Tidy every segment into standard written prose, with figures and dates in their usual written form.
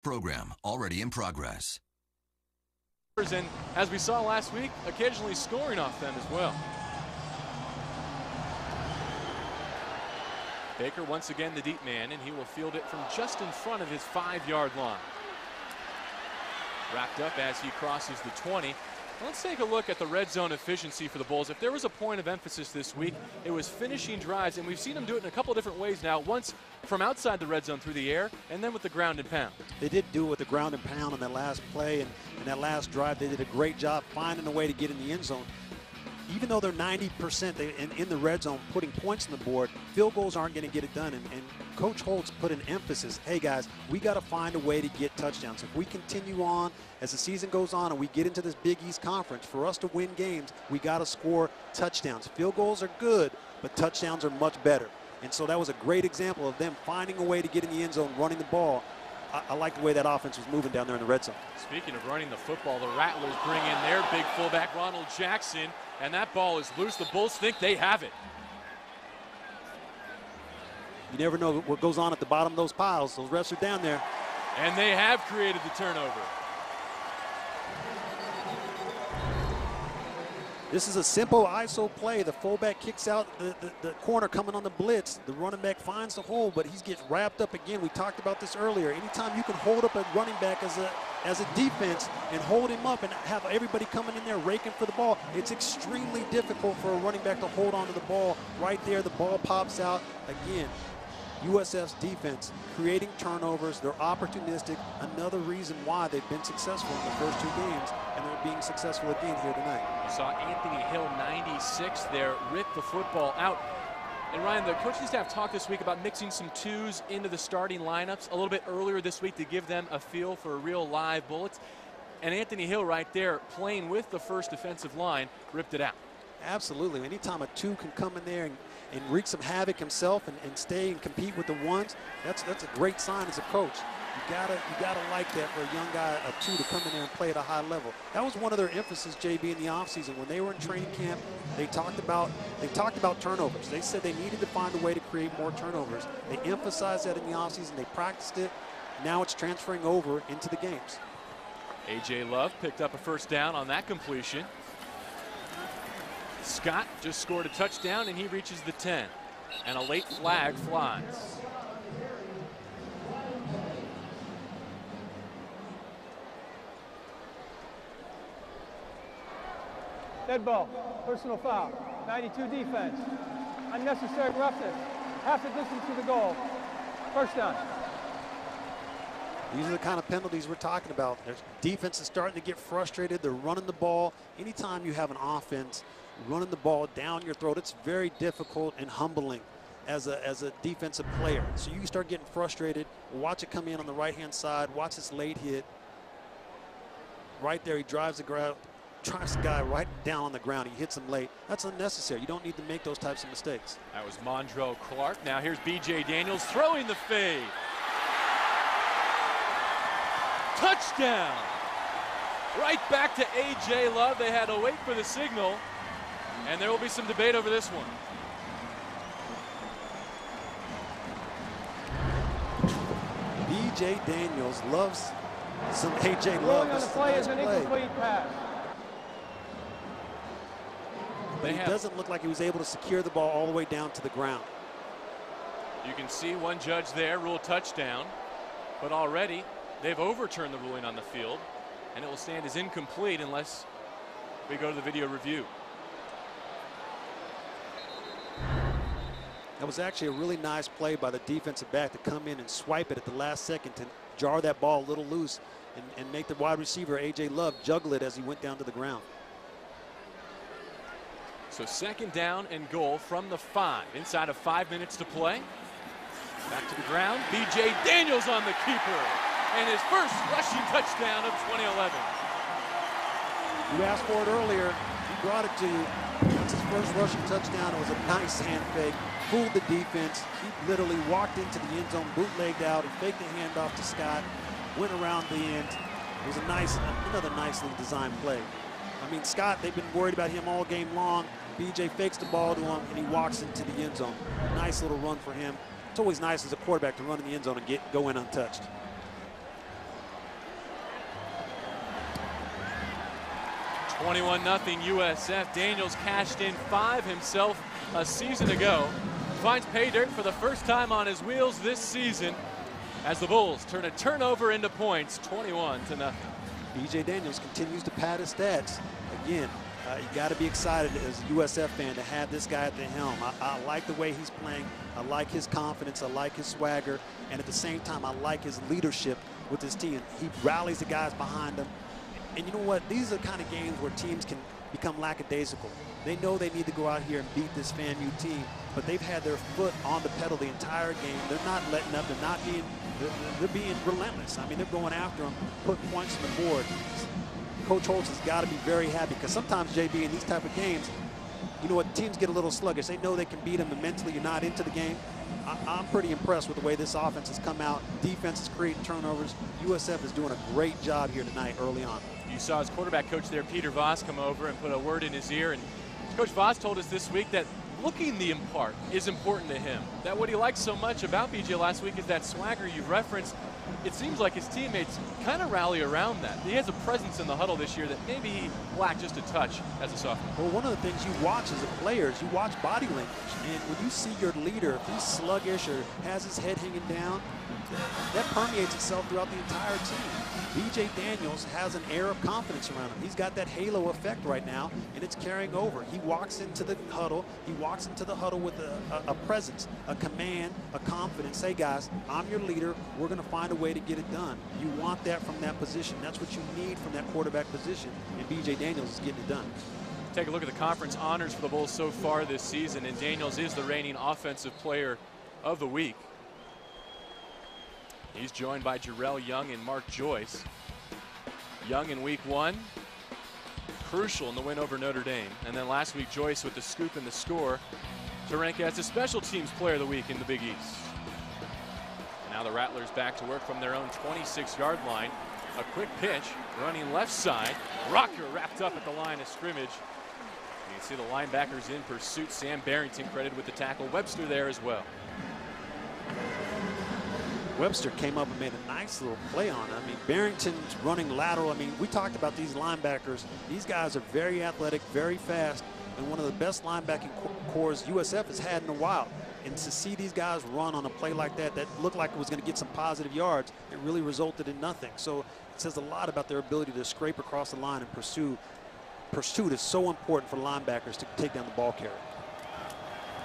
Program already in progress. And as we saw last week, occasionally scoring off them as well. Baker once again the deep man, and he will field it from just in front of his 5-yard line. Wrapped up as he crosses the 20. Let's take a look at the red zone efficiency for the Bulls. If there was a point of emphasis this week, it was finishing drives, and we've seen them do it in a couple different ways now. Once from outside the red zone through the air, and then with the ground and pound. They did do it with the ground and pound on that last play, and that last drive, they did a great job finding a way to get in the end zone. Even though they're 90% in the red zone putting points on the board, field goals aren't going to get it done. And Coach Holtz put an emphasis, hey guys, we got to find a way to get touchdowns. If we continue on as the season goes on and we get into this Big East Conference, for us to win games, we got to score touchdowns. Field goals are good, but touchdowns are much better. And so that was a great example of them finding a way to get in the end zone, running the ball. I like the way that offense was moving down there in the red zone. Speaking of running the football, the Rattlers bring in their big fullback, Ronald Jackson, and that ball is loose. The Bulls think they have it. You never know what goes on at the bottom of those piles. Those refs are down there. And they have created the turnover. This is a simple ISO play. The fullback kicks out the corner coming on the blitz. The running back finds the hole, but he gets wrapped up again. We talked about this earlier. Anytime you can hold up a running back as a defense and hold him up and have everybody coming in there raking for the ball, it's extremely difficult for a running back to hold on to the ball. Right there, the ball pops out. Again, USF's defense creating turnovers. They're opportunistic. Another reason why they've been successful in the first 2 games, and they're being successful again here tonight. You saw Anthony Hill, 96 there, rip the football out. And Ryan, the coaching staff talked this week about mixing some twos into the starting lineups a little bit earlier this week to give them a feel for real live bullets. And Anthony Hill right there playing with the first defensive line ripped it out. Absolutely. Anytime a 2 can come in there and wreak some havoc himself and stay and compete with the 1s, that's a great sign as a coach. You gotta like that for a young guy, a 2, to come in there and play at a high level. That was one of their emphasis, JB, in the offseason. When they were in training camp, they talked about turnovers. They said they needed to find a way to create more turnovers. They emphasized that in the offseason. They practiced it. Now it's transferring over into the games. A.J. Love picked up a first down on that completion. Scott just scored a touchdown, and he reaches the 10. And a late flag flies. Dead ball, personal foul, 92 defense, unnecessary roughness, half the distance to the goal, first down. These are the kind of penalties we're talking about. Their defense is starting to get frustrated. They're running the ball. Anytime you have an offense running the ball down your throat, it's very difficult and humbling as a defensive player. So you start getting frustrated. Watch it come in on the right-hand side. Watch this late hit. Right there, he drives the guy right down on the ground. He hits him late. That's unnecessary. You don't need to make those types of mistakes. That was Mondreau Clark. Now here's B.J. Daniels throwing the fade. Touchdown! Right back to A.J. Love. They had to wait for the signal, and there will be some debate over this one. B.J. Daniels loves some A.J. Love. On the play is an incomplete pass. But he doesn't look like he was able to secure the ball all the way down to the ground. You can see one judge there rule touchdown, but already they've overturned the ruling on the field, and it will stand as incomplete unless we go to the video review. That was actually a really nice play by the defensive back to come in and swipe it at the last second to jar that ball a little loose and make the wide receiver, A.J. Love, juggle it as he went down to the ground. So second down and goal from the 5. Inside of 5 minutes to play. Back to the ground. B.J. Daniels on the keeper. And his first rushing touchdown of 2011. You asked for it earlier. He brought it to you. That's his first rushing touchdown. It was a nice hand fake. Fooled the defense. He literally walked into the end zone, bootlegged out. He faked the handoff to Scott. Went around the end. It was another nicely designed play. I mean, Scott, they've been worried about him all game long. B.J. fakes the ball to him, and he walks into the end zone. Nice little run for him. It's always nice as a quarterback to run in the end zone and go in untouched. 21-0 USF. Daniels cashed in 5 himself a season ago. Finds pay dirt for the first time on his wheels this season as the Bulls turn a turnover into points, 21-0. B.J. Daniels continues to pad his stats. Again, you got to be excited as a USF fan to have this guy at the helm. I like the way he's playing. I like his confidence. I like his swagger. And at the same time, I like his leadership with his team. He rallies the guys behind him. And you know what? These are the kind of games where teams can become lackadaisical. They know they need to go out here and beat this FAMU team, but they've had their foot on the pedal the entire game. They're not letting up. They're being relentless. I mean, they're going after them, putting points on the board. Coach Holtz has got to be very happy because sometimes, JB, in these type of games, you know what, teams get a little sluggish. They know they can beat them, and mentally you're not into the game. I'm pretty impressed with the way this offense has come out. Defense is creating turnovers. USF is doing a great job here tonight early on. You saw his quarterback coach there, Peter Voss, come over and put a word in his ear. And Coach Voss told us this week that looking the part is important to him. That what he likes so much about BJ last week is that swagger you've referenced. It seems like his teammates kind of rally around that. He has a presence in the huddle this year that maybe he lacked just a touch as a sophomore. Well, one of the things you watch as a player is you watch body language. And when you see your leader, if he's sluggish or has his head hanging down, that permeates itself throughout the entire team. B.J. Daniels has an air of confidence around him. He's got that halo effect right now, and it's carrying over. He walks into the huddle. He walks into the huddle with a presence, a command, a confidence. Hey, guys, I'm your leader. We're going to find a way to get it done. You want that from that position. That's what you need from that quarterback position, and B.J. Daniels is getting it done. Take a look at the conference honors for the Bulls so far this season, and Daniels is the reigning offensive player of the week. He's joined by Jarrell Young and Mark Joyce. Young in week 1, crucial in the win over Notre Dame. And then last week, Joyce with the scoop and the score to rank as the special teams player of the week in the Big East. And now the Rattlers back to work from their own 26-yard line. A quick pitch, running left side. Rocker wrapped up at the line of scrimmage. You can see the linebackers in pursuit. Sam Barrington credited with the tackle. Webster there as well. Webster came up and made a nice little play on it. I mean, Barrington's running lateral. I mean, we talked about these linebackers. These guys are very athletic, very fast, and one of the best linebacking cores USF has had in a while. And to see these guys run on a play like that, that looked like it was going to get some positive yards, it really resulted in nothing. So it says a lot about their ability to scrape across the line and pursue. Pursuit is so important for linebackers to take down the ball carrier.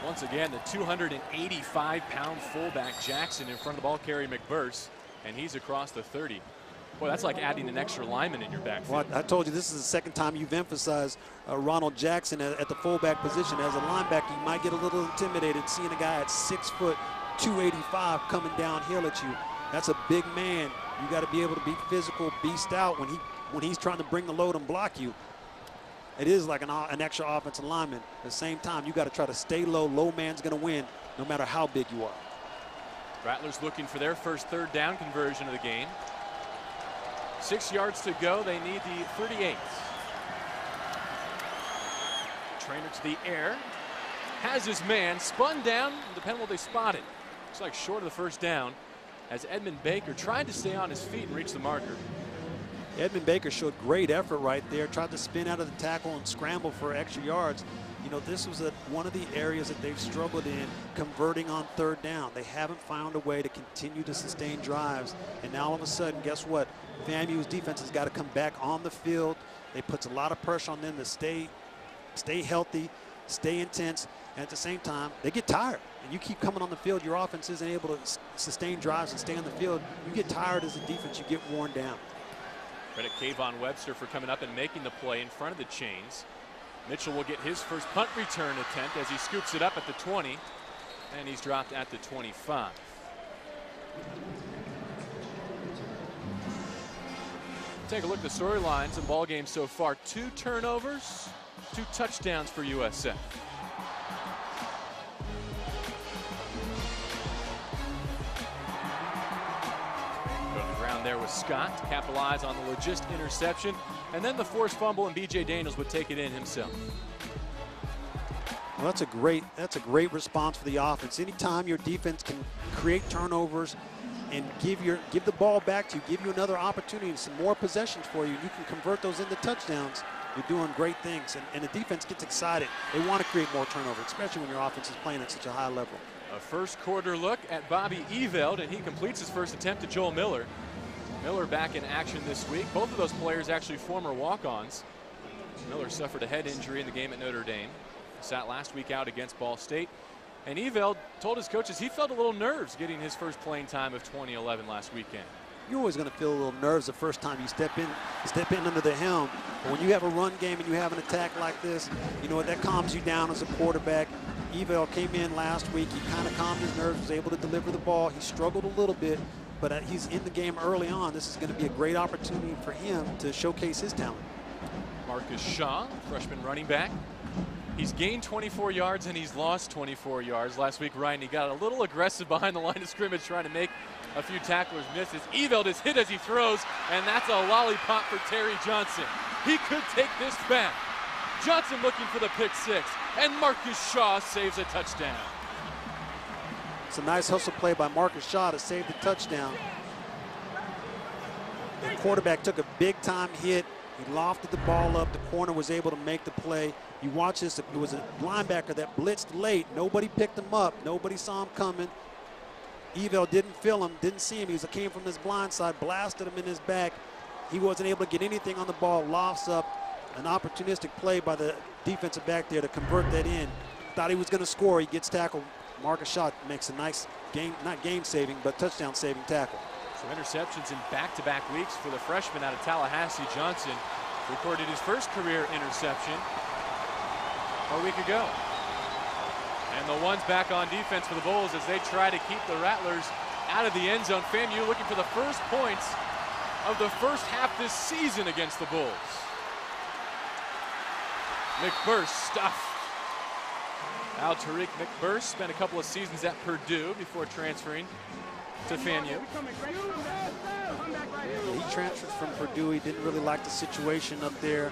Once again, the 285-pound fullback Jackson in front of the ball carrier McBurse, and he's across the 30. Boy, that's like adding an extra lineman in your backfield. Well, I told you this is the second time you've emphasized Ronald Jackson at the fullback position. As a linebacker, you might get a little intimidated seeing a guy at 6 foot, 285 coming downhill at you. That's a big man. You got to be able to be physical, be stout when he's trying to bring the load and block you. It is like an extra offensive lineman. At the same time, you got to try to stay low. Low man's going to win no matter how big you are. Rattlers looking for their first third down conversion of the game. 6 yards to go. They need the 38. Trainer to the air. Has his man spun down. The penalty spotted. Looks like short of the first down as Edmund Baker tried to stay on his feet and reach the marker. Edmund Baker showed great effort right there, tried to spin out of the tackle and scramble for extra yards. You know, this was one of the areas that they've struggled in converting on third down. They haven't found a way to continue to sustain drives. And now all of a sudden, guess what? FAMU's defense has got to come back on the field. It puts a lot of pressure on them to stay healthy, stay intense, and at the same time, they get tired. And you keep coming on the field, your offense isn't able to sustain drives and stay on the field. You get tired as a defense, you get worn down. Credit Kayvon Webster for coming up and making the play in front of the chains. Mitchell will get his first punt return attempt as he scoops it up at the 20, and he's dropped at the 25. Take a look at the storylines in ball games so far. 2 turnovers, 2 touchdowns for USF. There was Scott to capitalize on the logist interception, and then the forced fumble, and B.J. Daniels would take it in himself. Well, that's a great response for the offense. Anytime your defense can create turnovers, and give the ball back to you, give you another opportunity, some more possessions for you. You can convert those into touchdowns. You're doing great things, and the defense gets excited. They want to create more turnover, especially when your offense is playing at such a high level. A first quarter look at Bobby Eveld, and he completes his first attempt to Joel Miller. Miller back in action this week. Both of those players actually former walk-ons. Miller suffered a head injury in the game at Notre Dame. Sat last week out against Ball State. And Eveld told his coaches he felt a little nerves getting his first playing time of 2011 last weekend. You're always going to feel a little nerves the first time you step in under the helm. But when you have a run game and you have an attack like this, you know what, that calms you down as a quarterback. Eveld came in last week. He kind of calmed his nerves, was able to deliver the ball. He struggled a little bit, but he's in the game early on. This is going to be a great opportunity for him to showcase his talent. Marcus Shaw, freshman running back. He's gained 24 yards and he's lost 24 yards. Last week, Ryan, he got a little aggressive behind the line of scrimmage trying to make a few tacklers misses. Eveld is hit as he throws, and that's a lollipop for Terry Johnson. He could take this back. Johnson looking for the pick six, and Marcus Shaw saves a touchdown. It's a nice hustle play by Marcus Shaw to save the touchdown. The quarterback took a big-time hit. He lofted the ball up. The corner was able to make the play. You watch this. It was a linebacker that blitzed late. Nobody picked him up. Nobody saw him coming. Eveld didn't feel him, didn't see him. He came from his blind side, blasted him in his back. He wasn't able to get anything on the ball. Lofts up. An opportunistic play by the defensive back there to convert that in. Thought he was going to score. He gets tackled. Marcus Shaw makes a nice game, not game-saving, but touchdown-saving tackle. So interceptions in back-to-back weeks for the freshman out of Tallahassee. Johnson recorded his first career interception a week ago. And the one's back on defense for the Bulls as they try to keep the Rattlers out of the end zone. FAMU looking for the first points of the first half this season against the Bulls. McBurst stuffed. Al Tariq McBurst spent a couple of seasons at Purdue before transferring to FAMU. He transferred from Purdue. He didn't really like the situation up there.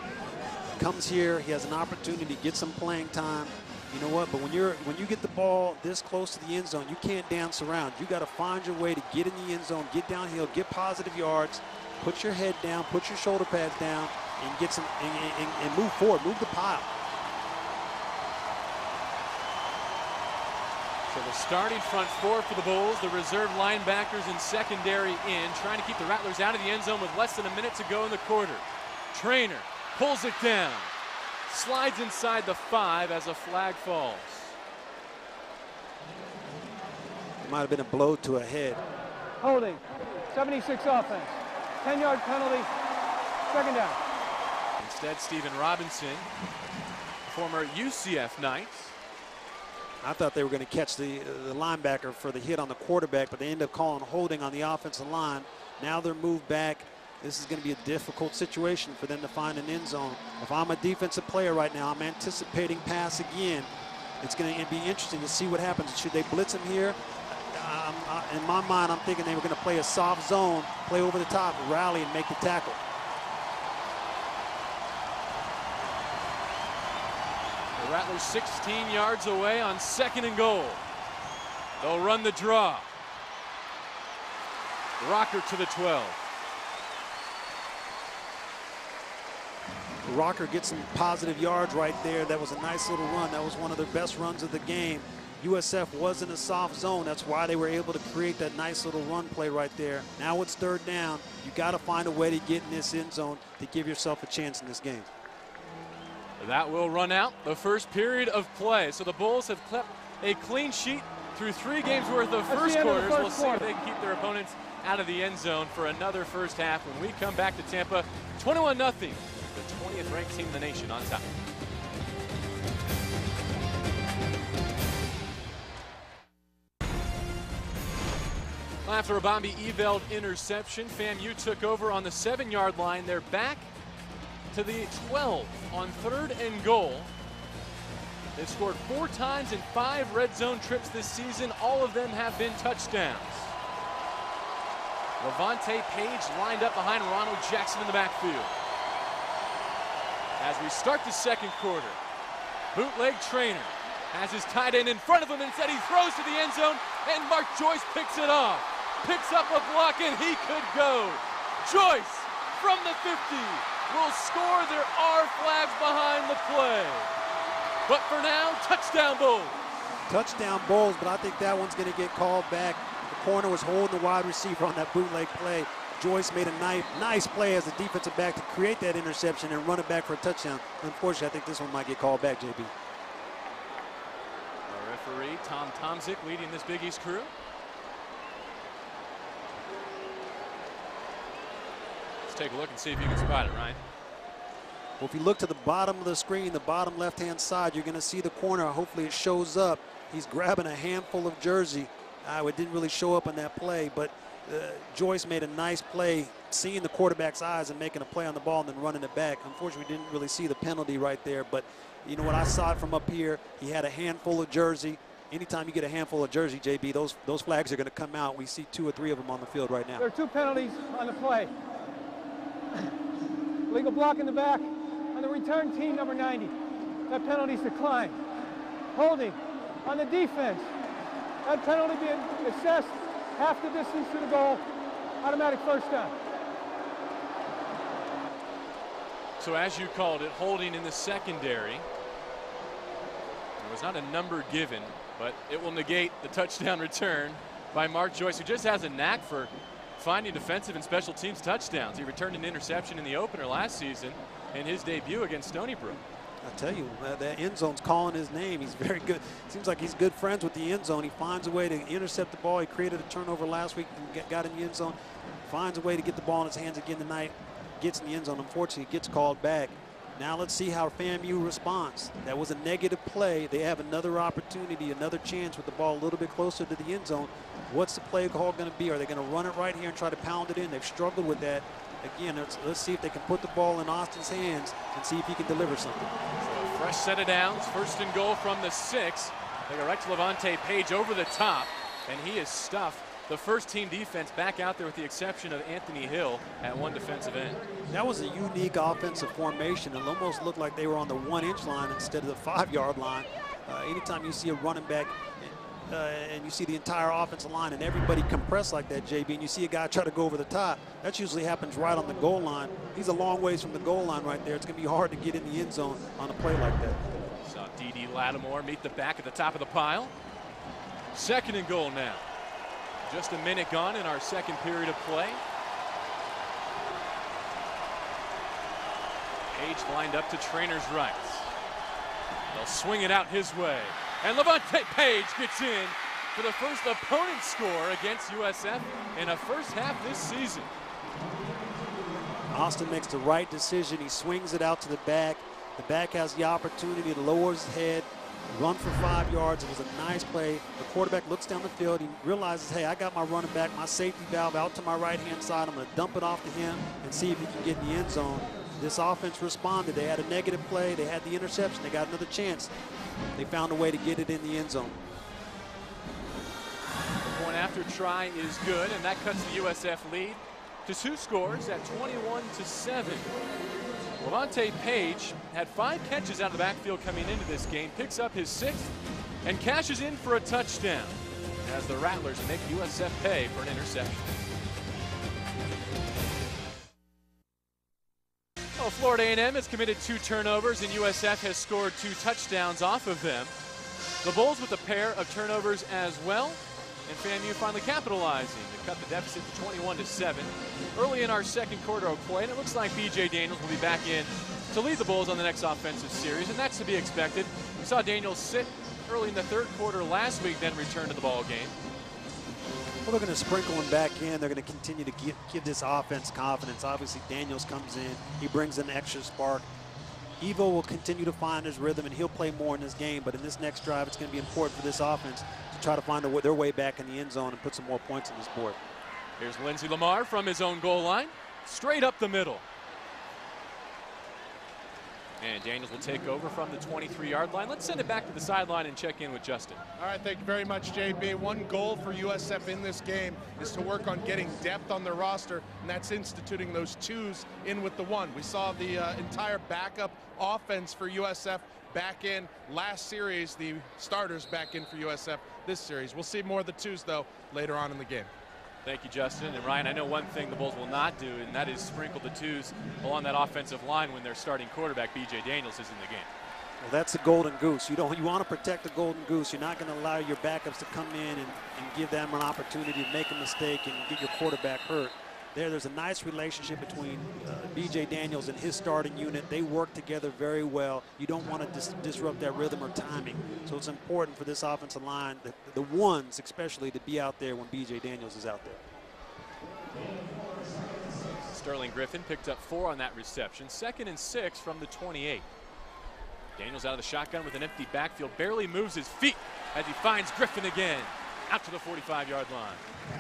Comes here, he has an opportunity to get some playing time. You know what? But when you get the ball this close to the end zone, you can't dance around. You got to find your way to get in the end zone, get downhill, get positive yards, put your head down, put your shoulder pads down, and get some and move forward, move the pile. So the starting front four for the Bulls, the reserve linebackers and secondary in, trying to keep the Rattlers out of the end zone with less than a minute to go in the quarter. Trainer pulls it down, slides inside the 5 as a flag falls. It might have been a blow to a head. Holding, 76 offense, 10-yard penalty, second down. Instead, Stephen Robinson, former UCF Knight. I thought they were going to catch the linebacker for the hit on the quarterback, but they ended up calling holding on the offensive line. Now they're moved back. This is going to be a difficult situation for them to find an end zone. If I'm a defensive player right now, I'm anticipating pass again. It's going to be interesting to see what happens. Should they blitz him here? In my mind, I'm thinking they were going to play a soft zone, play over the top, rally, and make the tackle. The Rattlers 16 yards away on 2nd and goal. They'll run the draw. Rocker to the 12. Rocker gets some positive yards right there. That was a nice little run. That was one of their best runs of the game. USF was in a soft zone. That's why they were able to create that nice little run play right there. Now it's 3rd down. You got to find a way to get in this end zone to give yourself a chance in this game. That will run out the first period of play. So the Bulls have kept a clean sheet through 3 games worth of first quarters. We'll see if they can keep their opponents out of the end zone for another first half when we come back to Tampa. 21-0, the 20th ranked team in the nation on top. After a Bobby Eveld interception, FAMU took over on the 7-yard line. They're back to the 12 on 3rd and goal. They've scored 4 times in 5 red zone trips this season. All of them have been touchdowns. Levante Page lined up behind Ronald Jackson in the backfield. As we start the 2nd quarter, bootleg Trainer has his tight end in front of him, and instead he throws to the end zone, and Mark Joyce picks it off. picks up a block, and he could go. Joyce from the 50 will score. There are flags behind the play. But for now, touchdown Bulls. Touchdown Bulls, but I think that one's going to get called back. The corner was holding the wide receiver on that bootleg play. Joyce made a nice play as a defensive back to create that interception and run it back for a touchdown. Unfortunately, I think this one might get called back, JB. Our referee, Tom Tomzik, leading this Big East crew. Let's take a look and see if you can spot it, Ryan. Well, if you look to the bottom of the screen, the bottom left-hand side, you're going to see the corner. Hopefully it shows up. He's grabbing a handful of jersey. It didn't really show up on that play, but Joyce made a nice play, seeing the quarterback's eyes and making a play on the ball and then running it back. Unfortunately, we didn't really see the penalty right there, but you know what, I saw it from up here. He had a handful of jersey. Anytime you get a handful of jersey, JB, those flags are going to come out. We see 2 or 3 of them on the field right now. There are 2 penalties on the play. Legal block in the back on the return team, number 90. That penalty's declined. Holding on the defense. That penalty being assessed half the distance to the goal. Automatic first down. So as you called it, holding in the secondary. There was not a number given, but it will negate the touchdown return by Mark Joyce, who just has a knack for finding defensive and special teams touchdowns. He returned an interception in the opener last season in his debut against Stony Brook. I tell you, that end zone's calling his name. He's very good. Seems like he's good friends with the end zone. He finds a way to intercept the ball. He created a turnover last week and got in the end zone. Finds a way to get the ball in his hands again tonight. Gets in the end zone. Unfortunately, gets called back. Now let's see how FAMU responds. That was a negative play. They have another opportunity, another chance with the ball a little bit closer to the end zone. What's the play call going to be? Are they going to run it right here and try to pound it in? They've struggled with that. Again, let's see if they can put the ball in Austin's hands and see if he can deliver something. So fresh set of downs, 1st and goal from the 6. They go right to Levante Page over the top, and he is stuffed. The first team defense back out there with the exception of Anthony Hill at one defensive end. That was a unique offensive formation. It almost looked like they were on the 1-inch line instead of the 5-yard line. Anytime you see a running back and you see the entire offensive line and everybody compressed like that, JB, and you see a guy try to go over the top, that usually happens right on the goal line. He's a long ways from the goal line right there. It's going to be hard to get in the end zone on a play like that. Saw D.D. Lattimore meet the back at the top of the pile. 2nd and goal now. Just a minute gone in our 2nd period of play. Page lined up to Trainer's right. They'll swing it out his way. And Levante Page gets in for the first opponent score against USF in a first half this season. Austin makes the right decision. He swings it out to the back. The back has the opportunity to lower his head, run for 5 yards. It was a nice play. The quarterback looks down the field. He realizes, hey, I got my running back, my safety valve out to my right-hand side. I'm going to dump it off to him and see if he can get in the end zone. This offense responded. They had a negative play. They had the interception. They got another chance. They found a way to get it in the end zone. The point after try is good, and that cuts the USF lead to 2 scores at 21-7. Levante Page had 5 catches out of the backfield coming into this game, picks up his 6th, and cashes in for a touchdown as the Rattlers make USF pay for an interception. Well, Florida A&M has committed 2 turnovers, and USF has scored 2 touchdowns off of them. The Bulls with a pair of turnovers as well, and FAMU finally capitalizing to cut the deficit to 21-7 early in our 2nd quarter of play, and it looks like B.J. Daniels will be back in to lead the Bulls on the next offensive series, and that's to be expected. We saw Daniels sit early in the 3rd quarter last week, then return to the ball game. Well, they're going to sprinkle him back in. They're going to continue to give this offense confidence. Obviously, Daniels comes in. He brings an extra spark. Evo will continue to find his rhythm, and he'll play more in this game. But in this next drive, it's going to be important for this offense to try to find their way back in the end zone and put some more points on this board. Here's Lindsey Lamar from his own goal line, straight up the middle. And Daniels will take over from the 23-yard line. Let's send it back to the sideline and check in with Justin. All right, thank you very much, JB. One goal for USF in this game is to work on getting depth on their roster, and that's instituting those 2s in with the 1. We saw the entire backup offense for USF back in last series, the starters back in for USF this series. We'll see more of the 2s, though, later on in the game. Thank you, Justin. And Ryan, I know one thing the Bulls will not do, and that is sprinkle the twos along that offensive line when their starting quarterback, B.J. Daniels, is in the game. Well, that's the golden goose. You want to protect the golden goose. You're not going to allow your backups to come in and give them an opportunity to make a mistake and get your quarterback hurt. There's a nice relationship between B.J. Daniels and his starting unit. They work together very well. You don't want to disrupt that rhythm or timing. So it's important for this offensive line, the ones especially, to be out there when B.J. Daniels is out there. Sterling Griffin picked up 4 on that reception. 2nd and 6 from the 28. Daniels out of the shotgun with an empty backfield. Barely moves his feet as he finds Griffin again. Out to the 45-yard line.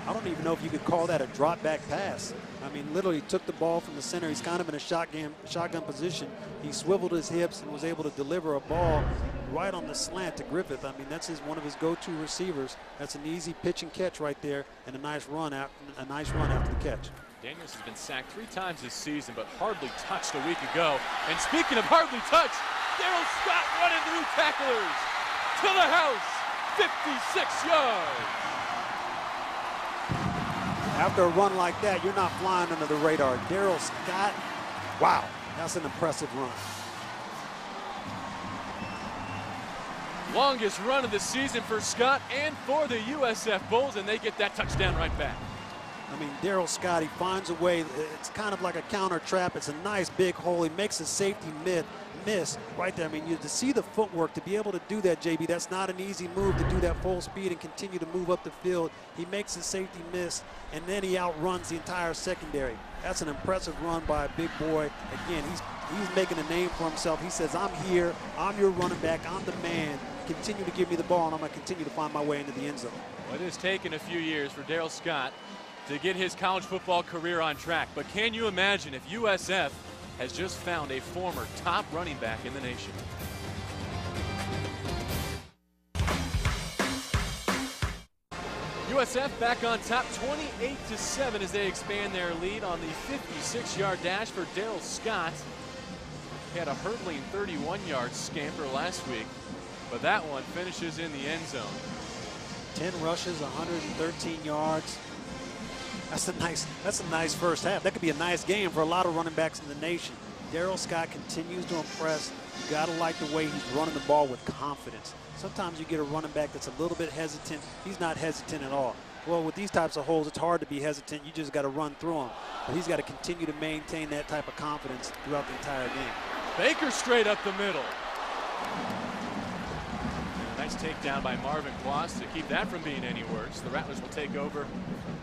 I don't even know if you could call that a drop back pass. I mean, literally took the ball from the center. He's kind of in a shotgun position. He swiveled his hips and was able to deliver a ball right on the slant to Griffith. I mean, that's one of his go-to receivers. That's an easy pitch and catch right there, and a nice run after the catch. Daniels has been sacked 3 times this season, but hardly touched a week ago. And speaking of hardly touched, Darryl Scott running through tacklers to the house, 56 yards. After a run like that, you're not flying under the radar. Darryl Scott, wow, that's an impressive run. Longest run of the season for Scott and for the USF Bulls, and they get that touchdown right back. I mean, Darryl Scott, he finds a way. It's kind of like a counter trap. It's a nice big hole. He makes a safety miss right there. I mean, to see the footwork, to be able to do that, JB, that's not an easy move, to do that full speed and continue to move up the field. He makes a safety miss, and then he outruns the entire secondary. That's an impressive run by a big boy. Again, he's making a name for himself. He says, I'm here, I'm your running back, I'm the man. Continue to give me the ball, and I'm going to continue to find my way into the end zone. Well, it has taken a few years for Darryl Scott to get his college football career on track. But can you imagine if USF has just found a former top running back in the nation? USF back on top 28-7 as they expand their lead on the 56-yard dash for Darryl Scott. He had a hurdling 31-yard scamper last week, but that one finishes in the end zone. 10 rushes, 113 yards. That's a nice first half. That could be a nice game for a lot of running backs in the nation. Darryl Scott continues to impress. You got to like the way he's running the ball with confidence. Sometimes you get a running back that's a little bit hesitant. He's not hesitant at all. Well, with these types of holes, it's hard to be hesitant. You just got to run through them. But he's got to continue to maintain that type of confidence throughout the entire game. Baker straight up the middle. Nice takedown by Marvin Kloss to keep that from being any worse. The Rattlers will take over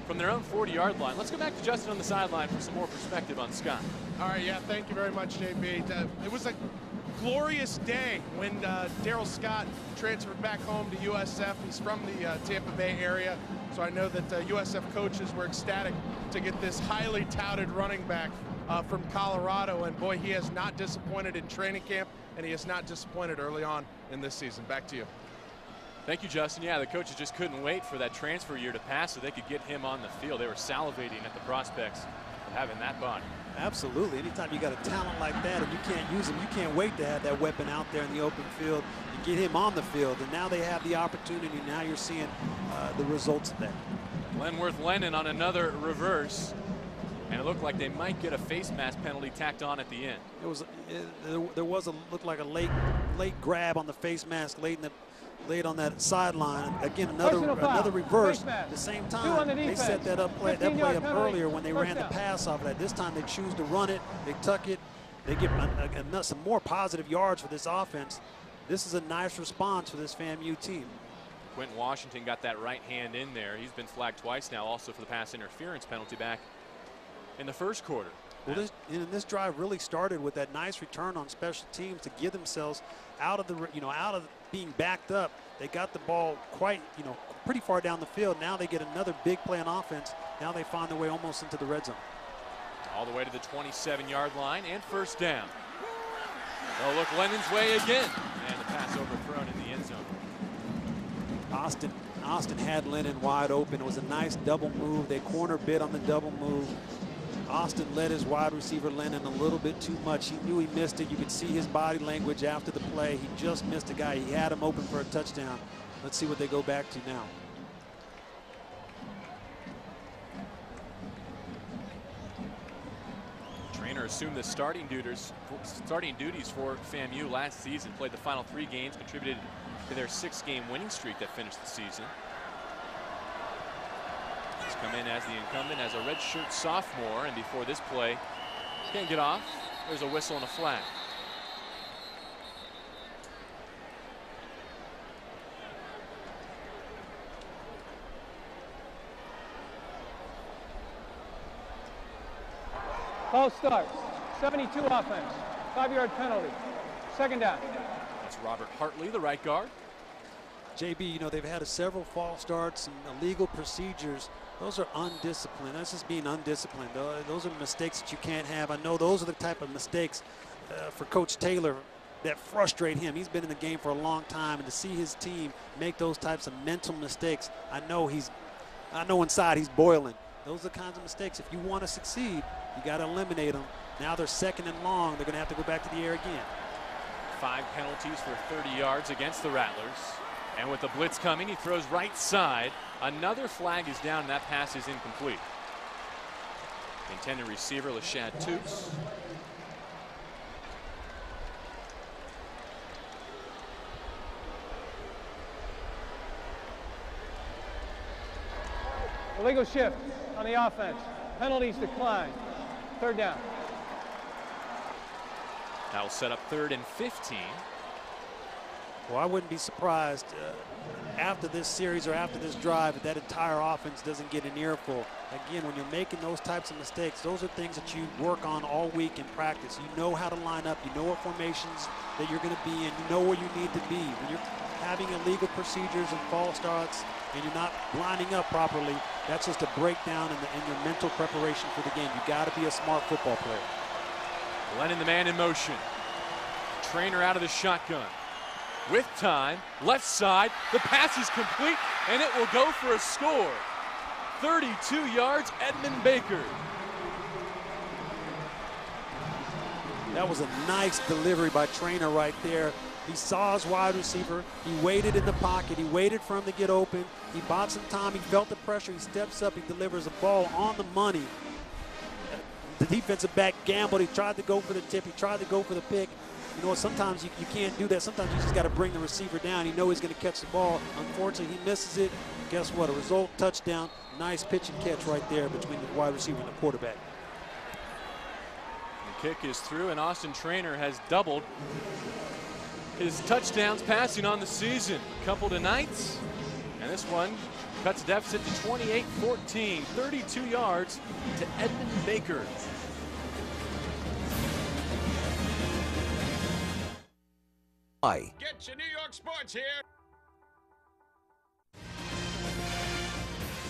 from their own 40-yard line. Let's go back to Justin on the sideline for some more perspective on Scott. All right, yeah, thank you very much, JB. It was a glorious day when Darryl Scott transferred back home to USF. He's from the Tampa Bay area, so I know that USF coaches were ecstatic to get this highly touted running back from Colorado, and boy, he has not disappointed in training camp, and he has not disappointed early on in this season. Back to you. Thank you, Justin. Yeah, the coaches just couldn't wait for that transfer year to pass so they could get him on the field. They were salivating at the prospects of having that body. Absolutely. Anytime you got a talent like that and you can't use him, you can't wait to have that weapon out there in the open field and get him on the field. And now they have the opportunity. Now you're seeing the results of that. Glenworth Lennon on another reverse. And it looked like they might get a face mask penalty tacked on at the end. There looked like a late grab on the face mask late on that sideline. Again, another reverse. At the same time, they set that play up earlier when they ran the pass off of that. This time they choose to run it. They tuck it. They get some more positive yards for this offense. This is a nice response for this FAMU team. Quentin Washington got that right hand in there. He's been flagged twice now, also for the pass interference penalty back in the first quarter. Well, this drive really started with that nice return on special teams to get themselves out of being backed up. They got the ball pretty far down the field. Now they get another big play on offense. Now they find their way almost into the red zone. All the way to the 27-yard line and first down. They'll look Lennon's way again. And the pass overthrown in the end zone. Austin had Lennon wide open. It was a nice double move. They corner bid on the double move. Austin led his wide receiver Lennon a little bit too much. He knew he missed it. You could see his body language after the play. He just missed a guy. He had him open for a touchdown. Let's see what they go back to now. Trainer assumed the starting duties for FAMU last season. Played the final 3 games, contributed to their 6-game winning streak that finished the season. He's come in as the incumbent as a redshirt sophomore, and before this play can't get off, there's a whistle and a flag. False start. 72 offense. 5-yard penalty. Second down. That's Robert Hartley, the right guard. JB, you know, they've had several false starts and illegal procedures. Those are undisciplined. That's just being undisciplined. Those are mistakes that you can't have. I know those are the type of mistakes for Coach Taylor that frustrate him. He's been in the game for a long time, and to see his team make those types of mental mistakes, I know inside he's boiling. Those are the kinds of mistakes. If you want to succeed, you got to eliminate them. Now they're 2nd and long. They're going to have to go back to the air again. 5 penalties for 30 yards against the Rattlers. And with the blitz coming, he throws right side. Another flag is down, and that pass is incomplete. The intended receiver, Lashad Toots. Illegal shift on the offense. Penalties decline. 3rd down. That will set up 3rd and 15. Well, I wouldn't be surprised after this series or after this drive if that entire offense doesn't get an earful. Again, when you're making those types of mistakes, those are things that you work on all week in practice. You know how to line up. You know what formations that you're going to be in. You know where you need to be. When you're having illegal procedures and false starts and you're not lining up properly, that's just a breakdown in your mental preparation for the game. You got to be a smart football player. Lennon, the man in motion. Trainer out of the shotgun. With time, left side, the pass is complete, and it will go for a score. 32 yards, Edmund Baker. That was a nice delivery by Trainer right there. He saw his wide receiver. He waited in the pocket. He waited for him to get open. He bought some time. He felt the pressure. He steps up. He delivers a ball on the money. The defensive back gambled. He tried to go for the tip. He tried to go for the pick. You know, sometimes you can't do that. Sometimes you just got to bring the receiver down. You know he's going to catch the ball. Unfortunately, he misses it. Guess what? A result, touchdown. Nice pitch and catch right there between the wide receiver and the quarterback. The kick is through, and Austin Trainer has doubled his touchdowns passing on the season. A couple tonight, and this one cuts deficit to 28-14. 32 yards to Edmund Baker. Get your New York sports here.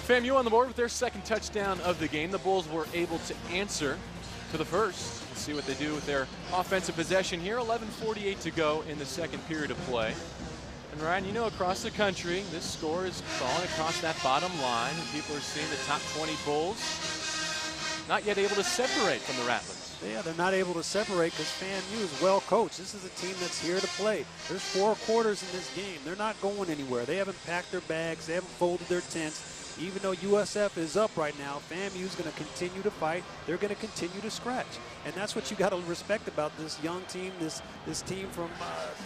FAMU on the board with their 2nd touchdown of the game. The Bulls were able to answer to the first. Let's see what they do with their offensive possession here. 11:48 to go in the 2nd period of play. And Ryan, you know, across the country, this score is falling across that bottom line, and people are seeing the top 20 Bulls not yet able to separate from the Rattlers. Yeah, they're not able to separate because FAMU is well coached. This is a team that's here to play. There's 4 quarters in this game. They're not going anywhere. They haven't packed their bags. They haven't folded their tents. Even though USF is up right now, FAMU is going to continue to fight. They're going to continue to scratch. And that's what you got to respect about this young team, this team from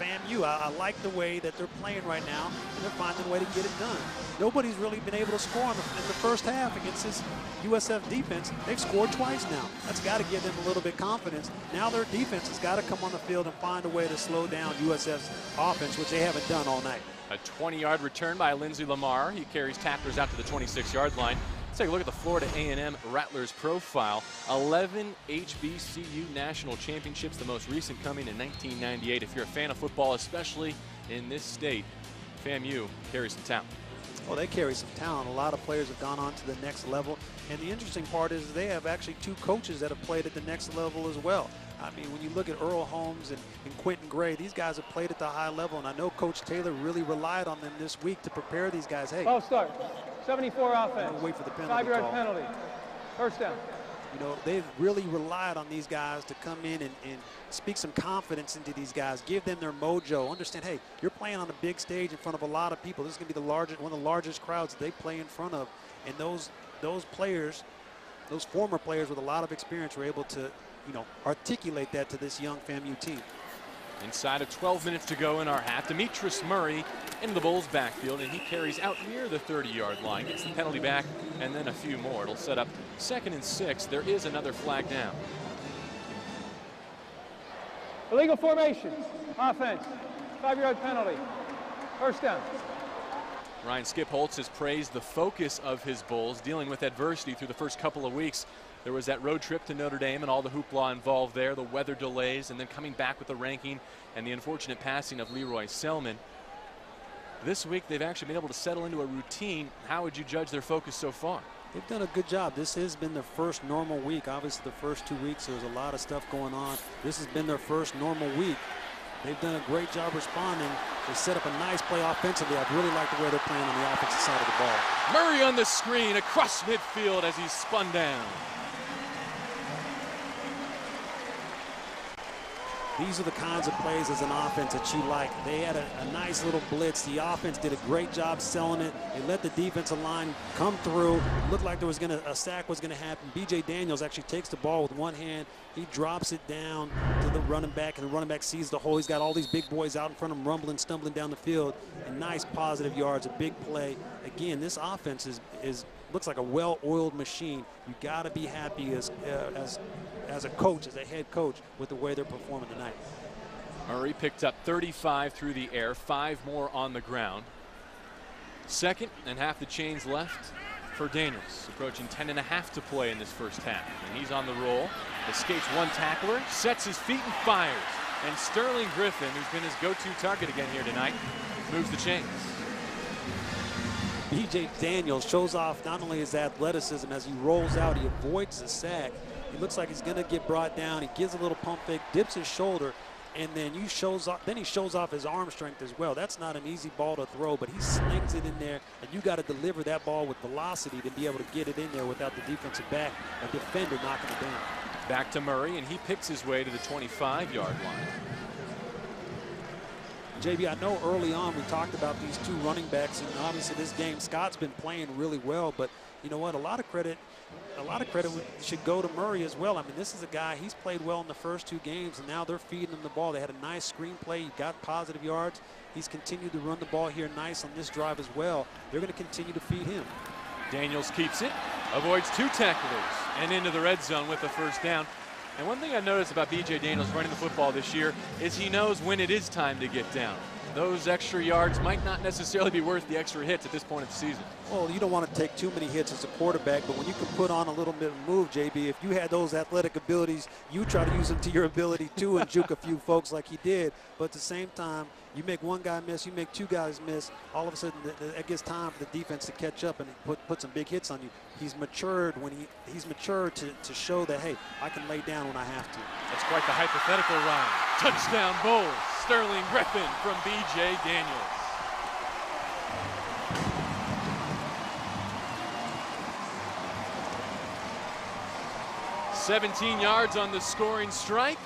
FAMU. I like the way that they're playing right now, and they're finding a way to get it done. Nobody's really been able to score in the first half against this USF defense. They've scored twice now. That's got to give them a little bit of confidence. Now their defense has got to come on the field and find a way to slow down USF's offense, which they haven't done all night. A 20-yard return by Lindsey Lamar. He carries tacklers out to the 26-yard line. Let's take a look at the Florida A&M Rattlers profile. 11 HBCU national championships, the most recent coming in 1998. If you're a fan of football, especially in this state, FAMU carries some talent. Well, they carry some talent. A lot of players have gone on to the next level. And the interesting part is they have actually 2 coaches that have played at the next level as well. I mean, when you look at Earl Holmes and Quentin Gray, these guys have played at the high level, and I know Coach Taylor really relied on them this week to prepare these guys. Hey, False start. 74 offense. Wait for the penalty 5-yard call. penalty. First down. You know, they've really relied on these guys to come in and speak some confidence into these guys, give them their mojo. Understand, hey, you're playing on a big stage in front of a lot of people. This is going to be one of the largest crowds that they play in front of. And those players, those former players with a lot of experience were able to articulate that to this young FAMU team. Inside of 12 minutes to go in our half, Demetris Murray into the Bulls backfield, and he carries out near the 30-yard line, gets the penalty back, and then a few more. It'll set up 2nd and 6. There is another flag down. Illegal formation, offense, 5-yard penalty, first down. Ryan Skip Holtz has praised the focus of his Bulls, dealing with adversity through the first couple of weeks. There was that road trip to Notre Dame and all the hoopla involved there, the weather delays, and then coming back with the ranking and the unfortunate passing of Leroy Selman. This week, they've actually been able to settle into a routine. How would you judge their focus so far? They've done a good job. This has been their first normal week. Obviously, the first 2 weeks, there was a lot of stuff going on. This has been their first normal week. They've done a great job responding. They set up a nice play offensively. I really like the way they're playing on the offensive side of the ball. Murray on the screen across midfield as he's spun down. These are the kinds of plays as an offense that you like. They had a nice little blitz. The offense did a great job selling it. They let the defensive line come through. It looked like there was a sack was going to happen. B.J. Daniels actually takes the ball with one hand. He drops it down to the running back, and the running back sees the hole. He's got all these big boys out in front of him, rumbling, stumbling down the field. And nice positive yards, a big play. Again, this offense looks like a well-oiled machine. You got to be happy as a coach, as a head coach, with the way they're performing tonight. Murray picked up 35 through the air, 5 more on the ground. 2nd and half the chains left for Daniels, approaching 10.5 to play in this first half. And he's on the roll, escapes one tackler, sets his feet and fires. And Sterling Griffin, who's been his go-to target again here tonight, moves the chains. B.J. Daniels shows off not only his athleticism as he rolls out, he avoids the sack. He looks like he's going to get brought down. He gives a little pump fake, dips his shoulder, and then he shows off his arm strength as well. That's not an easy ball to throw, but he slings it in there, and you got to deliver that ball with velocity to be able to get it in there without the defensive back or defender knocking it down. Back to Murray, and he picks his way to the 25-yard line. JB, I know early on we talked about these 2 running backs, and obviously this game Scott's been playing really well, but you know what, a lot of credit should go to Murray as well. I mean, this is a guy, he's played well in the first 2 games, and now they're feeding him the ball. They had a nice screen play. He got positive yards. He's continued to run the ball here nice on this drive as well. They're going to continue to feed him. Daniels keeps it, avoids 2 tacklers, and into the red zone with a first down. And one thing I've noticed about B.J. Daniels running the football this year is he knows when it is time to get down. Those extra yards might not necessarily be worth the extra hits at this point of the season. Well, you don't want to take too many hits as a quarterback, but when you can put on a little bit of move, JB, if you had those athletic abilities, you try to use them to your ability too and juke a few folks like he did. But at the same time, you make one guy miss, you make 2 guys miss, all of a sudden it gives time for the defense to catch up and put some big hits on you. He's matured he's matured to show that, hey, I can lay down when I have to. That's quite the hypothetical rhyme. Touchdown Bulls. Sterling Griffin from B.J. Daniels. "17 yards on the scoring strike.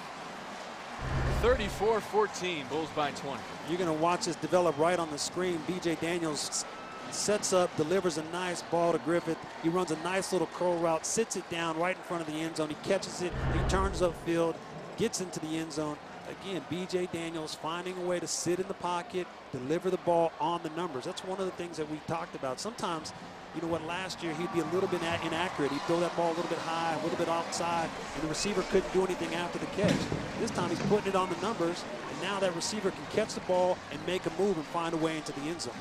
34-14, Bulls by 20. You're going to watch this develop right on the screen. B.J. Daniels sets up, delivers a nice ball to Griffith. He runs a nice little curl route, sits it down right in front of the end zone. He catches it, he turns upfield, gets into the end zone. Again, B.J. Daniels finding a way to sit in the pocket, deliver the ball on the numbers. That's one of the things that we talked about. Sometimes, you know what, last year he'd be a little bit inaccurate. He'd throw that ball a little bit high, a little bit outside, and the receiver couldn't do anything after the catch. This time he's putting it on the numbers, and now that receiver can catch the ball and make a move and find a way into the end zone.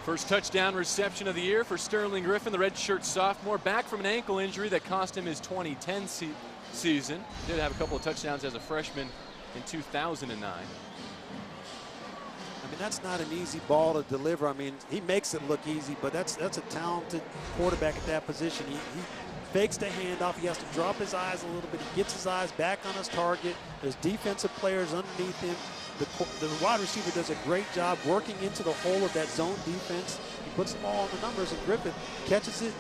First touchdown reception of the year for Sterling Griffin, the redshirt sophomore, back from an ankle injury that cost him his 2010 season. Did have a couple of touchdowns as a freshman in 2009. I mean, that's not an easy ball to deliver. I mean, he makes it look easy, but that's a talented quarterback at that position. He fakes the handoff. He has to drop his eyes a little bit. He gets his eyes back on his target. There's defensive players underneath him. The wide receiver does a great job working into the hole of that zone defense. He puts the ball on the numbers, and Griffith catches it,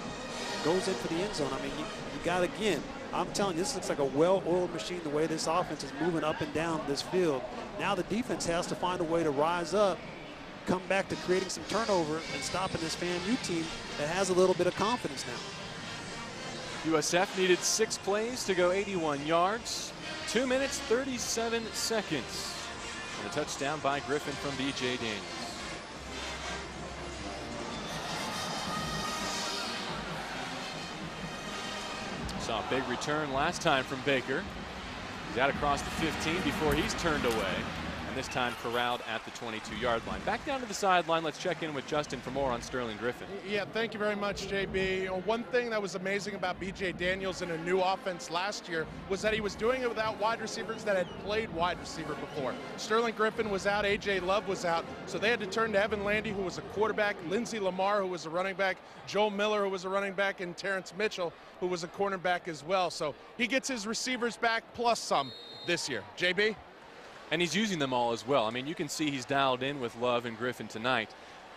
goes in for the end zone. I mean, you got, again, I'm telling you, this looks like a well-oiled machine the way this offense is moving up and down this field. Now the defense has to find a way to rise up, come back to creating some turnover and stopping this FAMU team that has a little bit of confidence now. USF needed 6 plays to go 81 yards, 2 minutes, 37 seconds. And a touchdown by Griffin from B.J. Daniels. Saw a big return last time from Baker. He's out across the 15 before he's turned away. And this time corralled at the 22-yard line. Back down to the sideline. Let's check in with Justin for more on Sterling Griffin. Yeah, thank you very much, JB. One thing that was amazing about B.J. Daniels in a new offense last year was that he was doing it without wide receivers that had played wide receiver before. Sterling Griffin was out, A.J. Love was out, so they had to turn to Evan Landy, who was a quarterback, Lindsey Lamar, who was a running back, Joel Miller, who was a running back, and Terrence Mitchell, who was a cornerback as well. So he gets his receivers back plus some this year. JB? And he's using them all as well. I mean, you can see he's dialed in with Love and Griffin tonight.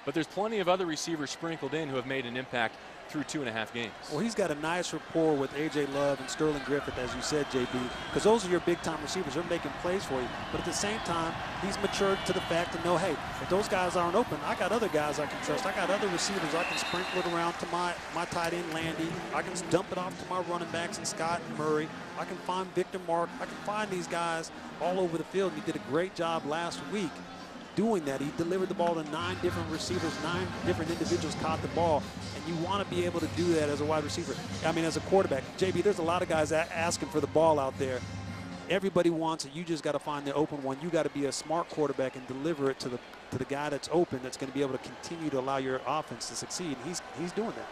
But there's plenty of other receivers sprinkled in who have made an impact through 2.5 games. Well, he's got a nice rapport with A.J. Love and Sterling Griffin, as you said, JB, because those are your big-time receivers. They're making plays for you. But at the same time, he's matured to the fact to know, hey, if those guys aren't open, I got other guys I can trust. I got other receivers. I can sprinkle it around to my tight end, Landy. I can dump it off to my running backs and Scott and Murray. I can find Victor Mark. I can find these guys all over the field. And he did a great job last week doing that. He delivered the ball to 9 different receivers, 9 different individuals caught the ball, and you want to be able to do that as a wide receiver. I mean, as a quarterback. JB, there's a lot of guys asking for the ball out there. Everybody wants it. You just got to find the open one. You got to be a smart quarterback and deliver it to the guy that's open, that's going to be able to continue to allow your offense to succeed. He's doing that.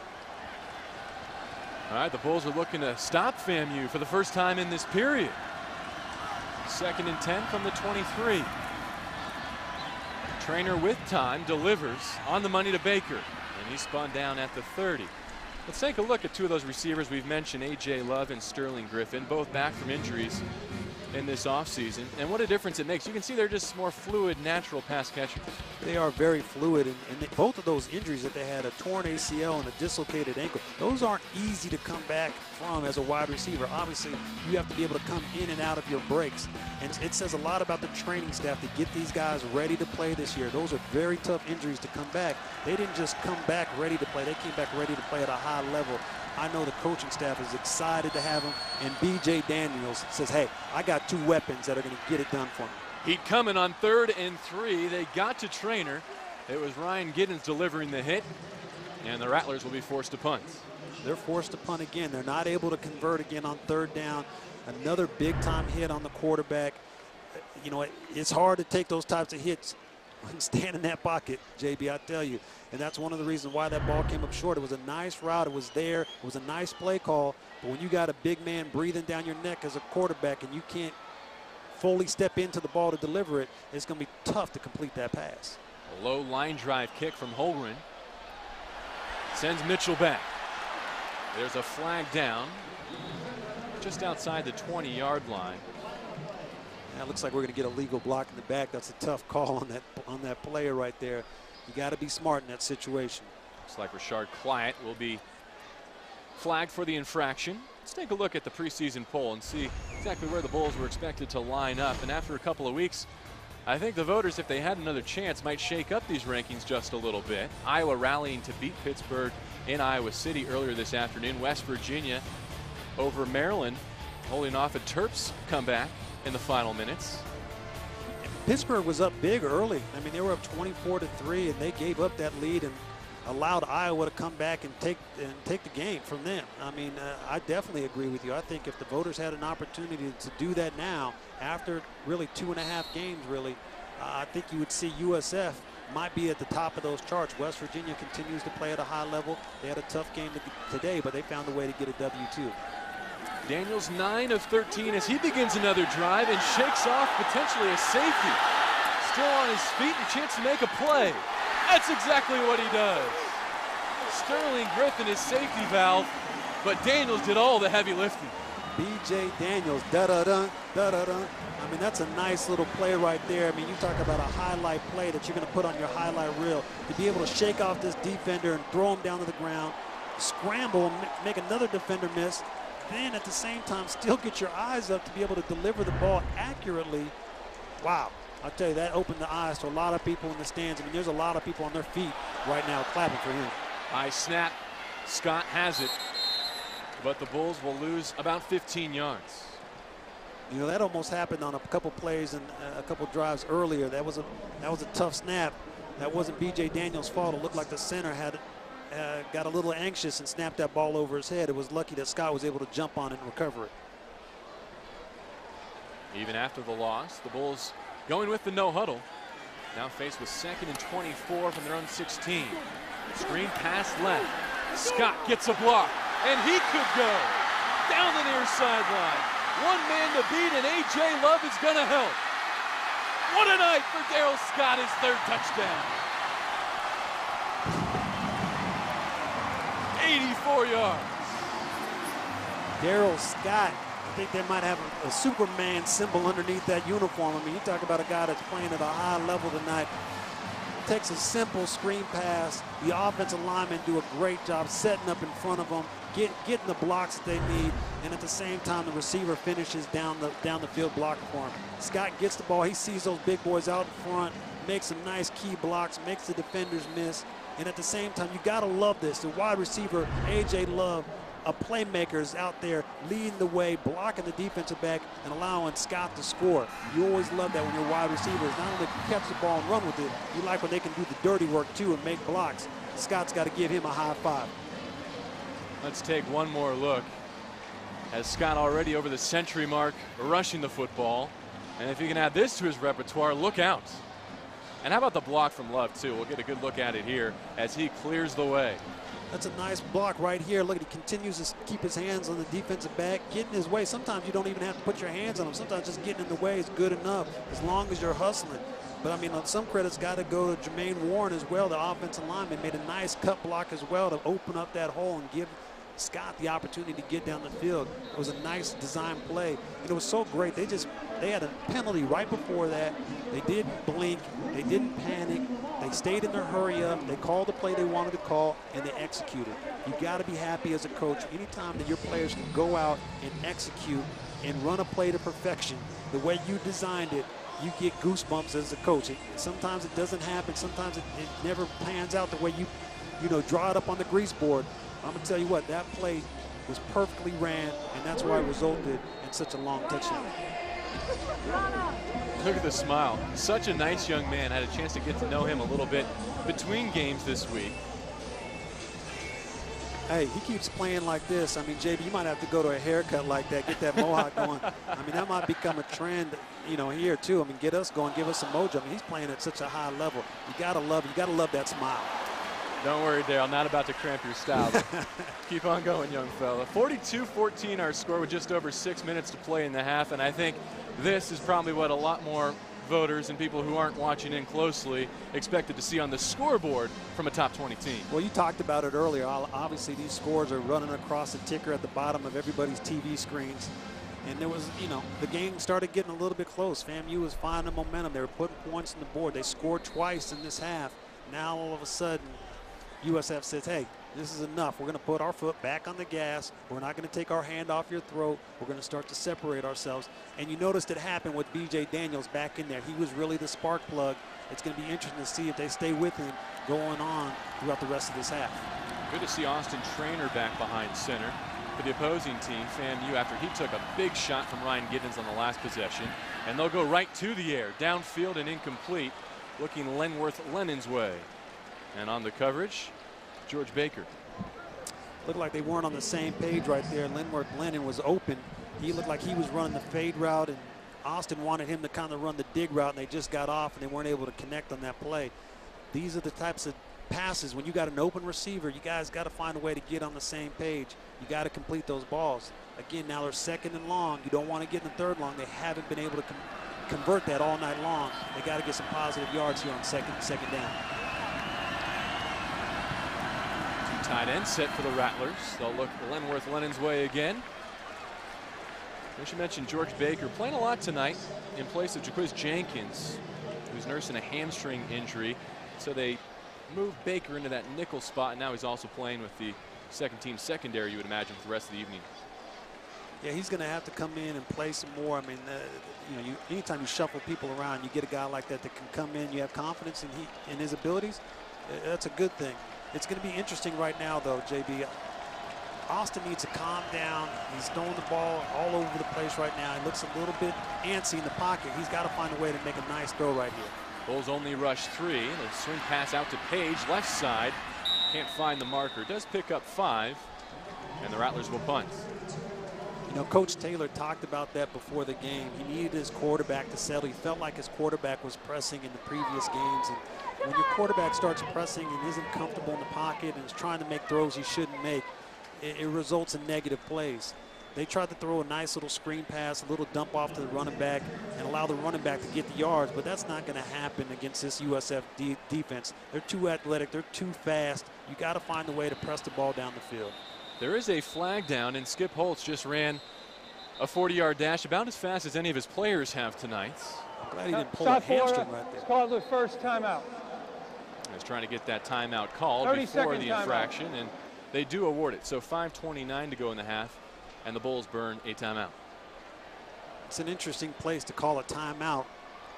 All right, the Bulls are looking to stop FAMU for the first time in this period. 2nd and 10 from the 23. Trainer with time delivers on the money to Baker, and he spun down at the 30. Let's take a look at 2 of those receivers we've mentioned, A.J. Love and Sterling Griffin, both back from injuries in this offseason, and what a difference it makes. You can see they're just more fluid, natural pass catchers. They are very fluid, and both of those injuries that they had, a torn ACL and a dislocated ankle, those aren't easy to come back from as a wide receiver. Obviously, you have to be able to come in and out of your breaks, and it says a lot about the training staff to get these guys ready to play this year. Those are very tough injuries to come back. They didn't just come back ready to play. They came back ready to play at a high level. I know the coaching staff is excited to have him, and B.J. Daniels says, hey, I got 2 weapons that are going to get it done for me. Heat coming on 3rd and 3. They got to Trainer. It was Ryan Giddens delivering the hit, and the Rattlers will be forced to punt. They're forced to punt again. They're not able to convert again on 3rd down. Another big-time hit on the quarterback. You know, it's hard to take those types of hits and stand in that pocket, JB, I tell you. And that's one of the reasons why that ball came up short. It was a nice route. It was there. It was a nice play call. But when you got a big man breathing down your neck as a quarterback and you can't fully step into the ball to deliver it, it's going to be tough to complete that pass. A low line drive kick from Holgren. Sends Mitchell back. There's a flag down just outside the 20-yard line. It looks like we're going to get a legal block in the back. That's a tough call on that player right there. You got to be smart in that situation. Looks like Rashard Clyett will be flagged for the infraction. Let's take a look at the preseason poll and see exactly where the Bulls were expected to line up. And after a couple of weeks, I think the voters, if they had another chance, might shake up these rankings just a little bit. Iowa rallying to beat Pittsburgh in Iowa City earlier this afternoon. West Virginia over Maryland, holding off a Terps comeback in the final minutes. Pittsburgh was up big early. I mean, they were up 24-3, and they gave up that lead and allowed Iowa to come back and take the game from them. I mean, I definitely agree with you. I think if the voters had an opportunity to do that now, after really 2.5 games, really, I think you would see USF might be at the top of those charts. West Virginia continues to play at a high level. They had a tough game today, but they found a way to get a W too. Daniels 9 of 13 as he begins another drive and shakes off potentially a safety. Still on his feet, a chance to make a play. That's exactly what he does. Sterling Griffin is safety valve, but Daniels did all the heavy lifting. B.J. Daniels, da-da-dun, da-da-dun. I mean, that's a nice little play right there. I mean, you talk about a highlight play that you're going to put on your highlight reel. To be able to shake off this defender and throw him down to the ground, scramble and make another defender miss, then at the same time still get your eyes up to be able to deliver the ball accurately. Wow. I'll tell you, that opened the eyes to a lot of people in the stands. I mean, there's a lot of people on their feet right now clapping for him. High snap. Scott has it. but the Bulls will lose about 15 yards. You know, that almost happened on a couple plays and a couple drives earlier. That was a tough snap. That wasn't B.J. Daniels' fault. It looked like the center had got a little anxious and snapped that ball over his head. It was lucky that Scott was able to jump on it and recover it. Even after the loss, the Bulls going with the no huddle. Now faced with 2nd and 24 from their own 16. Screen pass left. Scott gets a block, and he could go down the near sideline. One man to beat, and A.J. Love is going to help. What a night for Darryl Scott, his 3rd touchdown. 84 yards. Darryl Scott, I think they might have a Superman symbol underneath that uniform. I mean, you talk about a guy that's playing at a high level tonight. Takes a simple screen pass. The offensive linemen do a great job setting up in front of them, getting the blocks that they need, and at the same time, the receiver finishes down the field blocking for him. Scott gets the ball. He sees those big boys out in front, makes some nice key blocks, makes the defenders miss, and at the same time, you got to love this. The wide receiver, A.J. Love, a playmaker, is out there leading the way, blocking the defensive back and allowing Scott to score. You always love that when your wide receivers not only catch the ball and run with it, you like when they can do the dirty work too and make blocks. Scott's got to give him a high five. Let's take one more look. As Scott already over the century mark rushing the football. And if he can add this to his repertoire, look out. And how about the block from Love too? We'll get a good look at it here as he clears the way. That's a nice block right here. Look, he continues to keep his hands on the defensive back, get in his way. Sometimes you don't even have to put your hands on him. Sometimes just getting in the way is good enough as long as you're hustling. But, I mean, on some credit's got to go to Jermaine Warren as well. The offensive lineman made a nice cut block as well to open up that hole and give Scott the opportunity to get down the field. It was a nice design play. And it was so great. They had a penalty right before that. They didn't blink. They didn't panic. They stayed in their hurry up. They called the play they wanted to call, and they executed. You got to be happy as a coach anytime that your players can go out and execute and run a play to perfection the way you designed it. You get goosebumps as a coach. Sometimes it doesn't happen. Sometimes it never pans out the way you draw it up on the grease board. I'm going to tell you what, that play was perfectly ran, and that's why it resulted in such a long touchdown. Look at the smile. Such a nice young man. I had a chance to get to know him a little bit between games this week. Hey, he keeps playing like this. I mean, JB, you might have to go to a haircut like that, get that mohawk going. I mean, that might become a trend, here too. I mean, get us going, give us some mojo. I mean, he's playing at such a high level. You gotta love that smile. Don't worry, Dale. I'm not about to cramp your style. Keep on going, young fella. 42-14 our score with just over 6 minutes to play in the half, and I think this is probably what a lot more voters and people who aren't watching in closely expected to see on the scoreboard from a top 20 team. Well, you talked about it earlier. Obviously, these scores are running across the ticker at the bottom of everybody's TV screens. And there was, the game started getting a little bit close. FAMU was finding momentum. They were putting points on the board. They scored twice in this half. Now, all of a sudden, USF says, hey, this is enough. We're going to put our foot back on the gas. We're not going to take our hand off your throat. We're going to start to separate ourselves. And you noticed it happened with B.J. Daniels back in there. He was really the spark plug. It's going to be interesting to see if they stay with him going on throughout the rest of this half. Good to see Austin Traynor back behind center for the opposing team, FAMU, after he took a big shot from Ryan Giddens on the last possession. And they'll go right to the air, downfield and incomplete, looking Lenworth Lennon's way. And on the coverage, George Baker. Looked like they weren't on the same page right there. Lenworth Lennon was open. He looked like he was running the fade route, and Austin wanted him to kind of run the dig route, and they just got off, and they weren't able to connect on that play. These are the types of passes. When you got an open receiver, you guys got to find a way to get on the same page. You got to complete those balls. Again, now they're 2nd and long. You don't want to get in the 3rd long. They haven't been able to convert that all night long. They got to get some positive yards here on second down. Tight end set for the Rattlers. They'll look Lenworth Lennon's way again. We should mention George Baker playing a lot tonight in place of Jaquiz Jenkins, who's nursing a hamstring injury. So they moved Baker into that nickel spot, and now he's also playing with the second-team secondary, you would imagine, for the rest of the evening. Yeah, he's going to have to come in and play some more. I mean, anytime you shuffle people around, you get a guy like that that can come in. You have confidence in his abilities. That's a good thing. It's going to be interesting right now, though, JB. Austin needs to calm down. He's throwing the ball all over the place right now. He looks a little bit antsy in the pocket. He's got to find a way to make a nice throw right here. Bulls only rush 3. The swing pass out to Page, left side. Can't find the marker. Does pick up 5, and the Rattlers will punt. You know, Coach Taylor talked about that before the game. He needed his quarterback to settle. He felt like his quarterback was pressing in the previous games. And when your quarterback starts pressing and isn't comfortable in the pocket and is trying to make throws he shouldn't make, it results in negative plays. They tried to throw a nice little screen pass, a little dump off to the running back, and allow the running back to get the yards, but that's not going to happen against this USF defense. They're too athletic. They're too fast. You got to find a way to press the ball down the field. There is a flag down, and Skip Holtz just ran a 40-yard dash about as fast as any of his players have tonight. I'm glad he didn't pull a hamstring right there. It's called the first timeout. He's trying to get that timeout called before the infraction, and they do award it. So 5:29 to go in the half, and the Bulls burn a timeout. It's an interesting place to call a timeout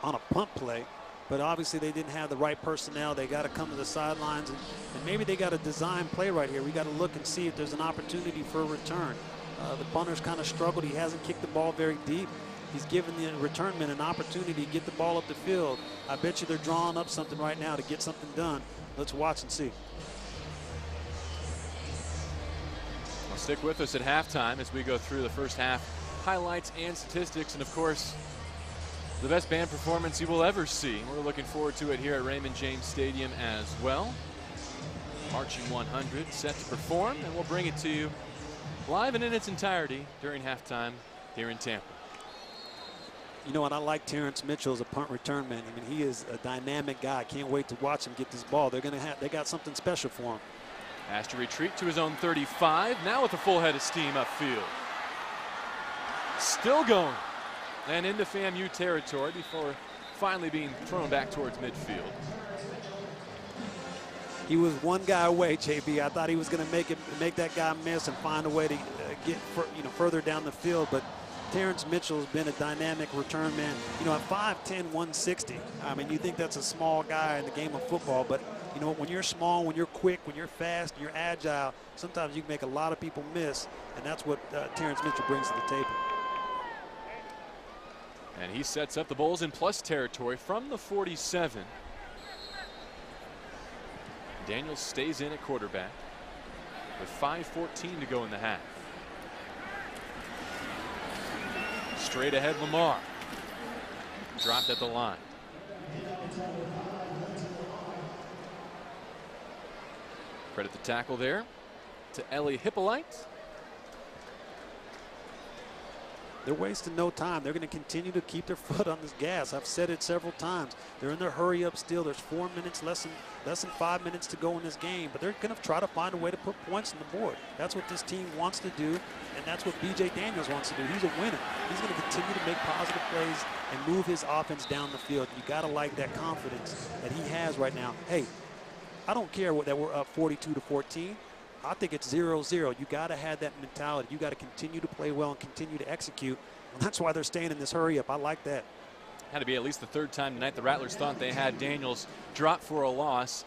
on a punt play, but obviously they didn't have the right personnel. They got to come to the sidelines, and maybe they got a design play right here. We got to look and see if there's an opportunity for a return. The punter's kind of struggled. He hasn't kicked the ball very deep. He's given the return man an opportunity to get the ball up the field. I bet you they're drawing up something right now to get something done. Let's watch and see. Well, stick with us at halftime as we go through the first half highlights and statistics, and of course the best band performance you will ever see. We're looking forward to it here at Raymond James Stadium as well. Marching 100 set to perform, and we'll bring it to you live and in its entirety during halftime here in Tampa. You know what? I like Terrence Mitchell as a punt return man. I mean, he is a dynamic guy. I can't wait to watch him get this ball. They got something special for him. Has to retreat to his own 35, now with a full head of steam upfield. Still going, and into FAMU territory before finally being thrown back towards midfield. He was one guy away, JB. I thought he was going to make that guy miss and find a way to get further down the field, but Terrence Mitchell has been a dynamic return man. You know, at 5'10", 160, I mean, you think that's a small guy in the game of football, but you know, when you're small, when you're quick, when you're fast, you're agile, sometimes you can make a lot of people miss, and that's what Terrence Mitchell brings to the table. And he sets up the Bulls in plus territory from the 47. Daniels stays in at quarterback with 5:14 to go in the half. Straight ahead, Lamar. Dropped at the line. Credit the tackle there to Ellie Hippolyte. They're wasting no time. They're going to continue to keep their foot on this gas. I've said it several times. They're in their hurry up still. There's 4 minutes, less than 5 minutes to go in this game. But they're going to try to find a way to put points on the board. That's what this team wants to do, and that's what B.J. Daniels wants to do. He's a winner. He's going to continue to make positive plays and move his offense down the field. You got to like that confidence that he has right now. Hey, I don't care that we're up 42-14. I think it's 0-0. You got to have that mentality. You got to continue to play well and continue to execute. And that's why they're staying in this hurry up. I like that. Had to be at least the third time tonight the Rattlers thought they had Daniels drop for a loss.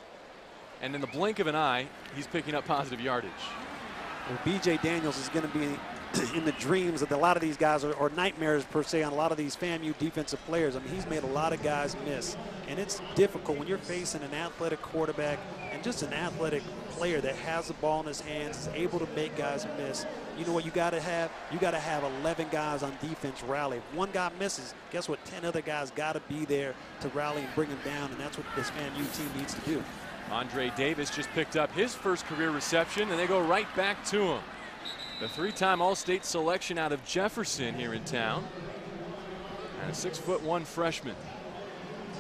And in the blink of an eye, he's picking up positive yardage. Well, B.J. Daniels is going to be in the dreams of a lot of these guys, or nightmares per se, on a lot of these FAMU defensive players. I mean, he's made a lot of guys miss. And it's difficult when you're facing an athletic quarterback and just an athletic player that has the ball in his hands, is able to make guys miss. You know what you got to have? You got to have 11 guys on defense rally. If one guy misses, guess what? 10 other guys got to be there to rally and bring him down, and that's what this FAMU team needs to do. Andre Davis just picked up his first career reception, and they go right back to him. The three-time All-State selection out of Jefferson here in town, and a 6'1" freshman.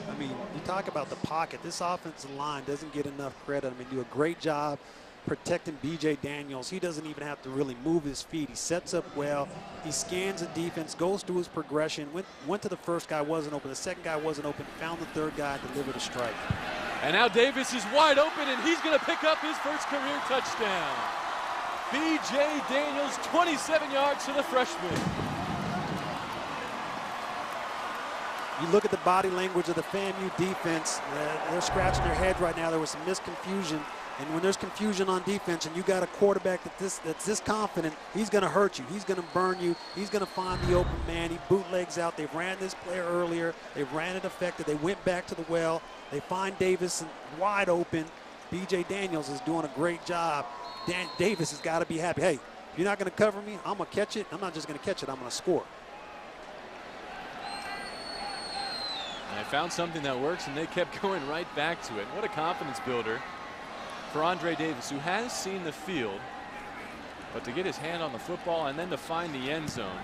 I mean, you talk about the pocket. This offensive line doesn't get enough credit. I mean, do a great job protecting B.J. Daniels. He doesn't even have to really move his feet. He sets up well. He scans the defense, goes through his progression, went to the first guy, wasn't open. The second guy wasn't open, found the third guy, delivered a strike. And now Davis is wide open, and he's going to pick up his first career touchdown. B.J. Daniels, 27 yards to the freshman. You look at the body language of the FAMU defense. They're scratching their head right now. There was some misconfusion And when there's confusion on defense and you got a quarterback that's this confident, he's going to hurt you. He's going to burn you. He's going to find the open man. He bootlegs out. They ran this player earlier. They ran it effective. They went back to the well. They find Davis wide open. B.J. Daniels is doing a great job. Davis has got to be happy. Hey, if you're not going to cover me, I'm going to catch it. I'm not just going to catch it. I'm going to score. And they found something that works, and they kept going right back to it. What a confidence builder for Andre Davis, who has seen the field, but to get his hand on the football and then to find the end zone,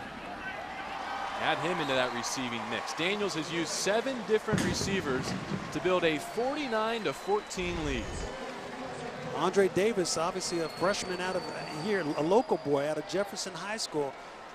add him into that receiving mix. Daniels has used 7 different receivers to build a 49-14 lead. Andre Davis, obviously a freshman out of here, a local boy out of Jefferson High School.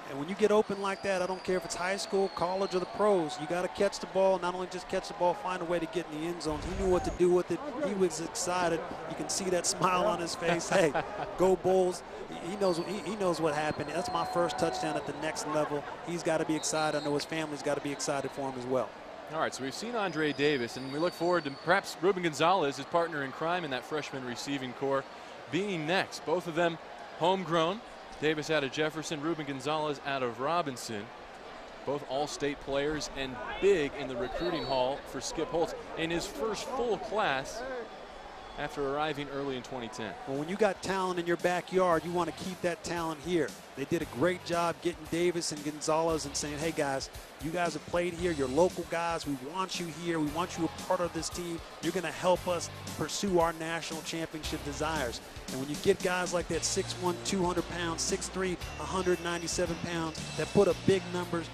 And when you get open like that, I don't care if it's high school, college, or the pros, you got to catch the ball. Not only just catch the ball, find a way to get in the end zone. He knew what to do with it. He was excited. You can see that smile on his face. Hey, go Bulls. He knows what happened. That's my first touchdown at the next level. He's got to be excited. I know his family's got to be excited for him as well. All right, so we've seen Andre Davis, and we look forward to perhaps Ruben Gonzalez, his partner in crime in that freshman receiving corps, being next. Both of them homegrown. Davis out of Jefferson, Ruben Gonzalez out of Robinson. Both all-state players and big in the recruiting haul for Skip Holtz in his first full class after arriving early in 2010. Well, when you got talent in your backyard, you want to keep that talent here. They did a great job getting Davis and Gonzalez and saying, hey, guys, you guys have played here. You're local guys. We want you here. We want you a part of this team. You're going to help us pursue our national championship desires. And when you get guys like that 6'1", 200 pounds, 6'3", 197 pounds that put up big numbers,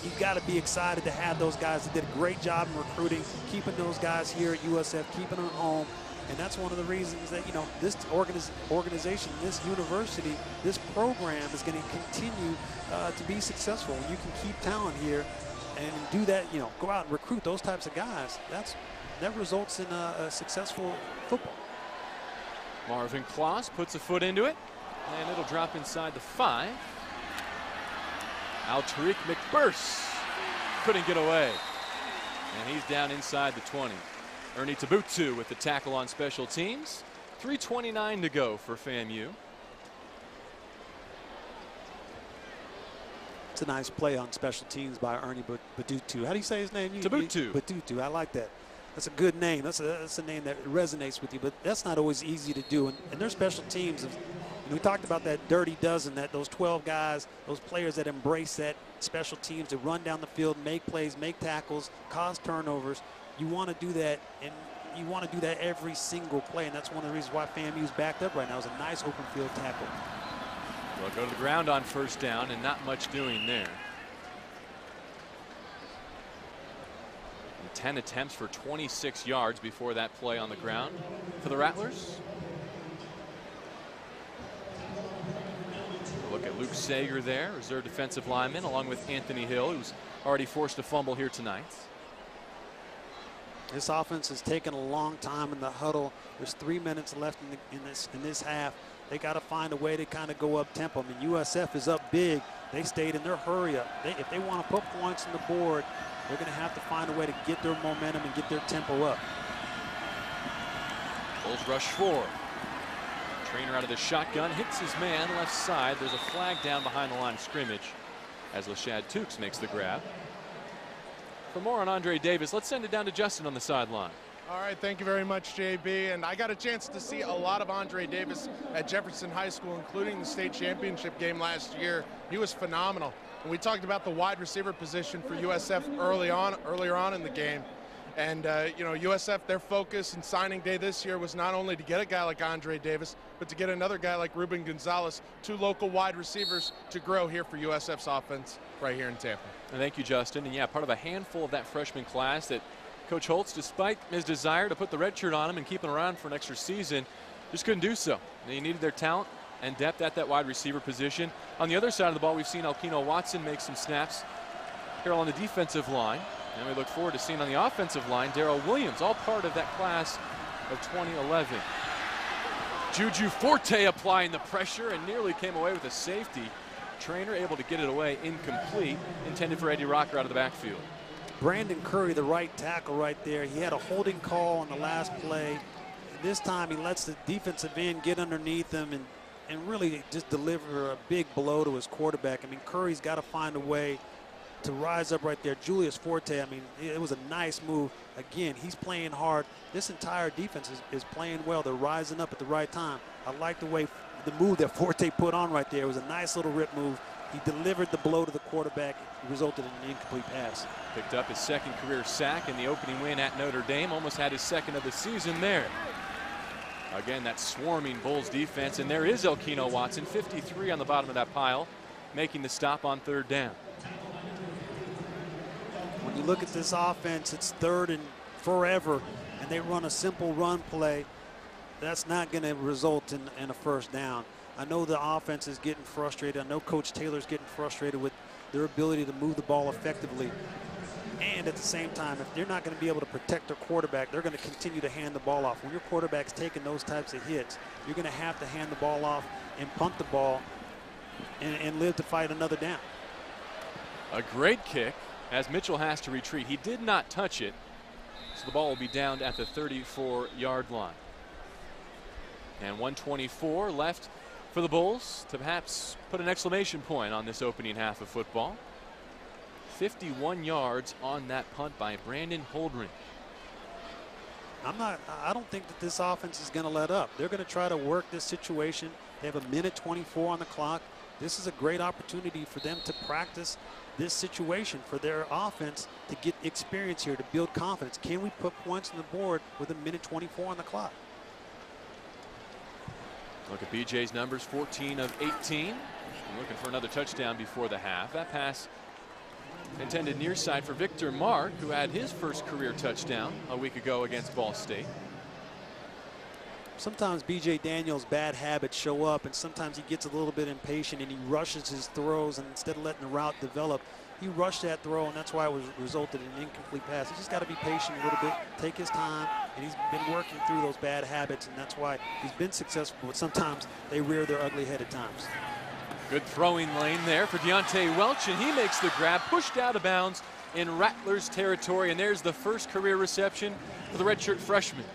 you've got to be excited to have those guys that did a great job in recruiting, keeping those guys here at USF, keeping them home. And that's one of the reasons that, you know, this organization, this university, this program is going to continue to be successful. When you can keep talent here and do that, you know, go out and recruit those types of guys, that results in a successful football. Marvin Kloss puts a foot into it, and it'll drop inside the 5. Al-Tariq McBurse couldn't get away, and he's down inside the 20. Ernie Tabutu with the tackle on special teams. 3:29 to go for FAMU. It's a nice play on special teams by Ernie Badutu. How do you say his name? Tabutu. Badutu. I like that. That's a good name. That's a name that resonates with you, but that's not always easy to do. And their special teams, and we talked about that dirty dozen, those 12 guys, those players that embrace that special teams to run down the field, make plays, make tackles, cause turnovers. You want to do that, and you want to do that every single play, and that's one of the reasons why FAMU's backed up right now. Is a nice open field tackle. Well, go to the ground on first down, and not much doing there. And 10 attempts for 26 yards before that play on the ground for the Rattlers. Look at Luke Sager there, reserve defensive lineman, along with Anthony Hill, who's already forced a fumble here tonight. This offense has taken a long time in the huddle. There's 3 minutes left in this half. They got to find a way to kind of go up tempo. I mean, USF is up big. They stayed in their hurry up. If they want to put points on the board, they're going to have to find a way to get their momentum and get their tempo up. Bulls rush 4. Trainer out of the shotgun, hits his man left side. There's a flag down behind the line of scrimmage as Lashad Tukes makes the grab. For more on Andre Davis, let's send it down to Justin on the sideline. All right, thank you very much, JB. And I got a chance to see a lot of Andre Davis at Jefferson High School, including the state championship game last year. He was phenomenal. And we talked about the wide receiver position for USF earlier on in the game. And, you know, USF, their focus in signing day this year was not only to get a guy like Andre Davis, but to get another guy like Ruben Gonzalez, 2 local wide receivers to grow here for USF's offense right here in Tampa. And thank you, Justin. And yeah, part of a handful of that freshman class that Coach Holtz, despite his desire to put the red shirt on him and keep him around for an extra season, just couldn't do so. They needed their talent and depth at that wide receiver position. On the other side of the ball, we've seen Alkino Watson make some snaps here on the defensive line. And we look forward to seeing on the offensive line Darrell Williams, all part of that class of 2011. Juju Forte applying the pressure and nearly came away with a safety. Trainer able to get it away, incomplete, intended for Eddie Rocker out of the backfield. Brandon Curry, the right tackle right there. He had a holding call on the last play. this time he lets the defensive end get underneath him and really just deliver a big blow to his quarterback. I mean, Curry's got to find a way to rise up right there. Julius Forte, I mean, it was a nice move. Again, he's playing hard. This entire defense is playing well. They're rising up at the right time. I like the way the move that Forte put on right there. It was a nice little rip move. He delivered the blow to the quarterback. It resulted in an incomplete pass. Picked up his second career sack in the opening win at Notre Dame. Almost had his second of the season there. Again, that swarming Bulls defense. And there is Elkino Watson, 53 on the bottom of that pile, making the stop on third down. When you look at this offense, it's third and forever, and they run a simple run play. That's not going to result in a first down. I know the offense is getting frustrated. I know Coach Taylor's getting frustrated with their ability to move the ball effectively. And at the same time, if they're not going to be able to protect their quarterback, they're going to continue to hand the ball off. When your quarterback's taking those types of hits, you're going to have to hand the ball off and punt the ball and live to fight another down. A great kick as Mitchell has to retreat. He did not touch it, so the ball will be down at the 34-yard line. And 124 left for the Bulls to perhaps put an exclamation point on this opening half of football. 51 yards on that punt by Brandon Holdren. I don't think that this offense is going to let up. They're going to try to work this situation. They have a minute 24 on the clock. This is a great opportunity for them to practice this situation, for their offense to get experience here, to build confidence. Can we put points on the board with a minute 24 on the clock? Look at BJ's numbers, 14 of 18. Looking for another touchdown before the half. That pass intended near side for Victor Mark, who had his first career touchdown a week ago against Ball State. Sometimes B.J. Daniels' bad habits show up, and sometimes he gets a little bit impatient and he rushes his throws, and instead of letting the route develop, he rushed that throw, and that's why it resulted in an incomplete pass. He's just got to be patient a little bit, take his time, and he's been working through those bad habits, and that's why he's been successful, but sometimes they rear their ugly head at times. Good throwing lane there for Deontay Welch, and he makes the grab, pushed out of bounds in Rattlers territory, and there's the first career reception for the redshirt freshman.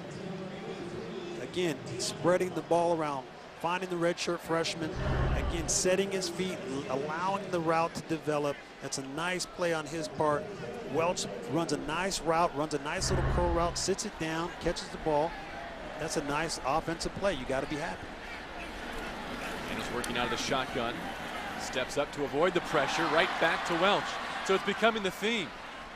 Again, spreading the ball around, finding the redshirt freshman, again, setting his feet, allowing the route to develop. That's a nice play on his part. Welch runs a nice route, runs a nice little curl route, sits it down, catches the ball. That's a nice offensive play. You got to be happy. And he's working out of the shotgun. Steps up to avoid the pressure, right back to Welch. So it's becoming the theme.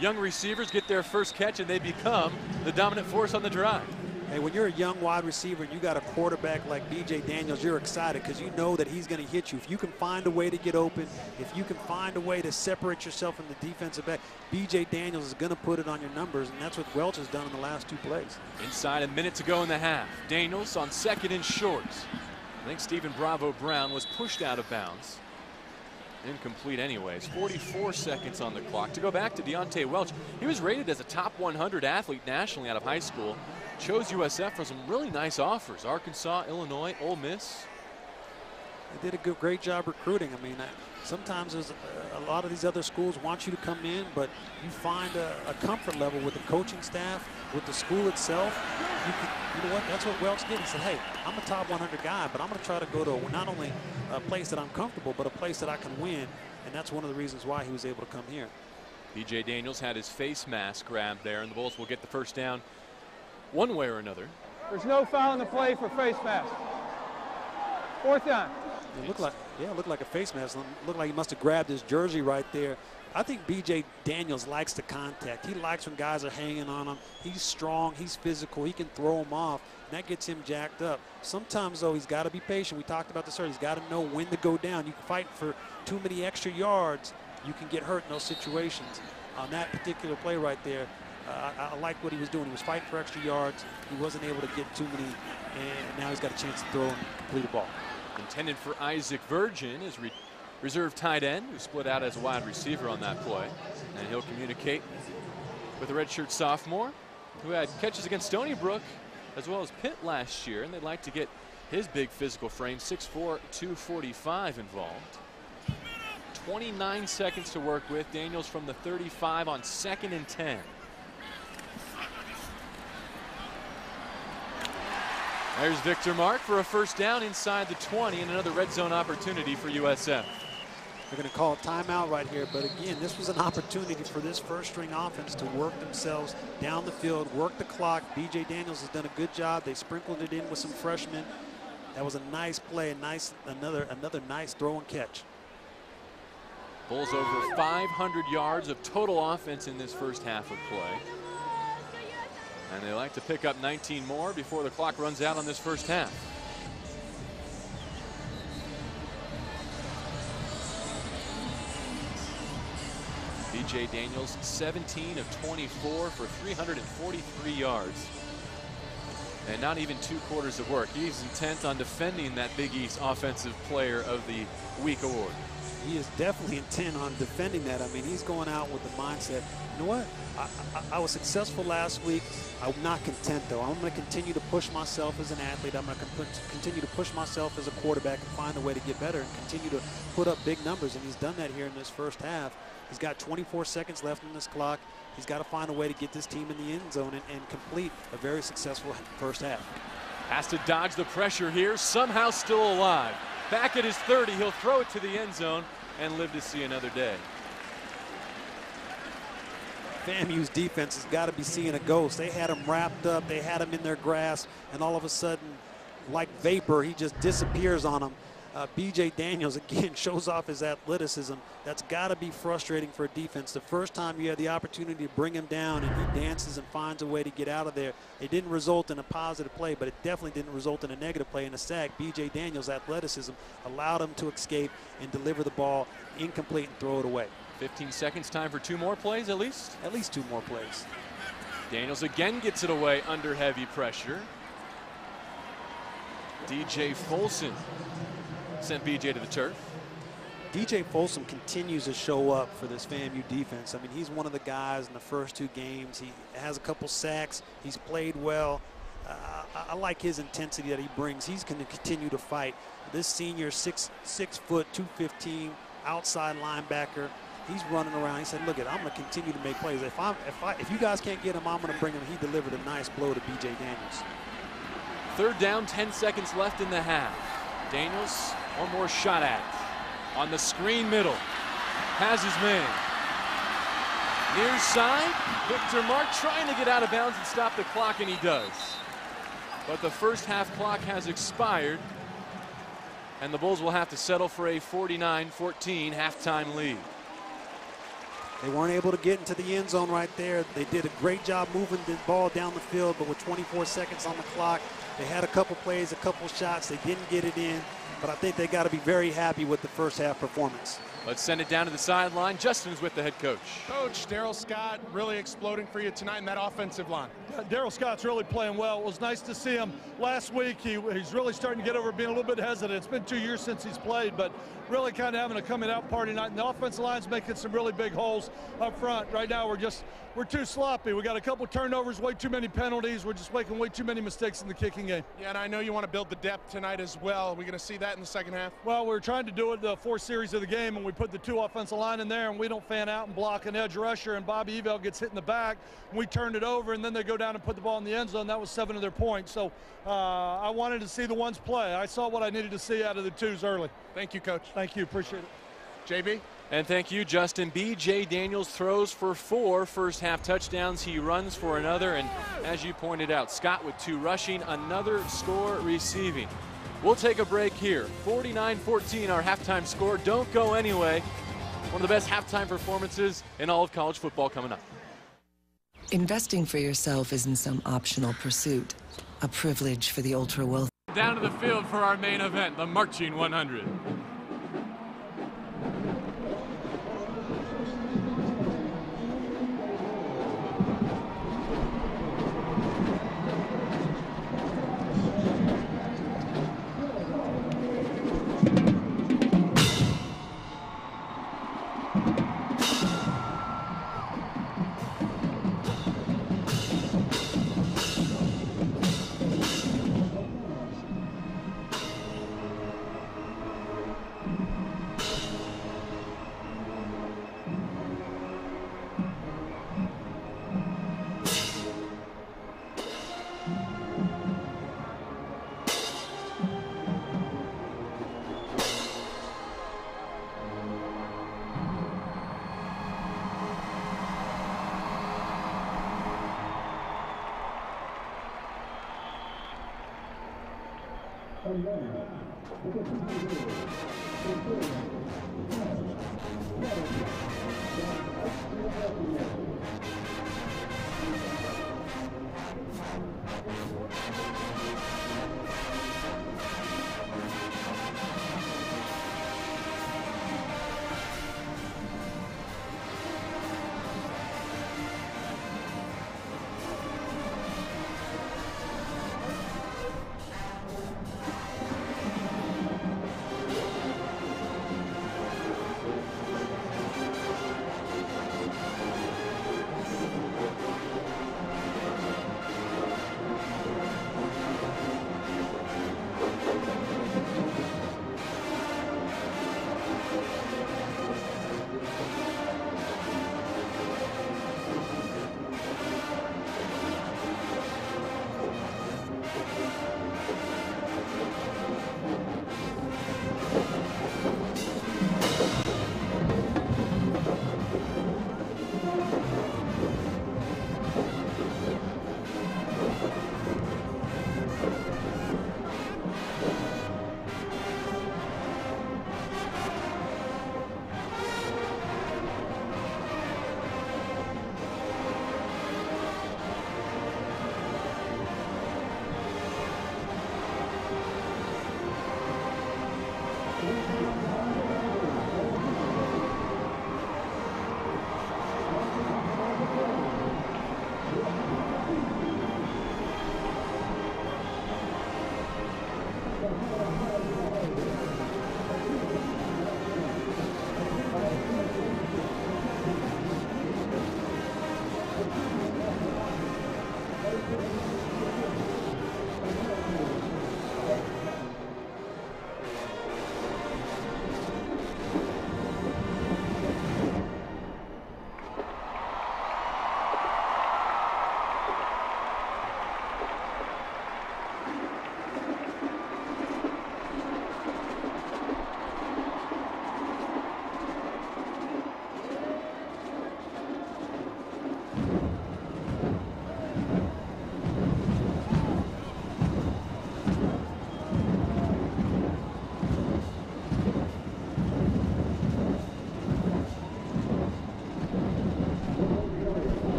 Young receivers get their first catch and they become the dominant force on the drive. Hey, when you're a young wide receiver and you got a quarterback like B.J. Daniels, you're excited because you know that he's going to hit you. If you can find a way to get open, if you can find a way to separate yourself from the defensive back, B.J. Daniels is going to put it on your numbers, and that's what Welch has done in the last two plays. Inside a minute to go in the half. Daniels on second and short. I think Stephen Bravo Brown was pushed out of bounds. Incomplete anyways. 44 seconds on the clock. To go back to Deontay Welch, he was rated as a top 100 athlete nationally out of high school. Chose USF for some really nice offers. Arkansas, Illinois, Ole Miss. They did a great job recruiting. I mean, sometimes there's a lot of these other schools want you to come in, but you find a comfort level with the coaching staff, with the school itself. You know what? That's what Welch did. He said, hey, I'm a top 100 guy, but I'm going to try to go to not only a place that I'm comfortable, but a place that I can win. And that's one of the reasons why he was able to come here. B.J. Daniels had his face mask grabbed there, and the Bulls will get the first down one way or another. There's no foul in the play for face mask. Fourth down. It looked like a face mask. It looked like he must have grabbed his jersey right there. I think B.J. Daniels likes the contact. He likes when guys are hanging on him. He's strong. He's physical. He can throw them off, and that gets him jacked up. Sometimes, though, he's got to be patient. We talked about this earlier. He's got to know when to go down. You can fight for too many extra yards. You can get hurt in those situations. On that particular play right there, I like what he was doing. He was fighting for extra yards. He wasn't able to get too many, and now he's got a chance to throw and complete a ball. Intended for Isaac Virgin, his reserve tight end, who split out as a wide receiver on that play. And he'll communicate with the redshirt sophomore, who had catches against Stony Brook as well as Pitt last year, and they'd like to get his big physical frame, 6'4", 245, involved. 29 seconds to work with. Daniels from the 35 on 2nd and 10. There's Victor Mark for a first down inside the 20 and another red zone opportunity for USF. They're going to call a timeout right here, but again, this was an opportunity for this first-string offense to work themselves down the field, work the clock. B.J. Daniels has done a good job. They sprinkled it in with some freshmen. That was a nice play, another nice throw and catch. Bulls over 500 yards of total offense in this first half of play. And they like to pick up 19 more before the clock runs out on this first half. B.J. Daniels 17 of 24 for 343 yards. And not even 2 quarters of work. He's intent on defending that Big East Offensive Player of the Week award. He is definitely intent on defending that. I mean, he's going out with the mindset, you know what? I was successful last week. I'm not content, though. I'm going to continue to push myself as an athlete. I'm going to continue to push myself as a quarterback and find a way to get better and continue to put up big numbers. And he's done that here in this first half. He's got 24 seconds left on this clock. He's got to find a way to get this team in the end zone and complete a very successful first half. Has to dodge the pressure here. Somehow still alive. Back at his 30, he'll throw it to the end zone and live to see another day. FAMU's defense has got to be seeing a ghost. They had him wrapped up. They had him in their grasp. And all of a sudden, like vapor, he just disappears on them. B.J. Daniels, again, shows off his athleticism. That's got to be frustrating for a defense. The first time you had the opportunity to bring him down and he dances and finds a way to get out of there. It didn't result in a positive play, but it definitely didn't result in a negative play in a sack. B.J. Daniels' athleticism allowed him to escape and deliver the ball incomplete and throw it away. 15 seconds, time for 2 more plays at least? At least 2 more plays. Daniels again gets it away under heavy pressure. DJ Folsom sent BJ to the turf. DJ Folsom continues to show up for this FAMU defense. I mean, he's one of the guys in the first 2 games. He has a couple sacks. He's played well. I like his intensity that he brings. He's going to continue to fight. This senior, 6 foot, 215, outside linebacker. He's running around. He said, look, I'm going to continue to make plays. If you guys can't get him, I'm going to bring him. He delivered a nice blow to B.J. Daniels. 3rd down, 10 seconds left in the half. Daniels, one more shot at it. On the screen middle. Has his man. Near side, Victor Mark trying to get out of bounds and stop the clock, and he does. But the first half clock has expired, and the Bulls will have to settle for a 49-14 halftime lead. They weren't able to get into the end zone right there. They did a great job moving the ball down the field, but with 24 seconds on the clock, they had a couple plays, a couple shots. They didn't get it in, but I think they got to be very happy with the first half performance. Let's send it down to the sideline. Justin's with the head coach. Coach, Daryl Scott really exploding for you tonight in that offensive line. Daryl Scott's really playing well. It was nice to see him last week. He's really starting to get over being a little bit hesitant. It's been 2 years since he's played, but really kind of having a coming out party night. And the offensive line's making some really big holes up front. Right now we're too sloppy. We got a couple turnovers, way too many penalties. We're just making way too many mistakes in the kicking game. Yeah, and I know you want to build the depth tonight as well. Are we going to see that in the second half? Well, we're trying to do it the 4th series of the game, and we put the 2 offensive line in there, and we don't fan out and block an edge rusher, and Bobby Evell gets hit in the back, and we turned it over, and then they go down and put the ball in the end zone. That was 7 of their points. So I wanted to see the ones play. I saw what I needed to see out of the 2s early. Thank you, Coach. Thank you. Appreciate it. JB? And thank you, Justin. B.J. Daniels throws for 4 first half touchdowns. He runs for another, and as you pointed out, Scott with 2 rushing, another score receiving. We'll take a break here. 49-14 our halftime score. Don't go anyway. One of the best halftime performances in all of college football coming up. Investing for yourself isn't some optional pursuit, a privilege for the ultra-wealthy. Down to the field for our main event, the Marching 100.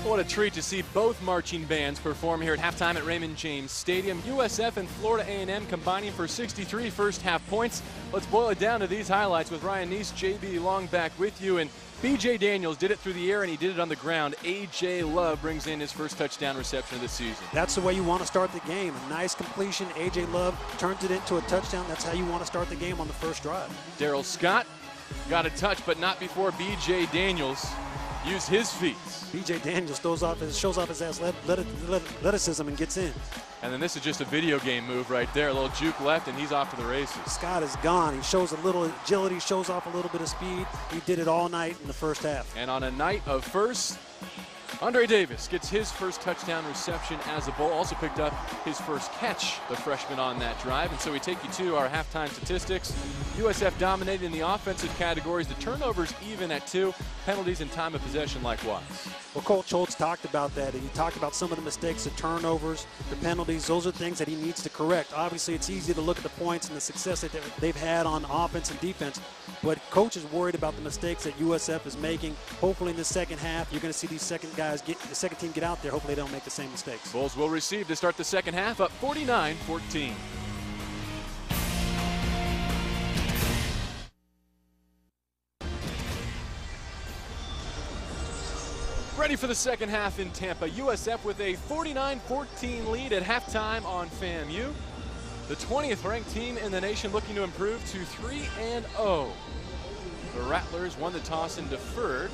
What a treat to see both marching bands perform here at halftime at Raymond James Stadium. USF and Florida A&M combining for 63 first half points. Let's boil it down to these highlights with Ryan Neese, JB Long back with you. And B.J. Daniels did it through the air and he did it on the ground. A.J. Love brings in his first touchdown reception of the season. That's the way you want to start the game. A nice completion. A.J. Love turns it into a touchdown. That's how you want to start the game on the first drive. Darryl Scott got a touch, but not before B.J. Daniels used his feet. B.J. Daniels shows off his athleticism and gets in. And then this is just a video game move right there. A little juke left, and he's off to the races. Scott is gone. He shows a little agility, shows off a little bit of speed. He did it all night in the first half. And on a night of firsts, Andre Davis gets his first touchdown reception as a Bull. Also picked up his first catch, the freshman, on that drive. And so we take you to our halftime statistics. USF dominated in the offensive categories. The turnovers even at 2. Penalties and time of possession likewise. Well, Coach Schultz talked about that. He talked about some of the mistakes, the turnovers, the penalties. Those are things that he needs to correct. Obviously, it's easy to look at the points and the success that they've had on offense and defense. But Coach is worried about the mistakes that USF is making. Hopefully in the second half, you're going to see these the second team get out there. Hopefully they don't make the same mistakes. Bulls will receive to start the second half, up 49-14. Ready for the second half in Tampa. USF with a 49-14 lead at halftime on FAMU. The 20th ranked team in the nation looking to improve to 3-0. The Rattlers won the toss and deferred.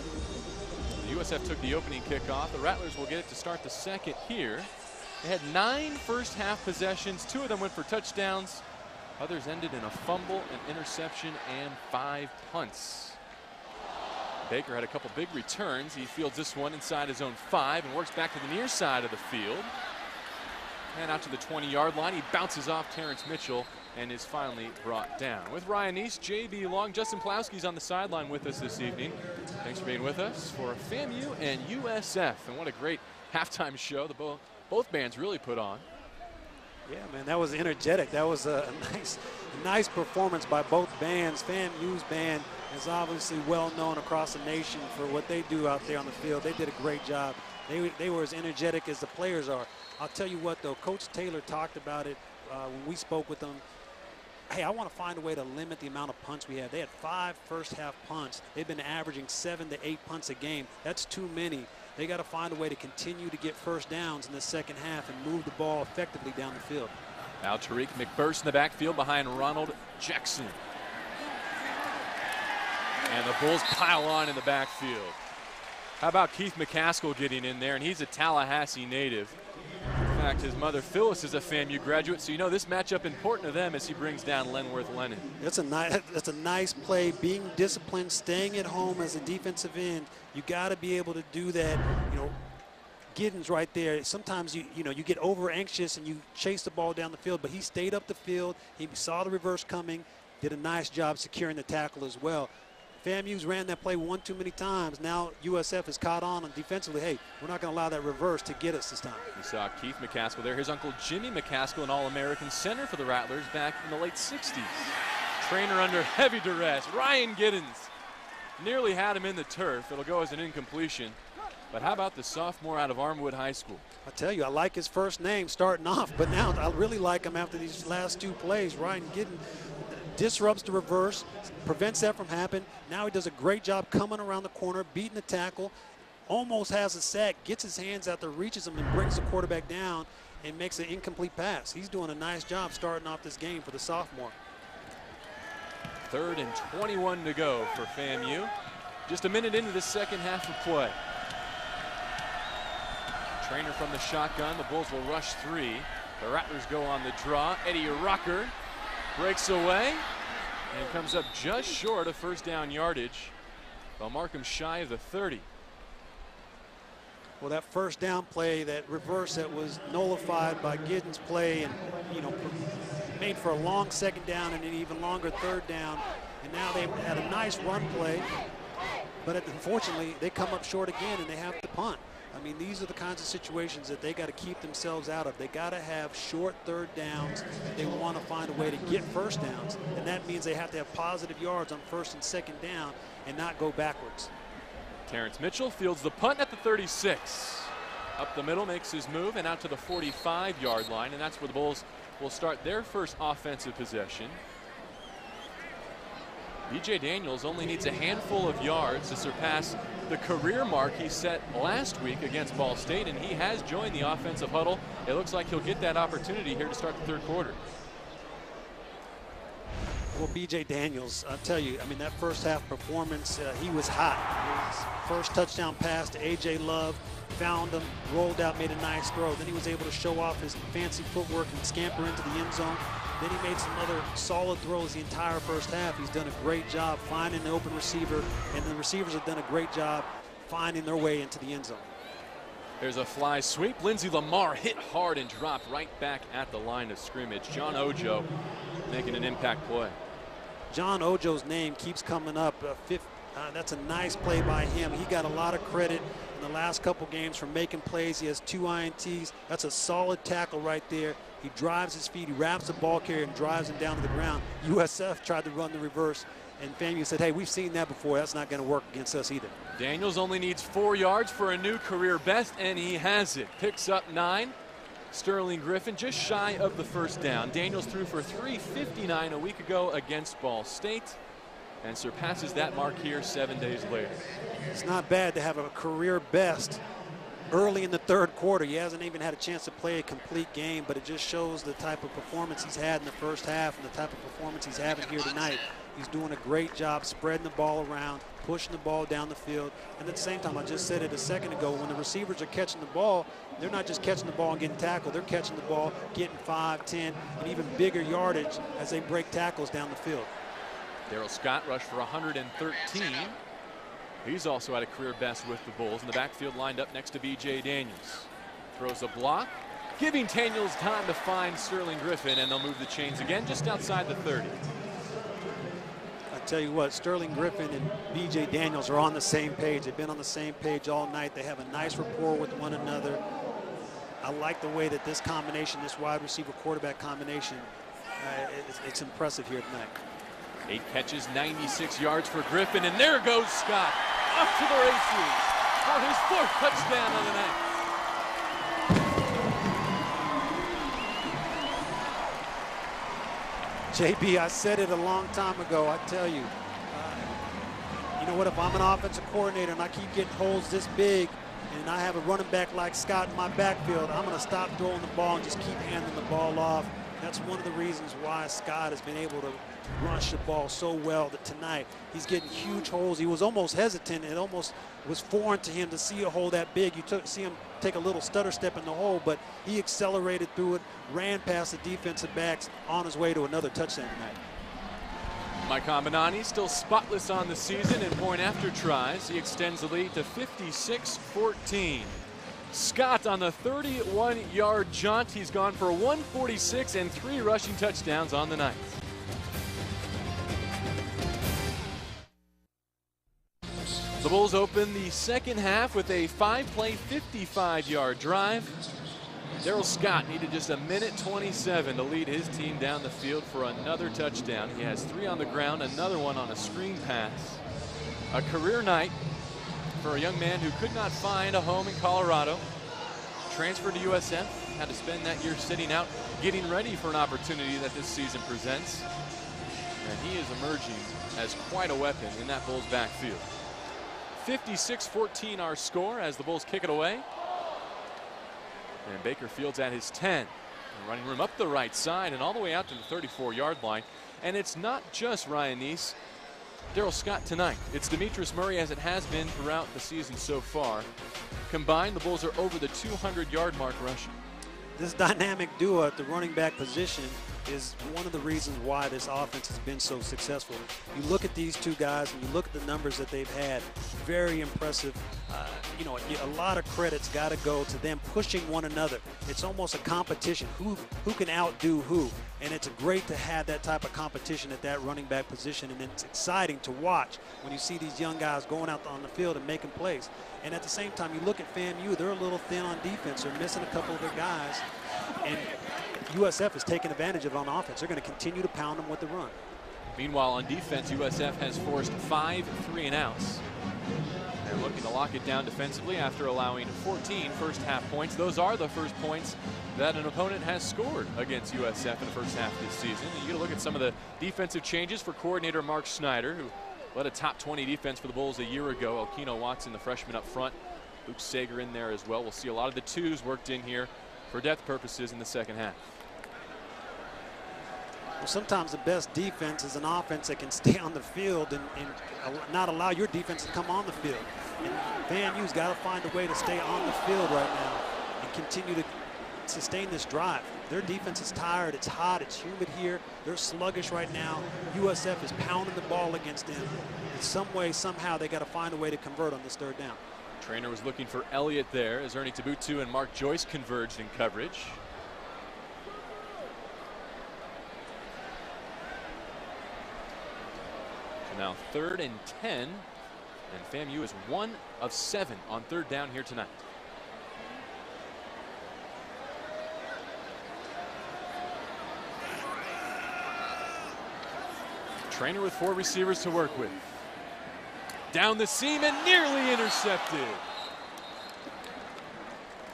The USF took the opening kickoff. The Rattlers will get it to start the second here. They had 9 first half possessions. 2 of them went for touchdowns. Others ended in a fumble, an interception, and 5 punts. Baker had a couple big returns. He fields this one inside his own 5 and works back to the near side of the field. And out to the 20-yard line. He bounces off Terrence Mitchell and is finally brought down. With Ryan Neese, JB Long, Justin Plowski's on the sideline with us this evening. Thanks for being with us for FAMU and USF. And what a great halftime show the both bands really put on. Yeah, man, that was energetic. That was a nice performance by both bands. FAMU's band is obviously well known across the nation for what they do out there on the field. They did a great job. They were as energetic as the players are. I'll tell you what, though, Coach Taylor talked about it when we spoke with them. Hey, I want to find a way to limit the amount of punts we have. They had 5 first half punts. They've been averaging 7 to 8 punts a game. That's too many. They got to find a way to continue to get first downs in the second half and move the ball effectively down the field. Now Tariq McBurst in the backfield behind Ronald Jackson. And the Bulls pile on in the backfield. How about Keith McCaskill getting in there? And he's a Tallahassee native. In fact, his mother Phyllis is a FAMU graduate, so you know this matchup important to them as he brings down Lenworth Lennon. That's a nice play, being disciplined, staying at home as a defensive end. You got to be able to do that. You know, Giddens right there. Sometimes you get over anxious and you chase the ball down the field, but he stayed up the field. He saw the reverse coming, did a nice job securing the tackle as well. FAMU's ran that play one too many times. Now USF has caught on and defensively, hey, we're not going to allow that reverse to get us this time. You saw Keith McCaskill there. His uncle Jimmy McCaskill, an All-American center for the Rattlers back in the late 60s. Trainer under heavy duress. Ryan Giddens nearly had him in the turf. It'll go as an incompletion. But how about the sophomore out of Armwood High School? I tell you, I like his first name starting off, but now I really like him after these last 2 plays. Ryan Giddens disrupts the reverse, prevents that from happening. Now he does a great job coming around the corner, beating the tackle, almost has a sack, gets his hands out there, reaches him, and brings the quarterback down and makes an incomplete pass. He's doing a nice job starting off this game for the sophomore. 3rd and 21 to go for FAMU. Just a minute into the second half of play. Trainer from the shotgun. The Bulls will rush 3. The Rattlers go on the draw. Eddie Rocker breaks away and comes up just short of first down yardage. They'll mark him shy of the 30. Well, that first down play, that reverse that was nullified by Giddens' play and, made for a long second down and an even longer 3rd down. And now they had a nice run play, but unfortunately they come up short again and they have to punt. I mean, these are the kinds of situations that they got to keep themselves out of. They got to have short 3rd downs. They want to find a way to get first downs, and that means they have to have positive yards on 1st and 2nd down and not go backwards. Terrence Mitchell fields the punt at the 36. Up the middle, makes his move, and out to the 45-yard line, and that's where the Bulls will start their first offensive possession. B.J. Daniels only needs a handful of yards to surpass the career mark he set last week against Ball State, and he has joined the offensive huddle. It looks like he'll get that opportunity here to start the third quarter. Well, B.J. Daniels, I'll tell you, I mean, that first half performance, he was hot. His first touchdown pass to A.J. Love, found him, rolled out, made a nice throw. Then he was able to show off his fancy footwork and scamper into the end zone. Then he made some other solid throws the entire first half. He's done a great job finding the open receiver, and the receivers have done a great job finding their way into the end zone. There's a fly sweep. Lindsey Lamar hit hard and dropped right back at the line of scrimmage. John Ojo making an impact play. John Ojo's name keeps coming up. That's a nice play by him. He got a lot of credit in the last couple games for making plays. He has 2 INTs. That's a solid tackle right there. He drives his feet. He wraps the ball carrier and drives him down to the ground. USF tried to run the reverse, and FAMU said, hey, we've seen that before. That's not going to work against us either. Daniels only needs 4 yards for a new career best, and he has it. Picks up 9. Sterling Griffin just shy of the first down. Daniels threw for 359 a week ago against Ball State and surpasses that mark here 7 days later. It's not bad to have a career best early in the third quarter. He hasn't even had a chance to play a complete game, but it just shows the type of performance he's had in the first half and the type of performance he's having here tonight. He's doing a great job spreading the ball around, pushing the ball down the field. And at the same time, I just said it a second ago, when the receivers are catching the ball, they're not just catching the ball and getting tackled. They're catching the ball, getting 5, 10, and even bigger yardage as they break tackles down the field. Darrell Scott rushed for 113. He's also had a career best with the Bulls in the backfield, lined up next to B.J. Daniels. Throws a block, giving Daniels time to find Sterling Griffin, and they'll move the chains again just outside the 30. I tell you what, Sterling Griffin and B.J. Daniels are on the same page. They've been on the same page all night. They have a nice rapport with one another. I like the way that this combination, this wide receiver quarterback combination, it's impressive here tonight. 8 catches, 96 yards for Griffin, and there goes Scott off to the races for his 4th touchdown of the night. JB, I said it a long time ago. I tell you, you know what, if I'm an offensive coordinator and I keep getting holes this big and I have a running back like Scott in my backfield, I'm going to stop throwing the ball and just keep handing the ball off. That's one of the reasons why Scott has been able to rush the ball so well that tonight he's getting huge holes. He was almost hesitant. It almost was foreign to him to see a hole that big. You see him take a little stutter step in the hole, but he accelerated through it, ran past the defensive backs on his way to another touchdown tonight. Mike Amanani still spotless on the season in point after tries. He extends the lead to 56-14. Scott on the 31-yard jaunt. He's gone for 146 and 3 rushing touchdowns on the night. The Bulls open the second half with a 5-play, 55-yard drive. Darrell Scott needed just a minute 27 to lead his team down the field for another touchdown. He has 3 on the ground, another one on a screen pass. A career night for a young man who could not find a home in Colorado. Transferred to USF, had to spend that year sitting out, getting ready for an opportunity that this season presents. And he is emerging as quite a weapon in that Bulls backfield. 56-14 our score as the Bulls kick it away. And Baker Field's at his 10. Running room up the right side and all the way out to the 34-yard line. And it's not just Ryan Neese, Darrell Scott tonight. It's Demetrius Murray, as it has been throughout the season so far. Combined, the Bulls are over the 200-yard mark rushing. This dynamic duo at the running back position is one of the reasons why this offense has been so successful. You look at these two guys and you look at the numbers that they've had, very impressive. You know, a lot of credit's got to go to them pushing one another. It's almost a competition. Who can outdo who? And it's great to have that type of competition at that running back position, and it's exciting to watch when you see these young guys going out on the field and making plays. And at the same time, you look at FAMU, they're a little thin on defense. They're missing a couple of their guys, and USF is taking advantage of it on offense. They're going to continue to pound them with the run. Meanwhile, on defense, USF has forced 5 3-and-outs. And looking to lock it down defensively after allowing 14 first-half points. Those are the first points that an opponent has scored against USF in the first half this season. And you get a look at some of the defensive changes for coordinator Mark Snyder, who led a top 20 defense for the Bulls a year ago. Elkino Watson, the freshman up front. Luke Sager in there as well. We'll see a lot of the twos worked in here for depth purposes in the second half. Well, sometimes the best defense is an offense that can stay on the field and not allow your defense to come on the field. And FAMU's got to find a way to stay on the field right now and continue to sustain this drive. Their defense is tired. It's hot. It's humid here. They're sluggish right now. USF is pounding the ball against them. In some way, somehow, they got to find a way to convert on this third down. Trainer was looking for Elliott there as Ernie Tabutu and Mark Joyce converged in coverage. So now 3rd and 10, and FAMU is 1 of 7 on third down here tonight. Trainer with 4 receivers to work with. Down the seam and nearly intercepted.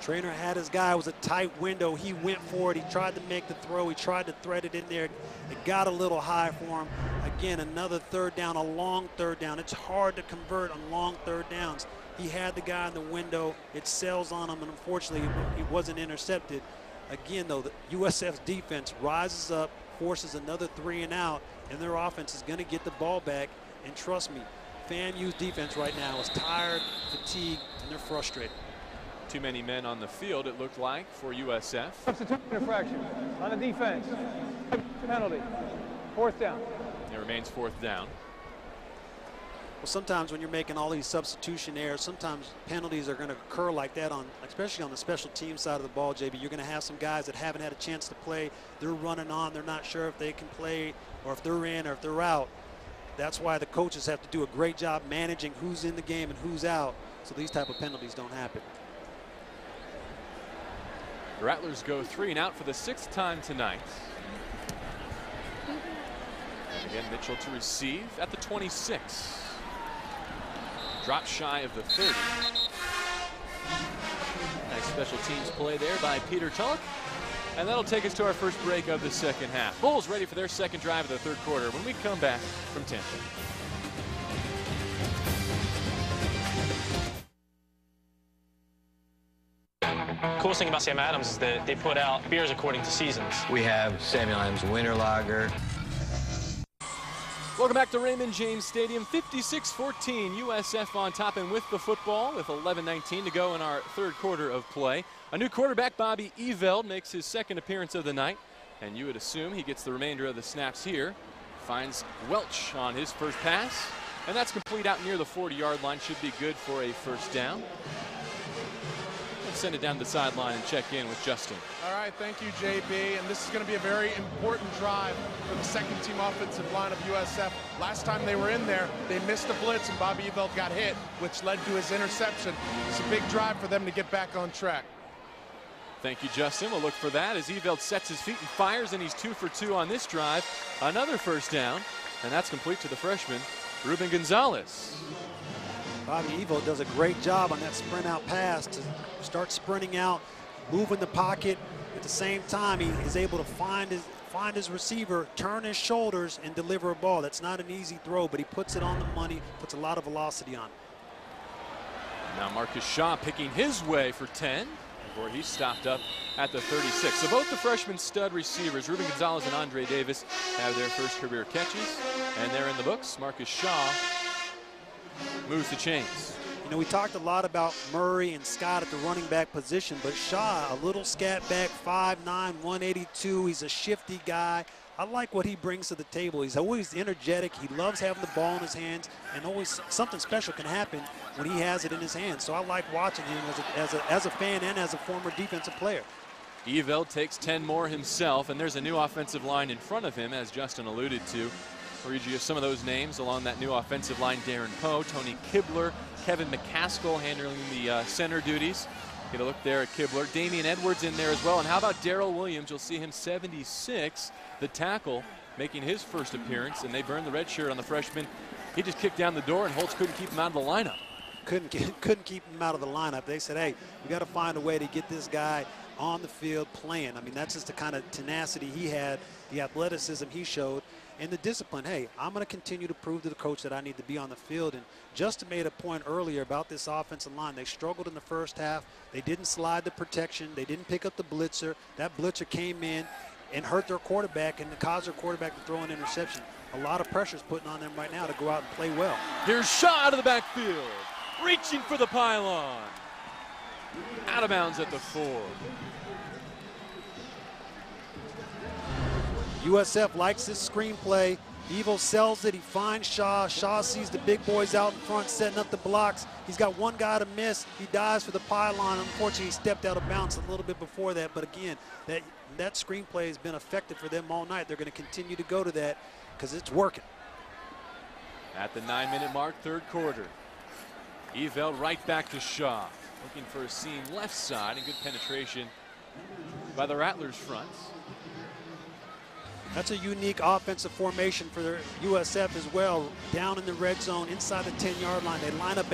Trainer had his guy. It was a tight window. He went for it. He tried to make the throw. He tried to thread it in there. It got a little high for him. Again, another third down, a long third down. It's hard to convert on long third downs. He had the guy in the window. It sails on him, and unfortunately, he wasn't intercepted. Again, though, the USF's defense rises up, forces another 3 and out, and their offense is going to get the ball back. And trust me, FAMU's defense right now is tired, fatigued, and they're frustrated. Too many men on the field, it looked like, for USF. Substitution infraction on the defense. Penalty. 4th down. It remains 4th down. Well, sometimes when you're making all these substitution errors, sometimes penalties are going to occur like that, especially on the special team side of the ball, JB. You're going to have some guys that haven't had a chance to play. They're running on. They're not sure if they can play or if they're in or if they're out. That's why the coaches have to do a great job managing who's in the game and who's out, so these type of penalties don't happen. The Rattlers go 3 and out for the 6th time tonight. Again, Mitchell to receive at the 26. Drop shy of the 30. Nice special teams play there by Peter Tulloch. And that'll take us to our first break of the second half. Bulls ready for their second drive of the third quarter when we come back from Tampa. Cool thing about Sam Adams is that they put out beers according to seasons. We have Samuel Adams Winter Lager. Welcome back to Raymond James Stadium. 56-14, USF on top and with the football with 11:19 to go in our third quarter of play. A new quarterback, Bobby Eveld, makes his second appearance of the night, and you would assume he gets the remainder of the snaps here. Finds Welch on his first pass, and that's complete out near the 40-yard line. Should be good for a first down. Let's send it down to the sideline and check in with Justin. All right, thank you, JB. And this is going to be a very important drive for the second-team offensive line of USF. Last time they were in there, they missed a blitz, and Bobby Eveld got hit, which led to his interception. It's a big drive for them to get back on track. Thank you, Justin. We'll look for that as Eveld sets his feet and fires, and he's 2 for 2 on this drive. Another first down, and that's complete to the freshman, Ruben Gonzalez. Bobby Eveld does a great job on that sprint out pass to start sprinting out, move in the pocket. At the same time, he is able to find his receiver, turn his shoulders, and deliver a ball. That's not an easy throw, but he puts it on the money, puts a lot of velocity on it. Now Marcus Shaw picking his way for 10 before he's stopped up at the 36. So both the freshman stud receivers, Ruben Gonzalez and Andre Davis, have their first career catches, and they're in the books. Marcus Shaw moves the chains. You know, we talked a lot about Murray and Scott at the running back position, but Shaw, a little scat back, 5'9", 182. He's a shifty guy. I like what he brings to the table. He's always energetic. He loves having the ball in his hands, and always something special can happen when he has it in his hands. So I like watching him as a fan and as a former defensive player. Eveld takes 10 more himself, and there's a new offensive line in front of him, as Justin alluded to. I'll read you some of those names along that new offensive line. Darren Poe, Tony Kibler, Kevin McCaskill handling the center duties. Get a look there at Kibler. Damian Edwards in there as well. And how about Darrell Williams? You'll see him 76, the tackle, making his first appearance. And they burned the red shirt on the freshman. He just kicked down the door, and Holtz couldn't keep him out of the lineup. couldn't keep him out of the lineup. They said, hey, we got to find a way to get this guy on the field playing. I mean, that's just the kind of tenacity he had, the athleticism he showed, and the discipline. Hey, I'm going to continue to prove to the coach that I need to be on the field. And Justin made a point earlier about this offensive line. They struggled in the first half. They didn't slide the protection. They didn't pick up the blitzer. That blitzer came in and hurt their quarterback and caused their quarterback to throw an interception. A lot of pressure is putting on them right now to go out and play well. Here's Shaw out of the backfield, reaching for the pylon. Out of bounds at the 4. USF likes this screenplay. Evil sells it. He finds Shaw. Shaw sees the big boys out in front setting up the blocks. He's got one guy to miss. He dives for the pylon. Unfortunately, he stepped out of bounds a little bit before that. But again, that screenplay has been effective for them all night. They're going to continue to go to that because it's working. At the 9-minute mark, third quarter. Eveld right back to Shaw. Looking for a seam left side and good penetration by the Rattlers front. That's a unique offensive formation for their USF as well. Down in the red zone, inside the 10-yard line. They line up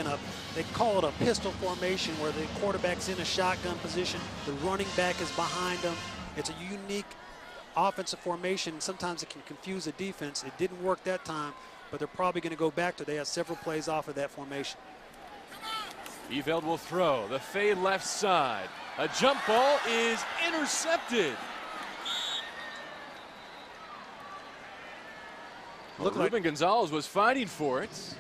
they call it a pistol formation where the quarterback's in a shotgun position. The running back is behind them. It's a unique offensive formation. Sometimes it can confuse the defense. It didn't work that time, but they're probably going to go back to it. They have several plays off of that formation. Eveld will throw. The fade left side. A jump ball is intercepted. Ruben Gonzalez was fighting for it.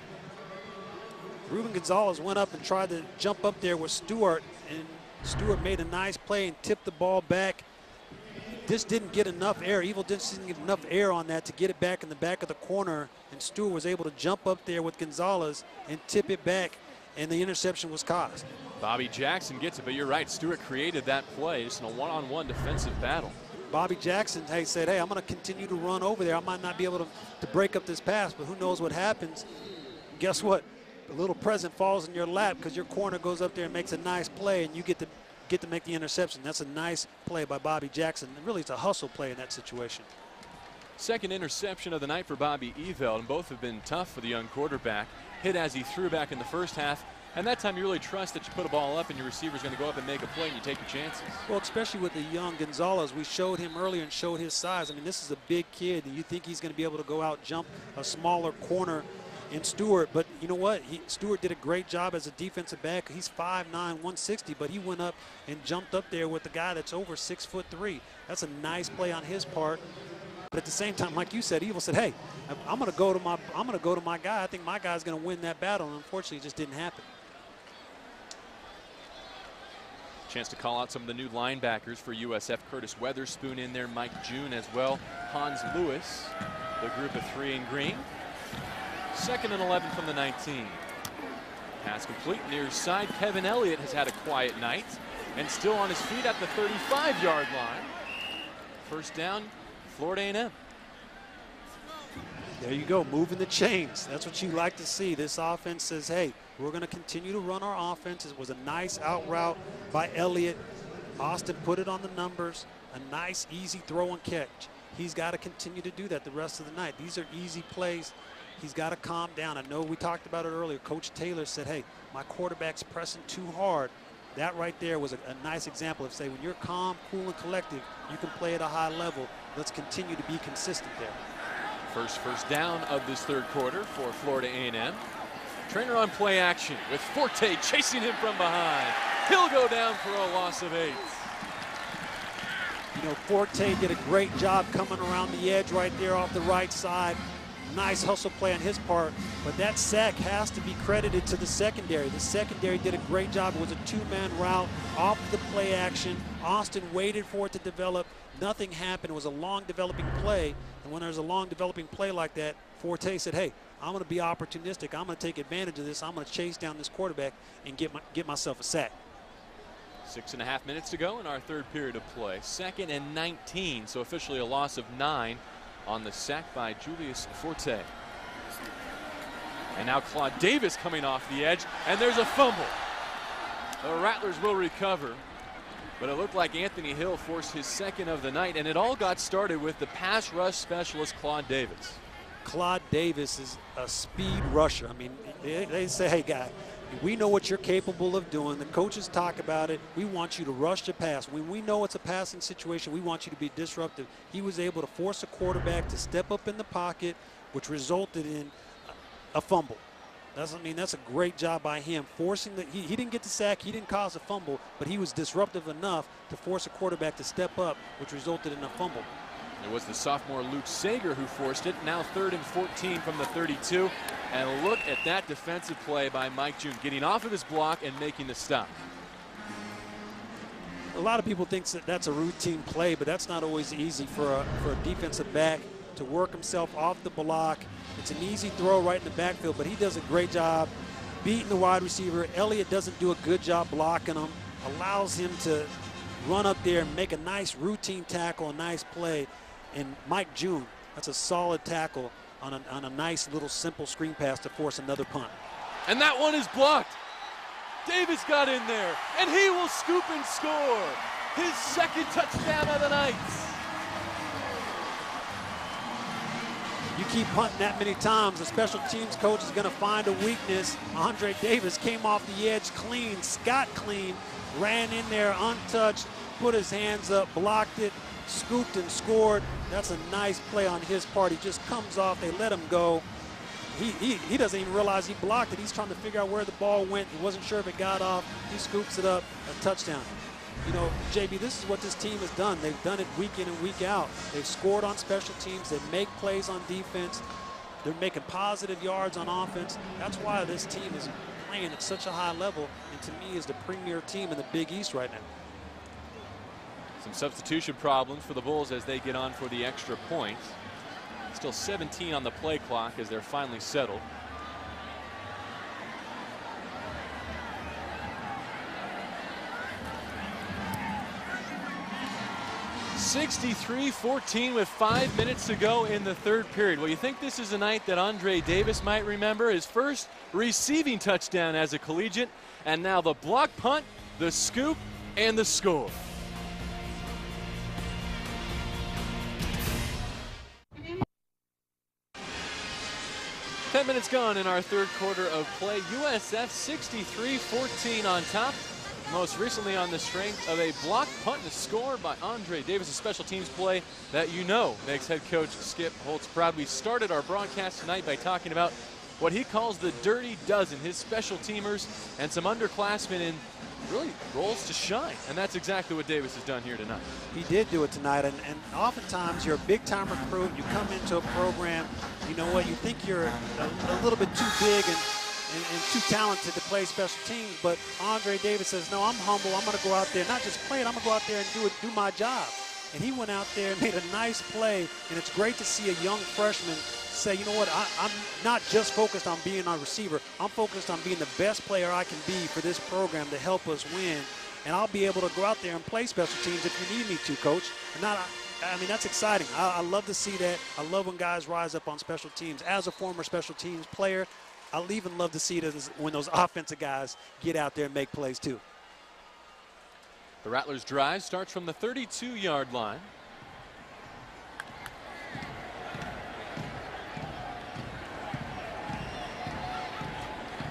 Ruben Gonzalez went up and tried to jump up there with Stewart, and Stewart made a nice play and tipped the ball back. This didn't get enough air. Evil didn't get enough air on that to get it back in the back of the corner, and Stewart was able to jump up there with Gonzalez and tip it back, and the interception was caused. Bobby Jackson gets it, but you're right. Stewart created that play. It's in a one-on-one defensive battle. Bobby Jackson said, hey, I'm going to continue to run over there. I might not be able to break up this pass, but who knows what happens. Guess what? A little present falls in your lap because your corner goes up there and makes a nice play, and you get to make the interception. That's a nice play by Bobby Jackson. And really, it's a hustle play in that situation. Second interception of the night for Bobby Eveld, and both have been tough for the young quarterback. Hit as he threw back in the first half. And that time you really trust that you put a ball up and your receiver's going to go up and make a play and you take your chances. Well, especially with the young Gonzalez. We showed him earlier and showed his size. I mean, this is a big kid, and you think he's going to be able to go out, jump a smaller corner in Stewart. But you know what? Stewart did a great job as a defensive back. He's 5'9", 160, but he went up and jumped up there with the guy that's over 6'3". That's a nice play on his part. But at the same time, like you said, Evil said, hey, I'm going to go to my guy. I think my guy's going to win that battle. And unfortunately, it just didn't happen. Chance to call out some of the new linebackers for USF. Curtis Weatherspoon in there, Mike June as well. Hans Lewis, the group of 3 in green. 2nd and 11 from the 19. Pass complete near side. Kevin Elliott has had a quiet night and still on his feet at the 35-yard line. First down, Florida A&M. There you go, moving the chains. That's what you like to see. This offense says, hey, we're going to continue to run our offense. It was a nice out route by Elliott. Austin put it on the numbers. A nice, easy throw and catch. He's got to continue to do that the rest of the night. These are easy plays. He's got to calm down. I know we talked about it earlier. Coach Taylor said, hey, my quarterback's pressing too hard. That right there was a nice example of, say, when you're calm, cool, and collective, you can play at a high level. Let's continue to be consistent there. First down of this third quarter for Florida A&M. Trainer on play action with Forte chasing him from behind. He'll go down for a loss of 8. You know, Forte did a great job coming around the edge right there off the right side. Nice hustle play on his part, but that sack has to be credited to the secondary. The secondary did a great job. It was a 2-man route off the play action. Austin waited for it to develop. Nothing happened. It was a long developing play, and when there's a long developing play like that, Forte said, hey, I'm going to be opportunistic. I'm going to take advantage of this. I'm going to chase down this quarterback and get myself a sack. 6.5 minutes to go in our third period of play. 2nd and 19, so officially a loss of 9 on the sack by Julius Forte. And now Claude Davis coming off the edge, and there's a fumble. The Rattlers will recover, but it looked like Anthony Hill forced his 2nd of the night, and it all got started with the pass rush specialist Claude Davis. Claude Davis is a speed rusher. I mean, they say, hey, guy, We know what you're capable of doing. The coaches talk about it. We want you to rush the pass. When we know it's a passing situation, we want you to be disruptive. He was able to force a quarterback to step up in the pocket, which resulted in a fumble. That's a great job by him. Forcing he didn't get the sack, he didn't cause a fumble, but he was disruptive enough to force a quarterback to step up, which resulted in a fumble. It was the sophomore Luke Sager who forced it. Now 3rd and 14 from the 32. And look at that defensive play by Mike June, getting off of his block and making the stop. A lot of people think that that's a routine play, but that's not always easy for a defensive back to work himself off the block. It's an easy throw right in the backfield, but he does a great job beating the wide receiver. Elliott doesn't do a good job blocking him, allows him to run up there and make a nice routine tackle, a nice play. And Mike June, that's a solid tackle on a nice little simple screen pass to force another punt. And that one is blocked. Davis got in there, and he will scoop and score. His 2nd touchdown of the night. You keep punting that many times, the special teams coach is going to find a weakness. Andre Davis came off the edge clean, Scott clean, ran in there untouched, put his hands up, blocked it, scooped and scored. That's a nice play on his part. He just comes off, they let him go. He doesn't even realize he blocked it. He's trying to figure out where the ball went. He wasn't sure if it got off. He scoops it up, a touchdown. You know, JB, this is what this team has done. They've done it week in and week out. They've scored on special teams. They make plays on defense. They're making positive yards on offense. That's why this team is playing at such a high level, and to me is the premier team in the Big East right now. Some substitution problems for the Bulls as they get on for the extra point. Still 17 on the play clock as they're finally settled. (63-14) with 5 minutes to go in the 3rd period. Well, you think this is a night that Andre Davis might remember? His first receiving touchdown as a collegiate, and now the block punt, the scoop, and the score. Ten minutes gone in our 3rd quarter of play. USF 63-14 on top. Most recently on the strength of a block punt and a score by Andre Davis, a special teams play that you know makes head coach Skip Holtz proud. We started our broadcast tonight by talking about what he calls the dirty dozen, his special teamers and some underclassmen in really roles to shine. And that's exactly what Davis has done here tonight. He did do it tonight, and oftentimes you're a big-time recruit. You come into a program, you know what, you think you're a little bit too big and too talented to play special teams, but Andre Davis says, no, I'm humble. I'm going to go out there, not just play it, I'm going to go out there and do my job. And he went out there and made a nice play, and it's great to see a young freshman say, you know what, I'm not just focused on being a receiver. I'm focused on being the best player I can be for this program to help us win, and I'll be able to go out there and play special teams if you need me to, Coach. And I mean, that's exciting. I love to see that. I love when guys rise up on special teams. As a former special teams player, I'll even love to see it when those offensive guys get out there and make plays too. The Rattlers drive starts from the 32-yard line.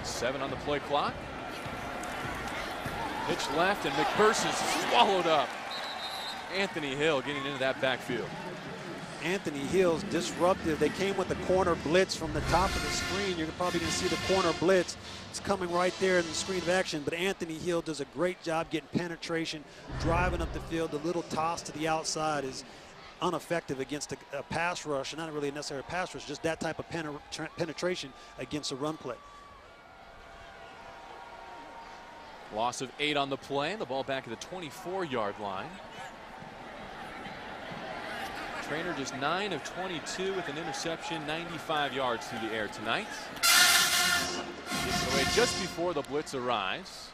Seven on the play clock. Pitch left, and McPherson swallowed up. Anthony Hill getting into that backfield. Anthony Hill's disruptive. They came with the corner blitz from the top of the screen. You're probably going to see the corner blitz. It's coming right there in the screen of action, but Anthony Hill does a great job getting penetration, driving up the field. The little toss to the outside is ineffective against a pass rush, not really necessarily a pass rush, just that type of penetration against a run play. Loss of 8 on the play. The ball back at the 24-yard line. Trainer just 9 of 22 with an interception, 95 yards through the air tonight. Gets it away just before the blitz arrives.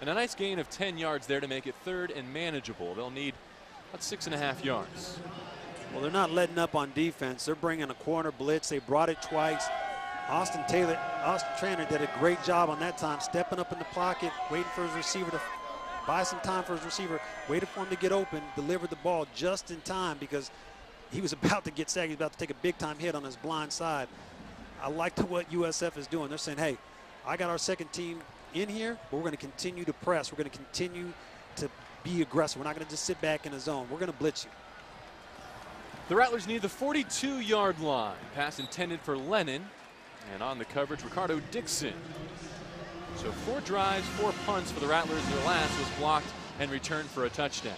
And a nice gain of 10 yards there to make it 3rd and manageable. They'll need about 6.5 yards. Well, they're not letting up on defense. They're bringing a corner blitz. They brought it twice. Austin Trainer did a great job on that time, stepping up in the pocket, waiting for his receiver to buy some time for his receiver, waited for him to get open, delivered the ball just in time because he was about to get sacked. He was about to take a big-time hit on his blind side. I like what USF is doing. They're saying, hey, I got our second team in here, but we're going to continue to press. We're going to continue to be aggressive. We're not going to just sit back in the zone. We're going to blitz you. The Rattlers need the 42-yard line. Pass intended for Lennon. And on the coverage, Ricardo Dixon. So 4 drives, 4 punts for the Rattlers. Their last was blocked and returned for a touchdown.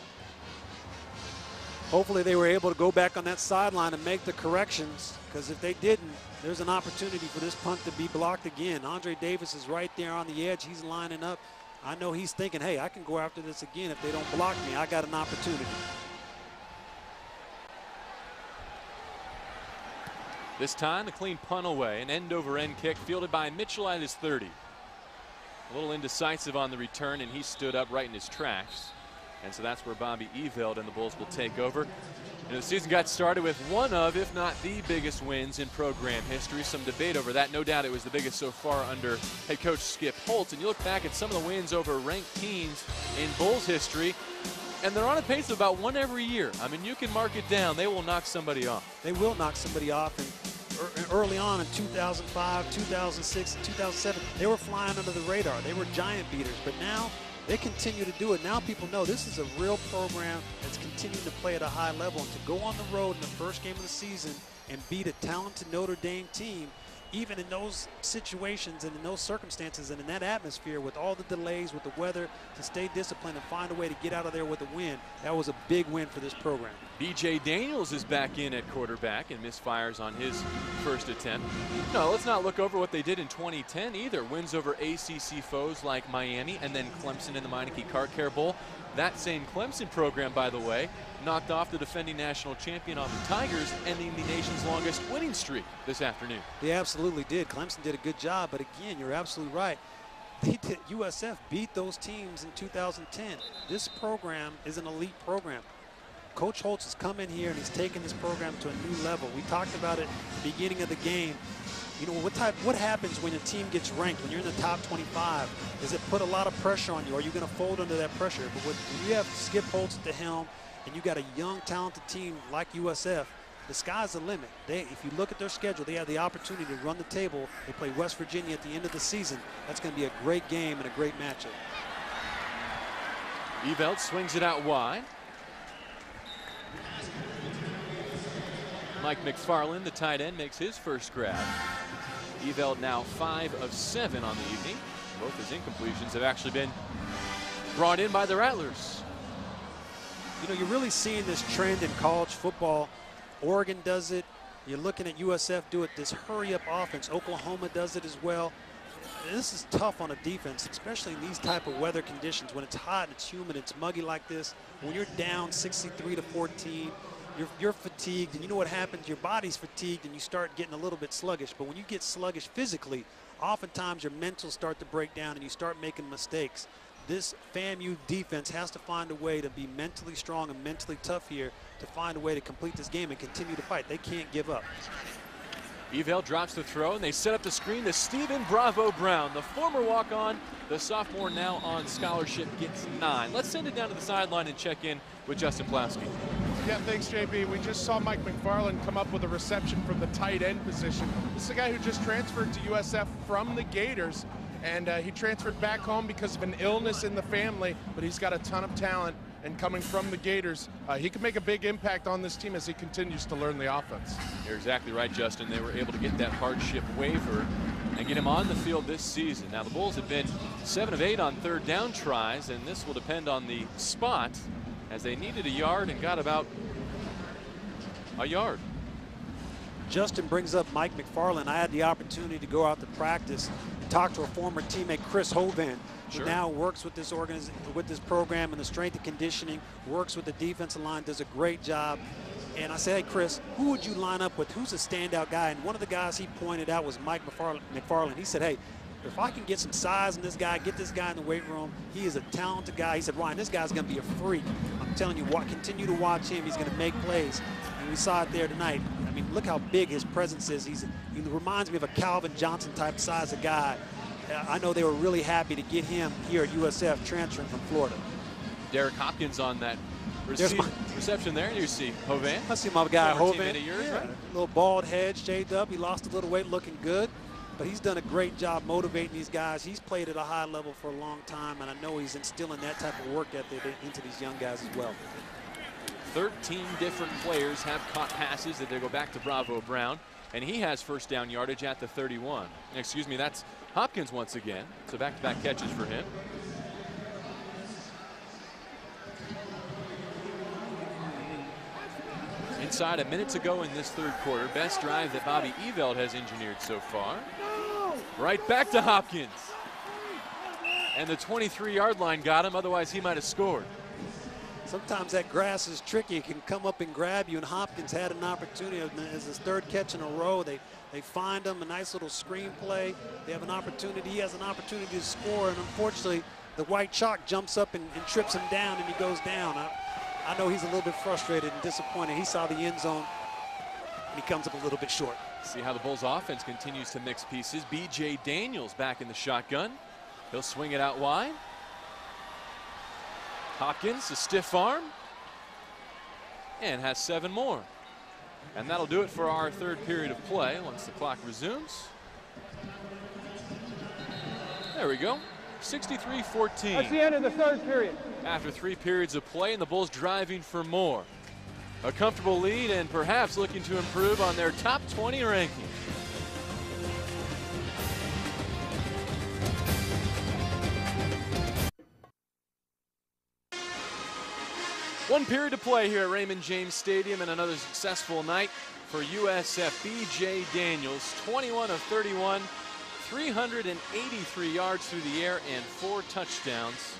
Hopefully they were able to go back on that sideline and make the corrections, because if they didn't, there's an opportunity for this punt to be blocked again. Andre Davis is right there on the edge. He's lining up. I know he's thinking, hey, I can go after this again. If they don't block me, I got an opportunity. This time, a clean punt away, an end-over-end kick fielded by Mitchell at his 30. A little indecisive on the return, and he stood up right in his tracks. And so that's where Bobby Eveld and the Bulls will take over. And the season got started with one of, if not the biggest wins in program history. Some debate over that. No doubt it was the biggest so far under head coach Skip Holtz. And you look back at some of the wins over ranked teams in Bulls history, and they're on a pace of about one every year. I mean, you can mark it down. They will knock somebody off. They will knock somebody off. And early on in 2005, 2006, and 2007, they were flying under the radar. They were giant beaters. But now they continue to do it. Now people know this is a real program that's continuing to play at a high level. And to go on the road in the first game of the season and beat a talented Notre Dame team, even in those situations and in those circumstances and in that atmosphere with all the delays, with the weather, to stay disciplined and find a way to get out of there with a win, that was a big win for this program. B.J. Daniels is back in at quarterback and misfires on his first attempt. No, let's not look over what they did in 2010 either. Wins over ACC foes like Miami and then Clemson in the Meineke Car Care Bowl. That same Clemson program, by the way, knocked off the defending national champion on the Tigers, ending the nation's longest winning streak this afternoon. They absolutely did. Clemson did a good job, but again, you're absolutely right. USF beat those teams in 2010. This program is an elite program. Coach Holtz has come in here and he's taken this program to a new level. We talked about it at the beginning of the game. You know, what happens when a team gets ranked, when you're in the top 25? Does it put a lot of pressure on you? Are you going to fold under that pressure? But when you have Skip Holtz at the helm and you got a young, talented team like USF, the sky's the limit. If you look at their schedule, they have the opportunity to run the table. They play West Virginia at the end of the season. That's going to be a great game and a great matchup. Eveld swings it out wide. Mike McFarland, the tight end, makes his first grab. Eveld now 5 of 7 on the evening. Both his incompletions have actually been brought in by the Rattlers. You know, you're really seeing this trend in college football. Oregon does it. You're looking at USF do it, this hurry-up offense. Oklahoma does it as well. This is tough on a defense, especially in these type of weather conditions. When it's hot and it's humid, it's muggy like this. When you're down 63-14, you're fatigued, and you know what happens? Your body's fatigued, and you start getting a little bit sluggish. But when you get sluggish physically, oftentimes your mentals start to break down, and you start making mistakes. This FAMU defense has to find a way to be mentally strong and mentally tough here to find a way to complete this game and continue to fight. They can't give up. Eveld drops the throw, and they set up the screen to Stephen Bravo Brown, the former walk-on. The sophomore now on scholarship gets 9. Let's send it down to the sideline and check in with Justin Plowski. Yeah, thanks, JB. We just saw Mike McFarland come up with a reception from the tight end position. This is a guy who just transferred to USF from the Gators, and he transferred back home because of an illness in the family, but he's got a ton of talent, and coming from the Gators, he could make a big impact on this team as he continues to learn the offense. You're exactly right, Justin. They were able to get that hardship waiver and get him on the field this season. Now, the Bulls have been 7 of 8 on third down tries, and this will depend on the spot, as they needed a yard and got about a yard. Justin brings up Mike McFarland. I had the opportunity to go out to practice and talk to a former teammate, Chris Hovan, who now works with this program and the strength and conditioning, works with the defensive line, does a great job. And I said, hey, Chris, who would you line up with? Who's a standout guy? And one of the guys he pointed out was Mike McFarland. He said, hey, if I can get some size in this guy, get this guy in the weight room, he is a talented guy. He said, Ryan, this guy's going to be a freak. I'm telling you, continue to watch him. He's going to make plays. And we saw it there tonight. I mean, look how big his presence is. He reminds me of a Calvin Johnson type size of guy. I know they were really happy to get him here at USF, transferring from Florida. Derek Hopkins on that reception there. You see Hovan. I see my guy Hovan. Yours, right? A little bald head, shaved up. He lost a little weight, looking good. but he's done a great job motivating these guys. He's played at a high level for a long time, and I know he's instilling that type of work ethic into these young guys as well. 13 different players have caught passes that they go back to Bravo Brown, and he has first down yardage at the 31. Excuse me, that's Hopkins once again. So back-to-back catches for him. Inside a minute to go in this third quarter. Best drive that Bobby Eveld has engineered so far. Right back to Hopkins. And the 23-yard line got him, otherwise he might have scored. Sometimes that grass is tricky. It can come up and grab you, and Hopkins had an opportunity as his third catch in a row. They find him, a nice little screen play. They have an opportunity. He has an opportunity to score, and unfortunately, the white chalk jumps up and trips him down, and he goes down. I know he's a little bit frustrated and disappointed. He saw the end zone, and he comes up a little bit short. See how the Bulls offense continues to mix pieces. B.J. Daniels back in the shotgun. He'll swing it out wide. Hopkins, a stiff arm, and has 7 more. And that'll do it for our third period of play once the clock resumes. There we go. 63-14. That's the end of the third period. After 3 periods of play, and the Bulls driving for more. A comfortable lead and perhaps looking to improve on their top 20 ranking. One period to play here at Raymond James Stadium, and another successful night for USF. B.J. Daniels, 21 of 31, 383 yards through the air and 4 touchdowns.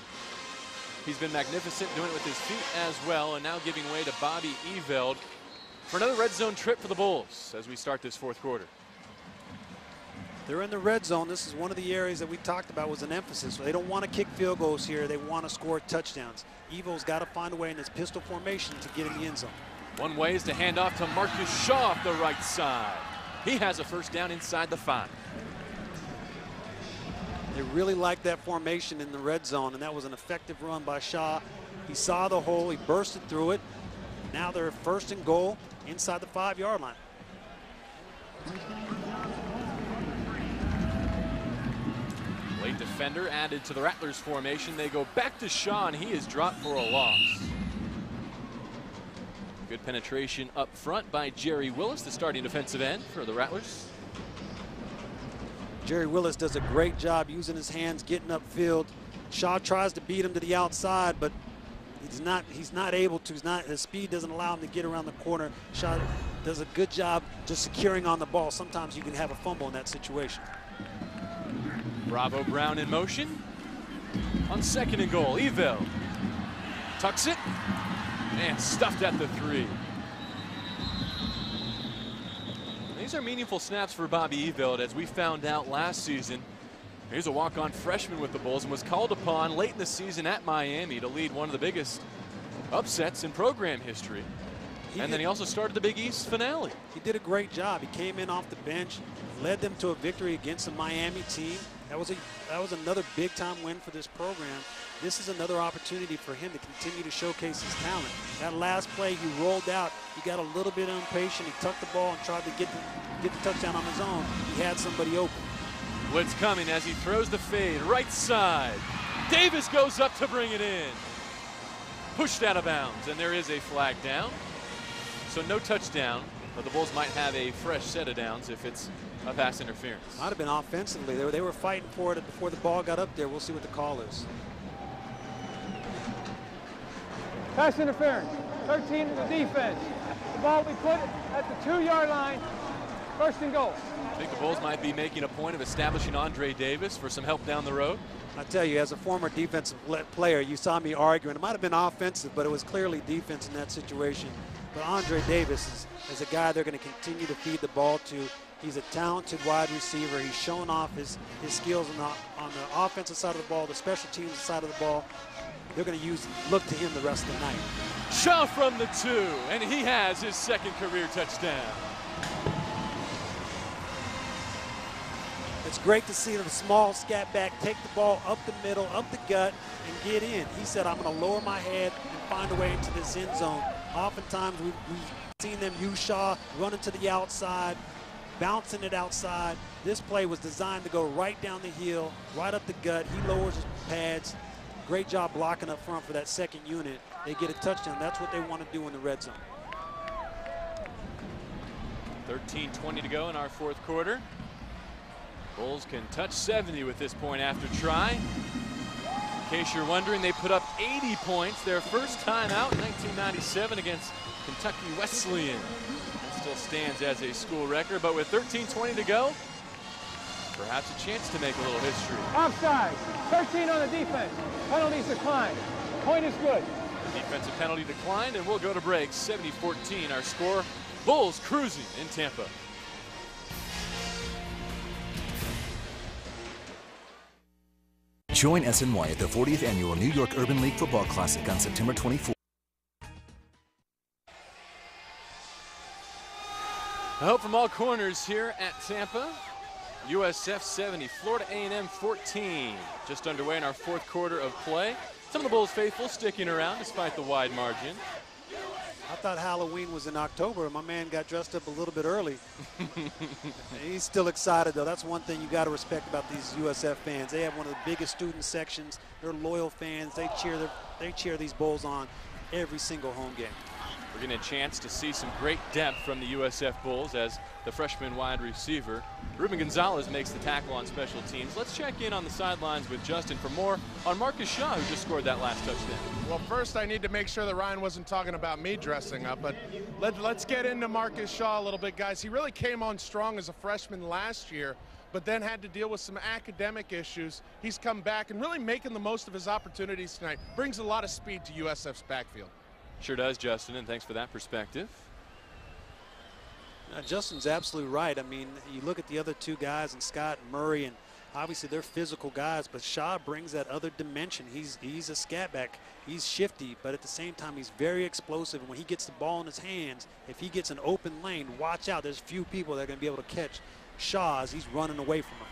He's been magnificent doing it with his feet as well, and now giving way to Bobby Eveld for another red zone trip for the Bulls as we start this fourth quarter. They're in the red zone. This is one of the areas that we talked about was an emphasis. They don't want to kick field goals here. They want to score touchdowns. Evo's got to find a way in this pistol formation to get in the end zone. One way is to hand off to Marcus Shaw off the right side. He has a first down inside the 5. They really like that formation in the red zone, and that was an effective run by Shaw. He saw the hole, he bursted through it. Now they're first and goal inside the 5-yard line. Late defender added to the Rattlers formation. They go back to Shaw, and he is dropped for a loss. Good penetration up front by Jerry Willis, the starting defensive end for the Rattlers. Jerry Willis does a great job using his hands, getting upfield. Shaw tries to beat him to the outside, but he's not able to. His speed doesn't allow him to get around the corner. Shaw does a good job just securing on the ball. Sometimes you can have a fumble in that situation. Bravo Brown in motion on second and goal. Eveld tucks it and stuffed at the 3. These are meaningful snaps for Bobby Eveld, as we found out last season. He's a walk-on freshman with the Bulls and was called upon late in the season at Miami to lead one of the biggest upsets in program history. And then he also started the Big East finale. He did a great job. He came in off the bench, led them to a victory against a Miami team. That was another big-time win for this program. This is another opportunity for him to continue to showcase his talent. That last play, he rolled out. He got a little bit impatient. He tucked the ball and tried to get the touchdown on his own. He had somebody open. Blitz coming as he throws the fade right side. Davis goes up to bring it in. Pushed out of bounds, and there is a flag down. So no touchdown, but the Bulls might have a fresh set of downs if it's a pass interference. Might have been offensively. They were fighting for it before the ball got up there. We'll see what the call is. Pass interference. 13 to the defense. The ball will be put at the 2-yard line. First and goal. I think the Bulls might be making a point of establishing Andre Davis for some help down the road. I tell you, as a former defensive player, you saw me arguing. It might have been offensive, but it was clearly defense in that situation. But Andre Davis is a guy they're going to continue to feed the ball to. He's a talented wide receiver. He's shown off his skills on the offensive side of the ball, the special teams side of the ball. They're going to look to him the rest of the night. Shaw from the 2, and he has his second career touchdown. It's great to see the small scat back take the ball up the middle, up the gut, and get in. He said, I'm going to lower my head and find a way into this end zone. Oftentimes, we've seen them use Shaw, running to the outside. bouncing it outside. This play was designed to go right down the hill, right up the gut. He lowers his pads. Great job blocking up front for that second unit. They get a touchdown. That's what they want to do in the red zone. 13:20 to go in our fourth quarter. Bulls can touch 70 with this point after try. In case you're wondering, they put up 80 points their first time out in 1997 against Kentucky Wesleyan. It still stands as a school record, but with 13:20 to go, perhaps a chance to make a little history. Offside. 13 on the defense. Penalties declined. Point is good. The defensive penalty declined, and we'll go to break. 70-14 our score. Bulls cruising in Tampa. Join SNY at the 40th Annual New York Urban League Football Classic on September 24th. Hope from all corners here at Tampa. USF 70, Florida A&M 14. Just underway in our fourth quarter of play. Some of the Bulls faithful sticking around despite the wide margin. I thought Halloween was in October. My man got dressed up a little bit early. He's still excited, though. That's one thing you got to respect about these USF fans. They have one of the biggest student sections. They're loyal fans. They cheer these Bulls on every single home game. We're getting a chance to see some great depth from the USF Bulls as the freshman wide receiver Ruben Gonzalez makes the tackle on special teams. Let's check in on the sidelines with Justin for more on Marcus Shaw, who just scored that last touchdown. Well, first I need to make sure that Ryan wasn't talking about me dressing up, but let's get into Marcus Shaw a little bit, guys. He really came on strong as a freshman last year, but then had to deal with some academic issues. He's come back and really making the most of his opportunities tonight. Brings a lot of speed to USF's backfield. Sure does, Justin, and thanks for that perspective. Justin's absolutely right. I mean, you look at the other two guys, and Scott and Murray, and obviously they're physical guys, but Shaw brings that other dimension. He's a scat back. He's shifty, but at the same time, he's very explosive. And when he gets the ball in his hands, if he gets an open lane, watch out. There's few people that are going to be able to catch Shaw as he's running away from him.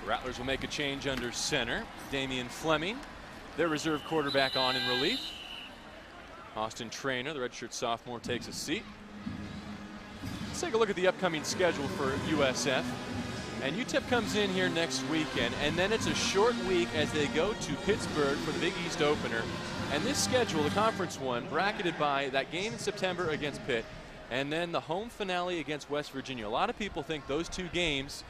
The Rattlers will make a change under center. Damian Fleming, their reserve quarterback, on in relief. Austin Trainer, the redshirt sophomore, takes a seat. Let's take a look at the upcoming schedule for USF. And UTEP comes in here next weekend, and then it's a short week as they go to Pittsburgh for the Big East opener. And this schedule, the conference one, bracketed by that game in September against Pitt, and then the home finale against West Virginia. A lot of people think those two games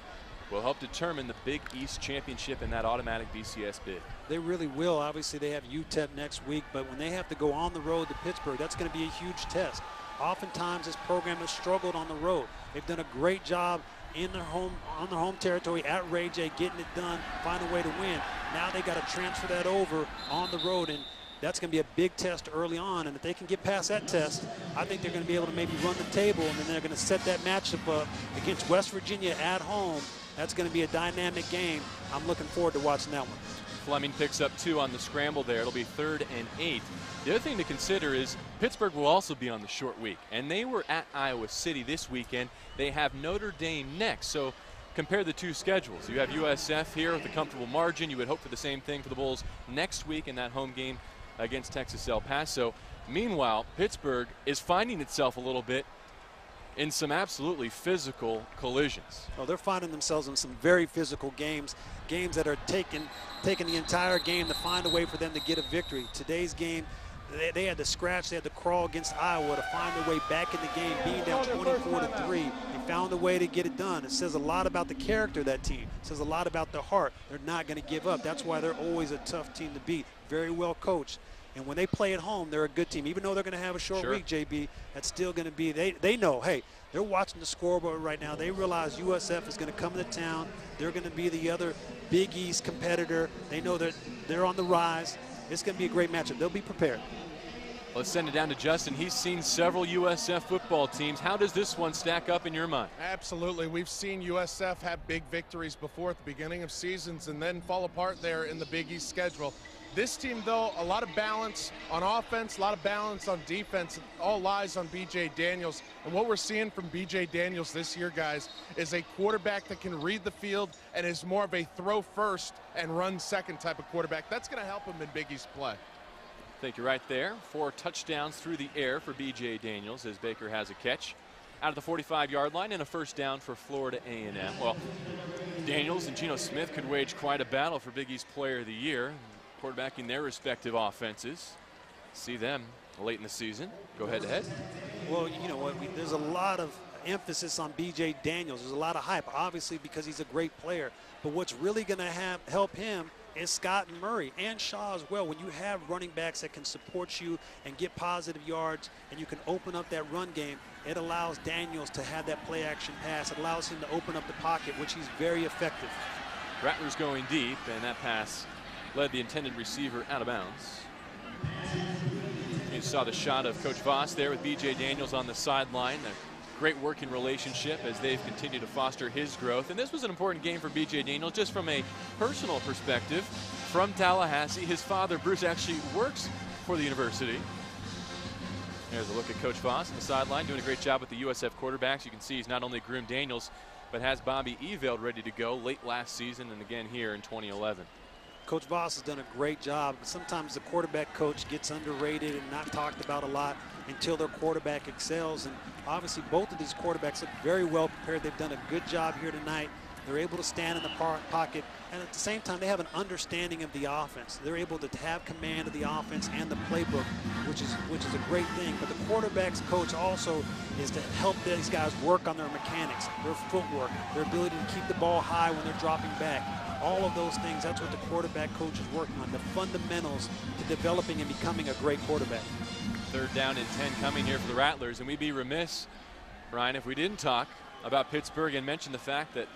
will help determine the Big East championship in that automatic BCS bid. They really will. Obviously, they have UTEP next week, but when they have to go on the road to Pittsburgh, that's going to be a huge test. Oftentimes, this program has struggled on the road. They've done a great job in their home, on their home territory at Ray J, getting it done, find a way to win. Now they got to transfer that over on the road, and that's going to be a big test early on. And if they can get past that test, I think they're going to be able to maybe run the table, and then they're going to set that matchup up against West Virginia at home. That's going to be a dynamic game. I'm looking forward to watching that one. Fleming picks up 2 on the scramble there. It'll be 3rd and 8. The other thing to consider is Pittsburgh will also be on the short week, and they were at Iowa City this weekend. They have Notre Dame next. So compare the two schedules. You have USF here with a comfortable margin. You would hope for the same thing for the Bulls next week in that home game against Texas El Paso. Meanwhile, Pittsburgh is finding itself a little bit in some absolutely physical collisions. Well, they're finding themselves in some very physical games that are taking the entire game to find a way for them to get a victory. Today's game, they had to scratch, they had to crawl against Iowa to find their way back in the game, being down 24-3. They found a way to get it done. It says a lot about the character of that team. It says a lot about their heart. They're not going to give up. That's why they're always a tough team to beat. Very well coached. And when they play at home, they're a good team. Even though they're going to have a short week, JB, that's still going to be, they know, hey, they're watching the scoreboard right now. They realize USF is going to come to town. They're going to be the other Big East competitor. They know that they're on the rise. It's going to be a great matchup. They'll be prepared. Let's send it down to Justin. He's seen several USF football teams. How does this one stack up in your mind? Absolutely. We've seen USF have big victories before at the beginning of seasons and then fall apart there in the Big East schedule. This team, though, a lot of balance on offense, a lot of balance on defense. It all lies on B.J. Daniels. And what we're seeing from B.J. Daniels this year, guys, is a quarterback that can read the field and is more of a throw first and run second type of quarterback. That's going to help him in Big East play. I think you're right there. 4 touchdowns through the air for B.J. Daniels as Baker has a catch. out of the 45-yard line and a first down for Florida A&M. Well, Daniels and Geno Smith could wage quite a battle for Big East Player of the Year, quarterbacking their respective offenses. See them late in the season go head-to-head. Well, you know what? There's a lot of emphasis on B.J. Daniels. There's a lot of hype, obviously, because he's a great player. But what's really going to help him is Scott and Murray and Shaw as well. When you have running backs that can support you and get positive yards and you can open up that run game, it allows Daniels to have that play action pass. It allows him to open up the pocket, which he's very effective. Rattlers going deep, and that pass led the intended receiver out of bounds. You saw the shot of Coach Voss there with B.J. Daniels on the sideline. A great working relationship as they've continued to foster his growth. And this was an important game for B.J. Daniels just from a personal perspective. From Tallahassee, his father, Bruce, actually works for the university. There's a look at Coach Voss on the sideline, doing a great job with the USF quarterbacks. You can see he's not only groomed Daniels, but has Bobby Eveld ready to go late last season and again here in 2011. Coach Voss has done a great job. Sometimes the quarterback coach gets underrated and not talked about a lot until their quarterback excels. And obviously both of these quarterbacks look very well prepared. They've done a good job here tonight. They're able to stand in the pocket, and at the same time they have an understanding of the offense. They're able to have command of the offense and the playbook, which is a great thing. But the quarterback's coach also is to help these guys work on their mechanics, their footwork, their ability to keep the ball high when they're dropping back. All of those things, that's what the quarterback coach is working on, the fundamentals to developing and becoming a great quarterback. 3rd down and 10 coming here for the Rattlers, and we'd be remiss, Ryan, if we didn't talk about Pittsburgh and mention the fact that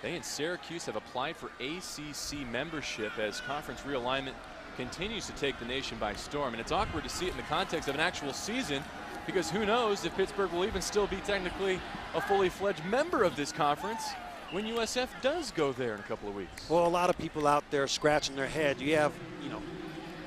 they and Syracuse have applied for ACC membership as conference realignment continues to take the nation by storm. And it's awkward to see it in the context of an actual season, because who knows if Pittsburgh will even still be technically a fully fledged member of this conference when USF does go there in a couple of weeks. Well, a lot of people out there scratching their head. You have, you know,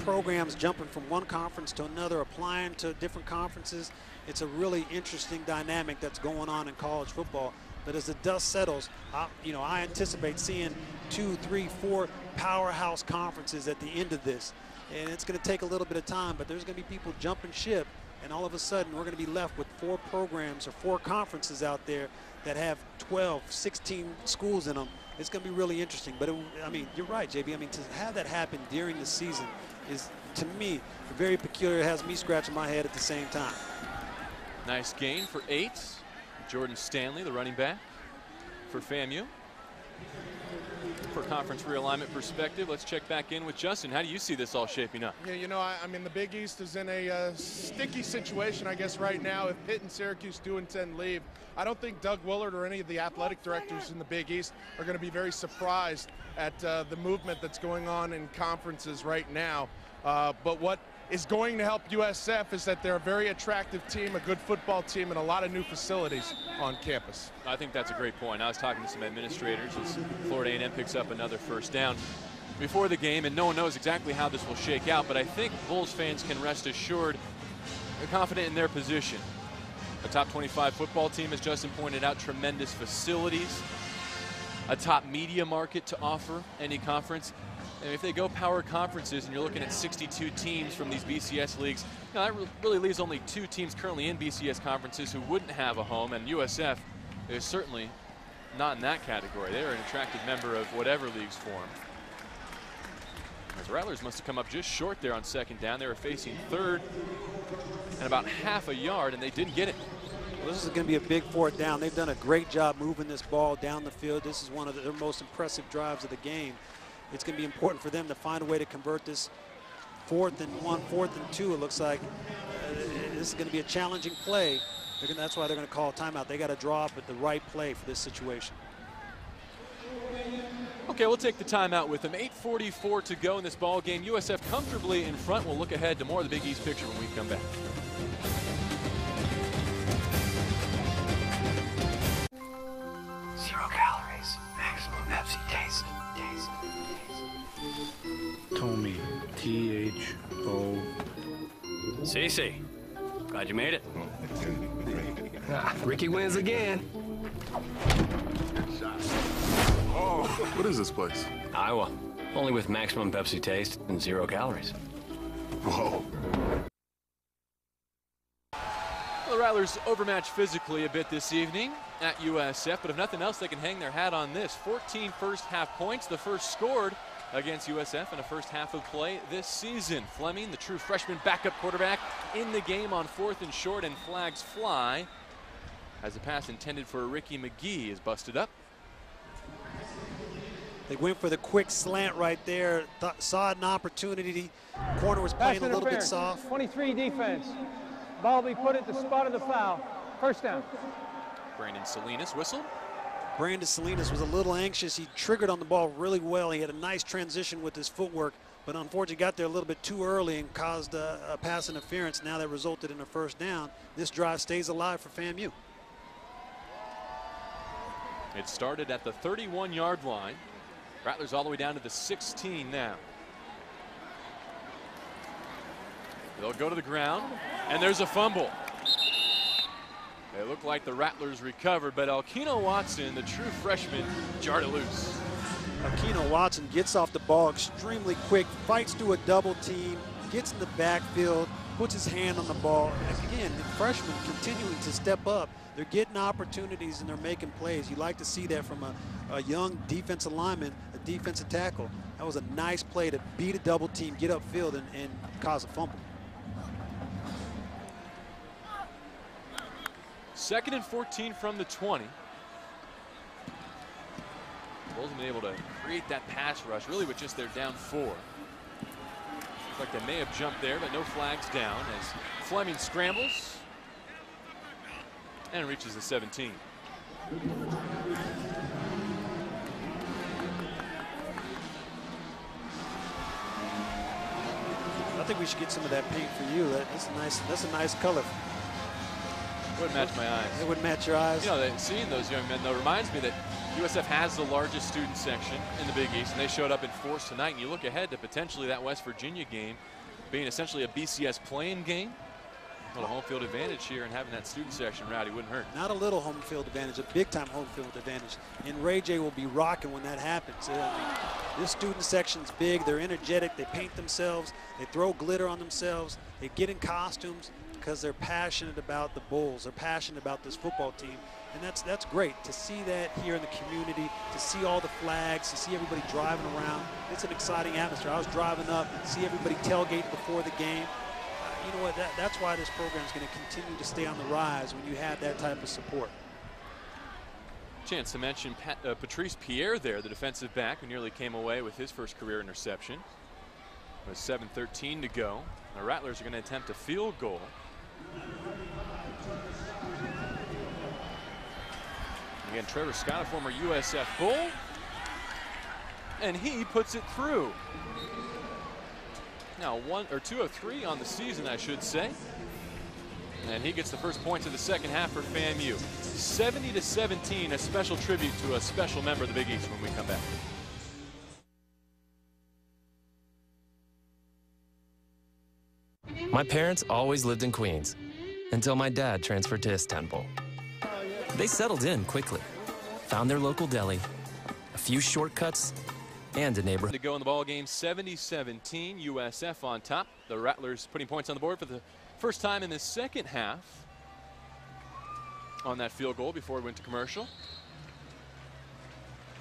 programs jumping from one conference to another, applying to different conferences. It's a really interesting dynamic that's going on in college football. But as the dust settles, I anticipate seeing 2, 3, 4 powerhouse conferences at the end of this. And it's going to take a little bit of time, but there's going to be people jumping ship. And all of a sudden, we're going to be left with 4 programs or 4 conferences out there that have 12, 16 schools in them. It's going to be really interesting. But, I mean, you're right, JB. I mean, to have that happen during the season is, to me, very peculiar. It has me scratching my head at the same time. Nice gain for 8. Jordan Stanley, the running back for FAMU. For conference realignment perspective, let's check back in with Justin. How do you see this all shaping up? Yeah, you know, I mean, the Big East is in a sticky situation, I guess, right now. If Pitt and Syracuse do intend to leave, I don't think Doug Willard or any of the athletic directors in the Big East are going to be very surprised at the movement that's going on in conferences right now. But what is going to help USF is that they're a very attractive team, a good football team, and a lot of new facilities on campus. I think that's a great point. I was talking to some administrators as Florida A&M picks up another first down before the game, and no one knows exactly how this will shake out, but I think Bulls fans can rest assured they're confident in their position. A top 25 football team, as Justin pointed out, tremendous facilities, a top media market to offer any conference. And if they go power conferences and you're looking at 62 teams from these BCS leagues, you know, that really leaves only 2 teams currently in BCS conferences who wouldn't have a home, and USF is certainly not in that category. They're an attractive member of whatever leagues form. The Rattlers must have come up just short there on 2nd down. They were facing 3rd and about half a yard, and they didn't get it. Well, this is going to be a big 4th down. They've done a great job moving this ball down the field. This is one of their most impressive drives of the game. It's going to be important for them to find a way to convert this 4th and 1, 4th and 2. It looks like this is going to be a challenging play. That's why they're going to call a timeout. They got to draw up at the right play for this situation. Okay, we'll take the timeout with them. 8:44 to go in this ball game. USF comfortably in front. We'll look ahead to more of the Big East picture when we come back. Zero calories, maximum Pepsi taste. Tommy, T-H-O. Cece, glad you made it. Ricky wins again. Oh, what is this place? Iowa, only with maximum Pepsi taste and 0 calories. Whoa. The the Rattlers overmatched physically a bit this evening at USF, but if nothing else, they can hang their hat on this. 14 first half points, the first scored against USF in a first half of play this season. Fleming, the true freshman backup quarterback, in the game on 4th and short, and flags fly as a pass intended for Ricky McGee is busted up. They went for the quick slant right there, saw an opportunity. Corner was playing a little bit soft. 23 defense. Ball will be put at the spot of the foul. First down. Brandon Salinas whistled. Brandon Salinas was a little anxious. He triggered on the ball really well. He had a nice transition with his footwork, but unfortunately got there a little bit too early and caused a pass interference. Now that resulted in a first down. This drive stays alive for FAMU. It started at the 31-yard line. Rattlers all the way down to the 16 now. They'll go to the ground, and there's a fumble. It looked like the Rattlers recovered, but Elkino Watson, the true freshman, jarred it loose. Elkino Watson gets off the ball extremely quick, fights through a double team, gets in the backfield, puts his hand on the ball. And again, the freshmen continuing to step up. They're getting opportunities and they're making plays. You like to see that from a young defensive lineman, a defensive tackle. That was a nice play to beat a double team, get upfield, and cause a fumble. 2nd and 14 from the 20. Bulls have been able to create that pass rush really with just their down 4. Looks like they may have jumped there, but no flags down as Fleming scrambles and reaches the 17. I think we should get some of that paint for you. That's a nice color. It wouldn't match my eyes. It wouldn't match your eyes. You know, seeing those young men, though, reminds me that USF has the largest student section in the Big East, and they showed up in force tonight. And you look ahead to potentially that West Virginia game being essentially a BCS playing game. A little home field advantage here, and having that student section rowdy wouldn't hurt. Not a little home field advantage, a big-time home field advantage. And Ray J will be rocking when that happens. This student section's big. They're energetic. They paint themselves. They throw glitter on themselves. They get in costumes because they're passionate about the Bulls. They're passionate about this football team. And that's great to see that here in the community, to see all the flags, to see everybody driving around. It's an exciting atmosphere. I was driving up, see everybody tailgate before the game. You know what, that's why this program is going to continue to stay on the rise when you have that type of support. Chance to mention Patrice Pierre there, the defensive back who nearly came away with his first career interception. With 7:13 to go. The Rattlers are going to attempt a field goal. Again, Trevor Scott, a former USF Bull, and he puts it through. Now 1 or 2 of 3 on the season, I should say. And he gets the first points of the second half for FAMU. 70-17, a special tribute to a special member of the Big East when we come back. My parents always lived in Queens until my dad transferred to Istanbul. They settled in quickly, found their local deli, a few shortcuts, and a neighborhood. To go in the ball game, 70-17, USF on top. The Rattlers putting points on the board for the first time in the second half on that field goal before we went to commercial.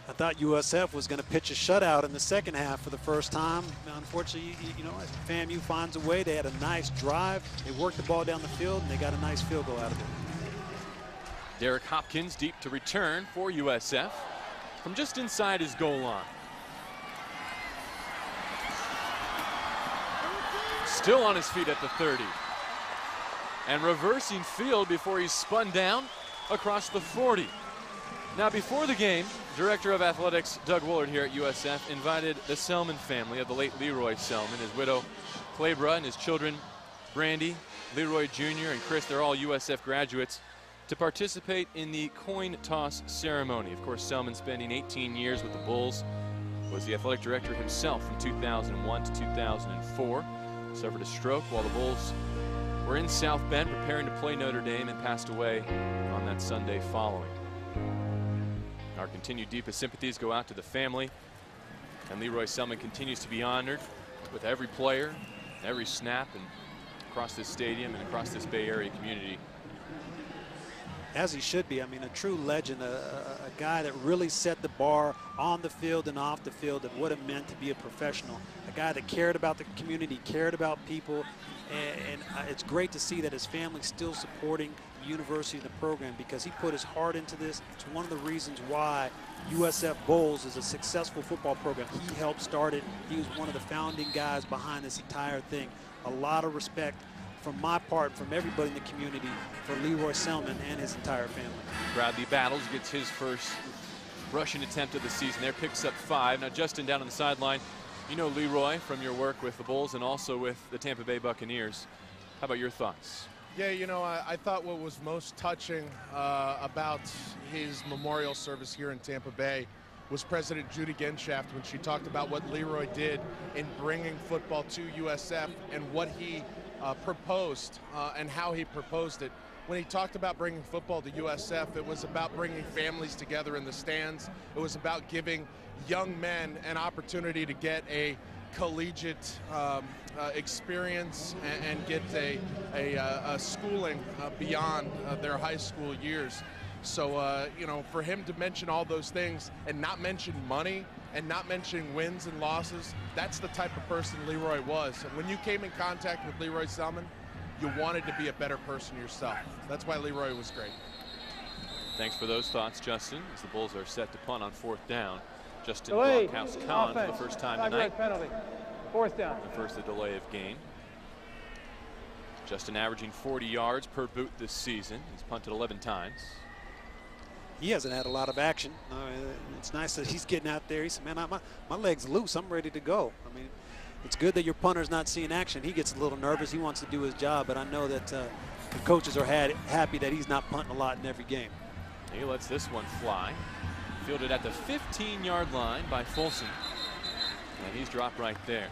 I thought USF was going to pitch a shutout in the second half for the first time. Unfortunately, you know, as FAMU finds a way. They had a nice drive. They worked the ball down the field, and they got a nice field goal out of it. Derek Hopkins deep to return for USF from just inside his goal line. Still on his feet at the 30. And reversing field before he's spun down across the 40. Now, before the game, Director of Athletics Doug Woolard here at USF invited the Selman family of the late Leroy Selman, his widow Clebra, and his children Brandy, Leroy Jr., and Chris. They're all USF graduates, to participate in the coin toss ceremony. Of course, Selman, spending 18 years with the Bulls, was the athletic director himself from 2001 to 2004. Suffered a stroke while the Bulls were in South Bend preparing to play Notre Dame, and passed away on that Sunday following. Our continued deepest sympathies go out to the family, and Leroy Selman continues to be honored with every player, every snap, and across this stadium and across this Bay Area community As he should be. I mean, a true legend, a guy that really set the bar on the field and off the field of what it meant to be a professional. A guy that cared about the community, cared about people, and it's great to see that his family's still supporting the university and the program because he put his heart into this. It's one of the reasons why USF Bowls is a successful football program. He helped start it. He was one of the founding guys behind this entire thing. A lot of respect from my part, from everybody in the community, for Leroy Selman and his entire family. Bradley Battles gets his first rushing attempt of the season there, picks up 5. Now Justin down on the sideline. You know Leroy from your work with the Bulls and also with the Tampa Bay Buccaneers. How about your thoughts? Yeah, you know, I thought what was most touching about his memorial service here in Tampa Bay was President Judy Genshaft when she talked about what Leroy did in bringing football to USF and what he proposed and how he proposed it. When he talked about bringing football to USF, it was about bringing families together in the stands. It was about giving young men an opportunity to get a collegiate experience and get a schooling beyond their high school years. So, you know, for him to mention all those things and not mention money and not mentioning wins and losses, that's the type of person Leroy was. And when you came in contact with Leroy Selman, you wanted to be a better person yourself. That's why Leroy was great. Thanks for those thoughts, Justin, as the Bulls are set to punt on 4th down. Justin Brockhouse-Kahn for the first time tonight. Penalty. 4th down. The first delay of game. Justin averaging 40 yards per boot this season. He's punted 11 times. He hasn't had a lot of action. It's nice that he's getting out there. He said, man, my leg's loose. I'm ready to go. I mean, it's good that your punter's not seeing action. He gets a little nervous. He wants to do his job, but I know that the coaches are happy that he's not punting a lot in every game. He lets this one fly. Fielded at the 15-yard line by Folsom. And he's dropped right there.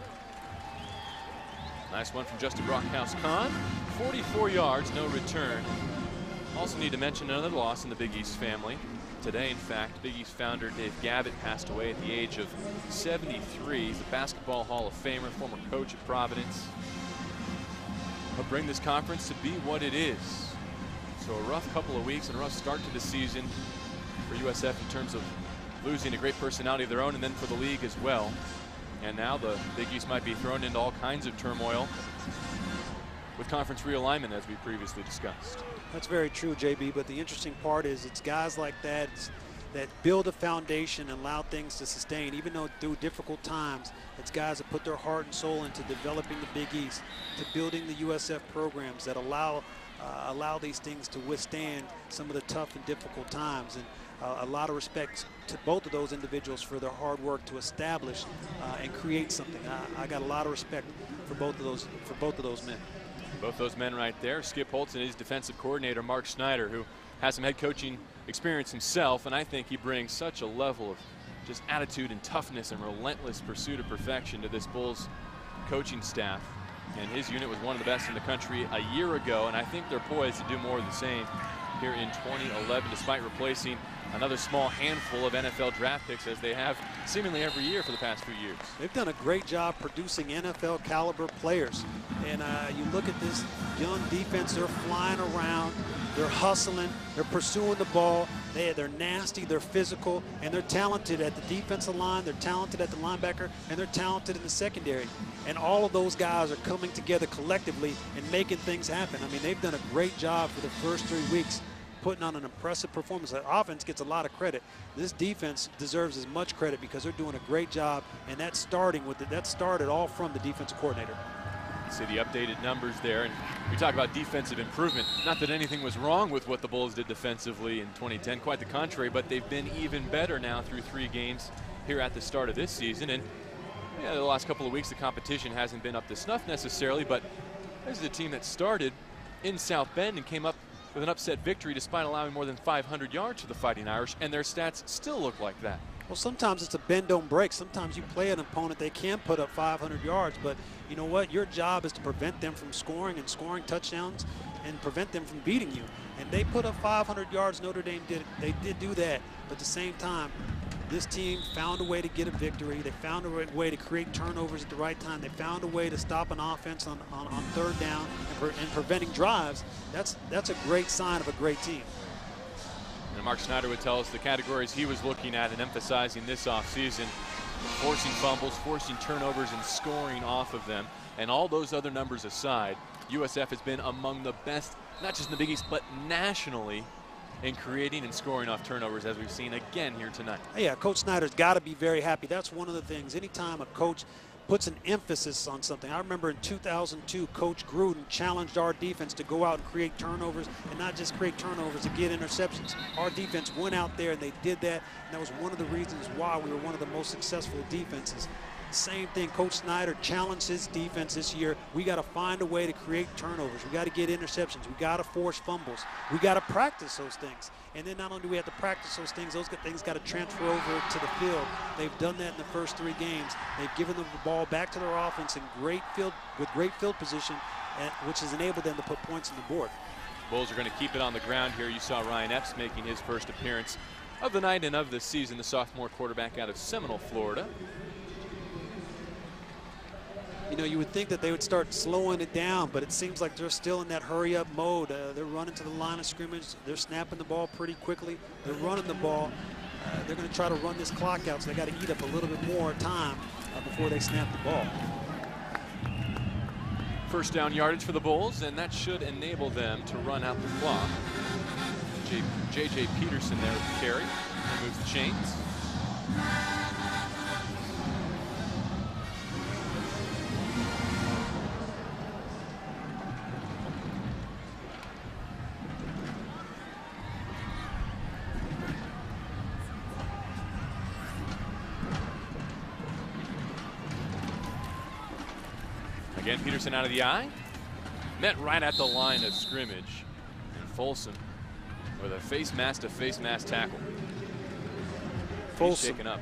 Nice one from Justin Brockhouse-Kahn. 44 yards, no return. Also need to mention another loss in the Big East family. Today, in fact, Big East founder Dave Gavitt passed away at the age of 73. He's a Basketball Hall of Famer, former coach at Providence. But bring this conference to be what it is. So a rough couple of weeks and a rough start to the season for USF in terms of losing a great personality of their own and then for the league as well. And now the Big East might be thrown into all kinds of turmoil with conference realignment, as we previously discussed. That's very true, JB, but the interesting part is it's guys like that that build a foundation and allow things to sustain, even though through difficult times. It's guys that put their heart and soul into developing the Big East, to building the USF programs that allow these things to withstand some of the tough and difficult times. And a lot of respect to both of those individuals for their hard work to establish and create something. I got a lot of respect for both of those men. Both those men right there. Skip Holtz and his defensive coordinator, Mark Schneider, who has some head coaching experience himself, and I think he brings such a level of just attitude and toughness and relentless pursuit of perfection to this Bulls coaching staff. And his unit was one of the best in the country a year ago, and I think they're poised to do more of the same here in 2011, despite replacing another small handful of NFL draft picks, as they have seemingly every year for the past few years. They've done a great job producing NFL caliber players. And you look at this young defense, they're flying around, they're hustling, they're pursuing the ball, they're nasty, they're physical, and they're talented at the defensive line, they're talented at the linebacker, and they're talented in the secondary. And all of those guys are coming together collectively and making things happen. I mean, they've done a great job for the first 3 weeks, putting on an impressive performance. The offense gets a lot of credit. This defense deserves as much credit because they're doing a great job, and that started all from the defensive coordinator. See the updated numbers there, and we talk about defensive improvement. Not that anything was wrong with what the Bulls did defensively in 2010, quite the contrary, but they've been even better now through 3 games here at the start of this season. And yeah, the last couple of weeks the competition hasn't been up to snuff necessarily, but this is a team that started in South Bend and came up with an upset victory despite allowing more than 500 yards to the Fighting Irish, and their stats still look like that. Well, sometimes it's a bend don't break. Sometimes you play an opponent, they can put up 500 yards, but you know what? Your job is to prevent them from scoring and scoring touchdowns and prevent them from beating you. And they put up 500 yards. Notre Dame did. They did do that. But at the same time, this team found a way to get a victory. They found a way to create turnovers at the right time. They found a way to stop an offense on 3rd down and preventing drives. That's a great sign of a great team. And Mark Snyder would tell us the categories he was looking at and emphasizing this offseason: forcing fumbles, forcing turnovers, and scoring off of them. And all those other numbers aside, USF has been among the best, not just in the Big East, but nationally, in creating and scoring off turnovers, as we've seen again here tonight. Yeah, Coach Snyder's got to be very happy. That's one of the things. Anytime a coach puts an emphasis on something. I remember in 2002, Coach Gruden challenged our defense to go out and create turnovers, and not just create turnovers, to get interceptions. Our defense went out there and they did that, and that was one of the reasons why we were one of the most successful defenses. Same thing, Coach Snyder challenged his defense this year. We got to find a way to create turnovers. We got to get interceptions. We got to force fumbles. We got to practice those things. And then not only do we have to practice those things got to transfer over to the field. They've done that in the first 3 games. They've given them the ball back to their offense in great field position, which has enabled them to put points on the board. Bulls are going to keep it on the ground here. You saw Ryan Epps making his first appearance of the night and of the season, the sophomore quarterback out of Seminole, Florida. You know, you would think that they would start slowing it down, but it seems like they're still in that hurry-up mode. They're running to the line of scrimmage. They're snapping the ball pretty quickly. They're running the ball. They're going to try to run this clock out, so they got to eat up a little bit more time before they snap the ball. First down yardage for the Bulls, and that should enable them to run out the clock. J.J. Peterson there with the carry. Moves the chains. Again, Peterson out of the eye. Met right at the line of scrimmage. And Folsom with a face mask to face mask tackle. He's shaken up.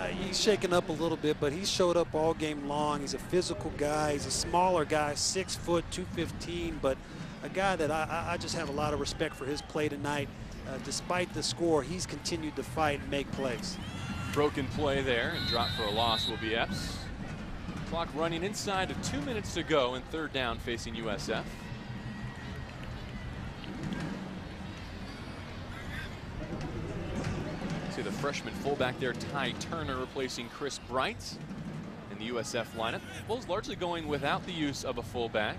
He's shaken up a little bit, but he showed up all game long. He's a physical guy. He's a smaller guy, 6 foot, 215, but a guy that I just have a lot of respect for his play tonight. Despite the score, he's continued to fight and make plays. Broken play there, and drop for a loss will be Epps. Clock running inside of 2 minutes to go, and third down facing USF. See the freshman fullback there, Ty Turner, replacing Chris Bright in the USF lineup. Bulls largely going without the use of a fullback.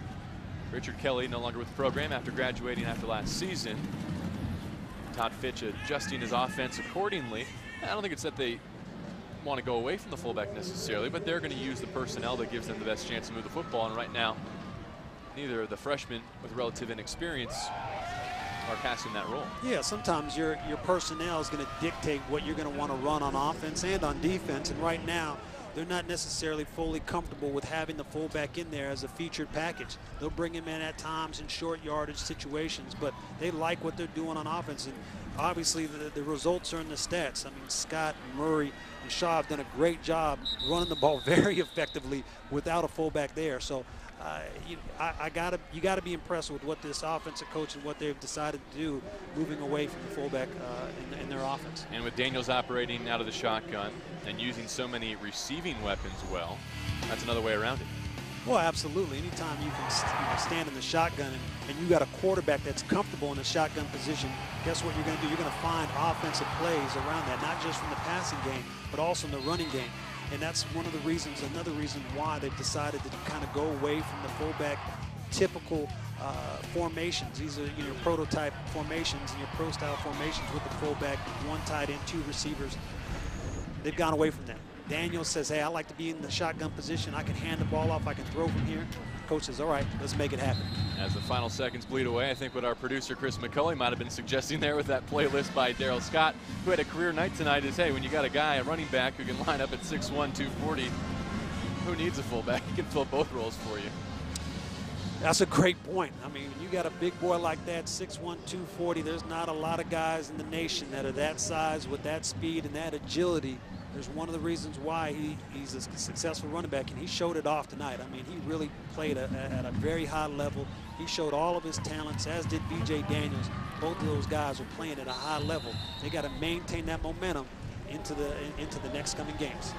Richard Kelly no longer with the program after graduating after last season. Todd Fitch adjusting his offense accordingly. I don't think it's that they want to go away from the fullback necessarily, but they're going to use the personnel that gives them the best chance to move the football. And right now, neither of the freshmen with relative inexperience are passing that role. Yeah, sometimes your personnel is going to dictate what you're going to want to run on offense and on defense. And right now, they're not necessarily fully comfortable with having the fullback in there as a featured package. They'll bring him in at times in short yardage situations, but they like what they're doing on offense. And obviously, the results are in the stats. I mean, Scott, Murray, and Shaw have done a great job running the ball very effectively without a fullback there. So you got to be impressed with what this offensive coach and what they've decided to do, moving away from the fullback in their offense. And with Daniels operating out of the shotgun and using so many receiving weapons well, that's another way around it. Well, absolutely. Anytime you can stand in the shotgun and you got a quarterback that's comfortable in the shotgun position, guess what you're going to do? You're going to find offensive plays around that, not just from the passing game, but also in the running game. And that's one of the reasons, another reason why they've decided to kind of go away from the fullback typical formations. These are your prototype formations and your pro-style formations with the fullback, 1 tight end, 2 receivers. They've gone away from that. Daniel says, hey, I like to be in the shotgun position. I can hand the ball off. I can throw from here. Coach says, all right, let's make it happen. As the final seconds bleed away, I think what our producer Chris McCulley might have been suggesting there with that playlist by Darryl Scott, who had a career night tonight, is, hey, when you got a guy, a running back who can line up at 6'1", 240, who needs a fullback? He can fill both roles for you. That's a great point. I mean, when you got a big boy like that, 6'1", 240, there's not a lot of guys in the nation that are that size with that speed and that agility. There's one of the reasons why he's a successful running back, and he showed it off tonight. I mean, he really played at a very high level. He showed all of his talents, as did B.J. Daniels. Both of those guys were playing at a high level. They got to maintain that momentum into the next coming games.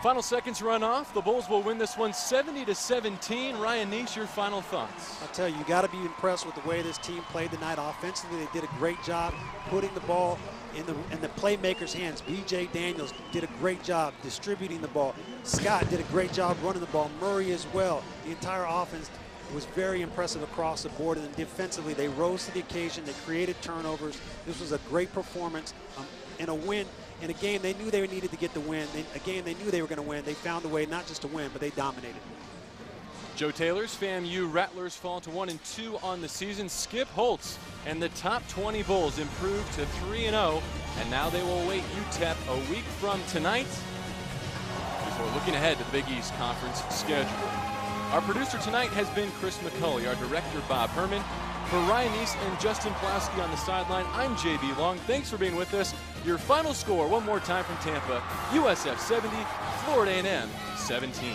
Final seconds run off. The Bulls will win this one 70-17. Ryan Neese, your final thoughts? I'll tell you, you got to be impressed with the way this team played tonight. Offensively, they did a great job putting the ball in the playmakers' hands. B.J. Daniels did a great job distributing the ball. Scott did a great job running the ball. Murray as well. The entire offense was very impressive across the board, and then defensively, they rose to the occasion. They created turnovers. This was a great performance and a win. In a game they knew they needed to get the win. A game they knew they were going to win. They found a way not just to win, but they dominated. Joe Taylor's FAMU Rattlers fall to 1-2 on the season. Skip Holtz and the top 20 Bulls improved to 3-0, and now they will await UTEP a week from tonight before looking ahead to the Big East Conference schedule. Our producer tonight has been Chris McCulley, our director Bob Herman. For Ryan Neese and Justin Plowski on the sideline, I'm JB Long. Thanks for being with us. Your final score one more time from Tampa: USF 70, Florida A&M 17.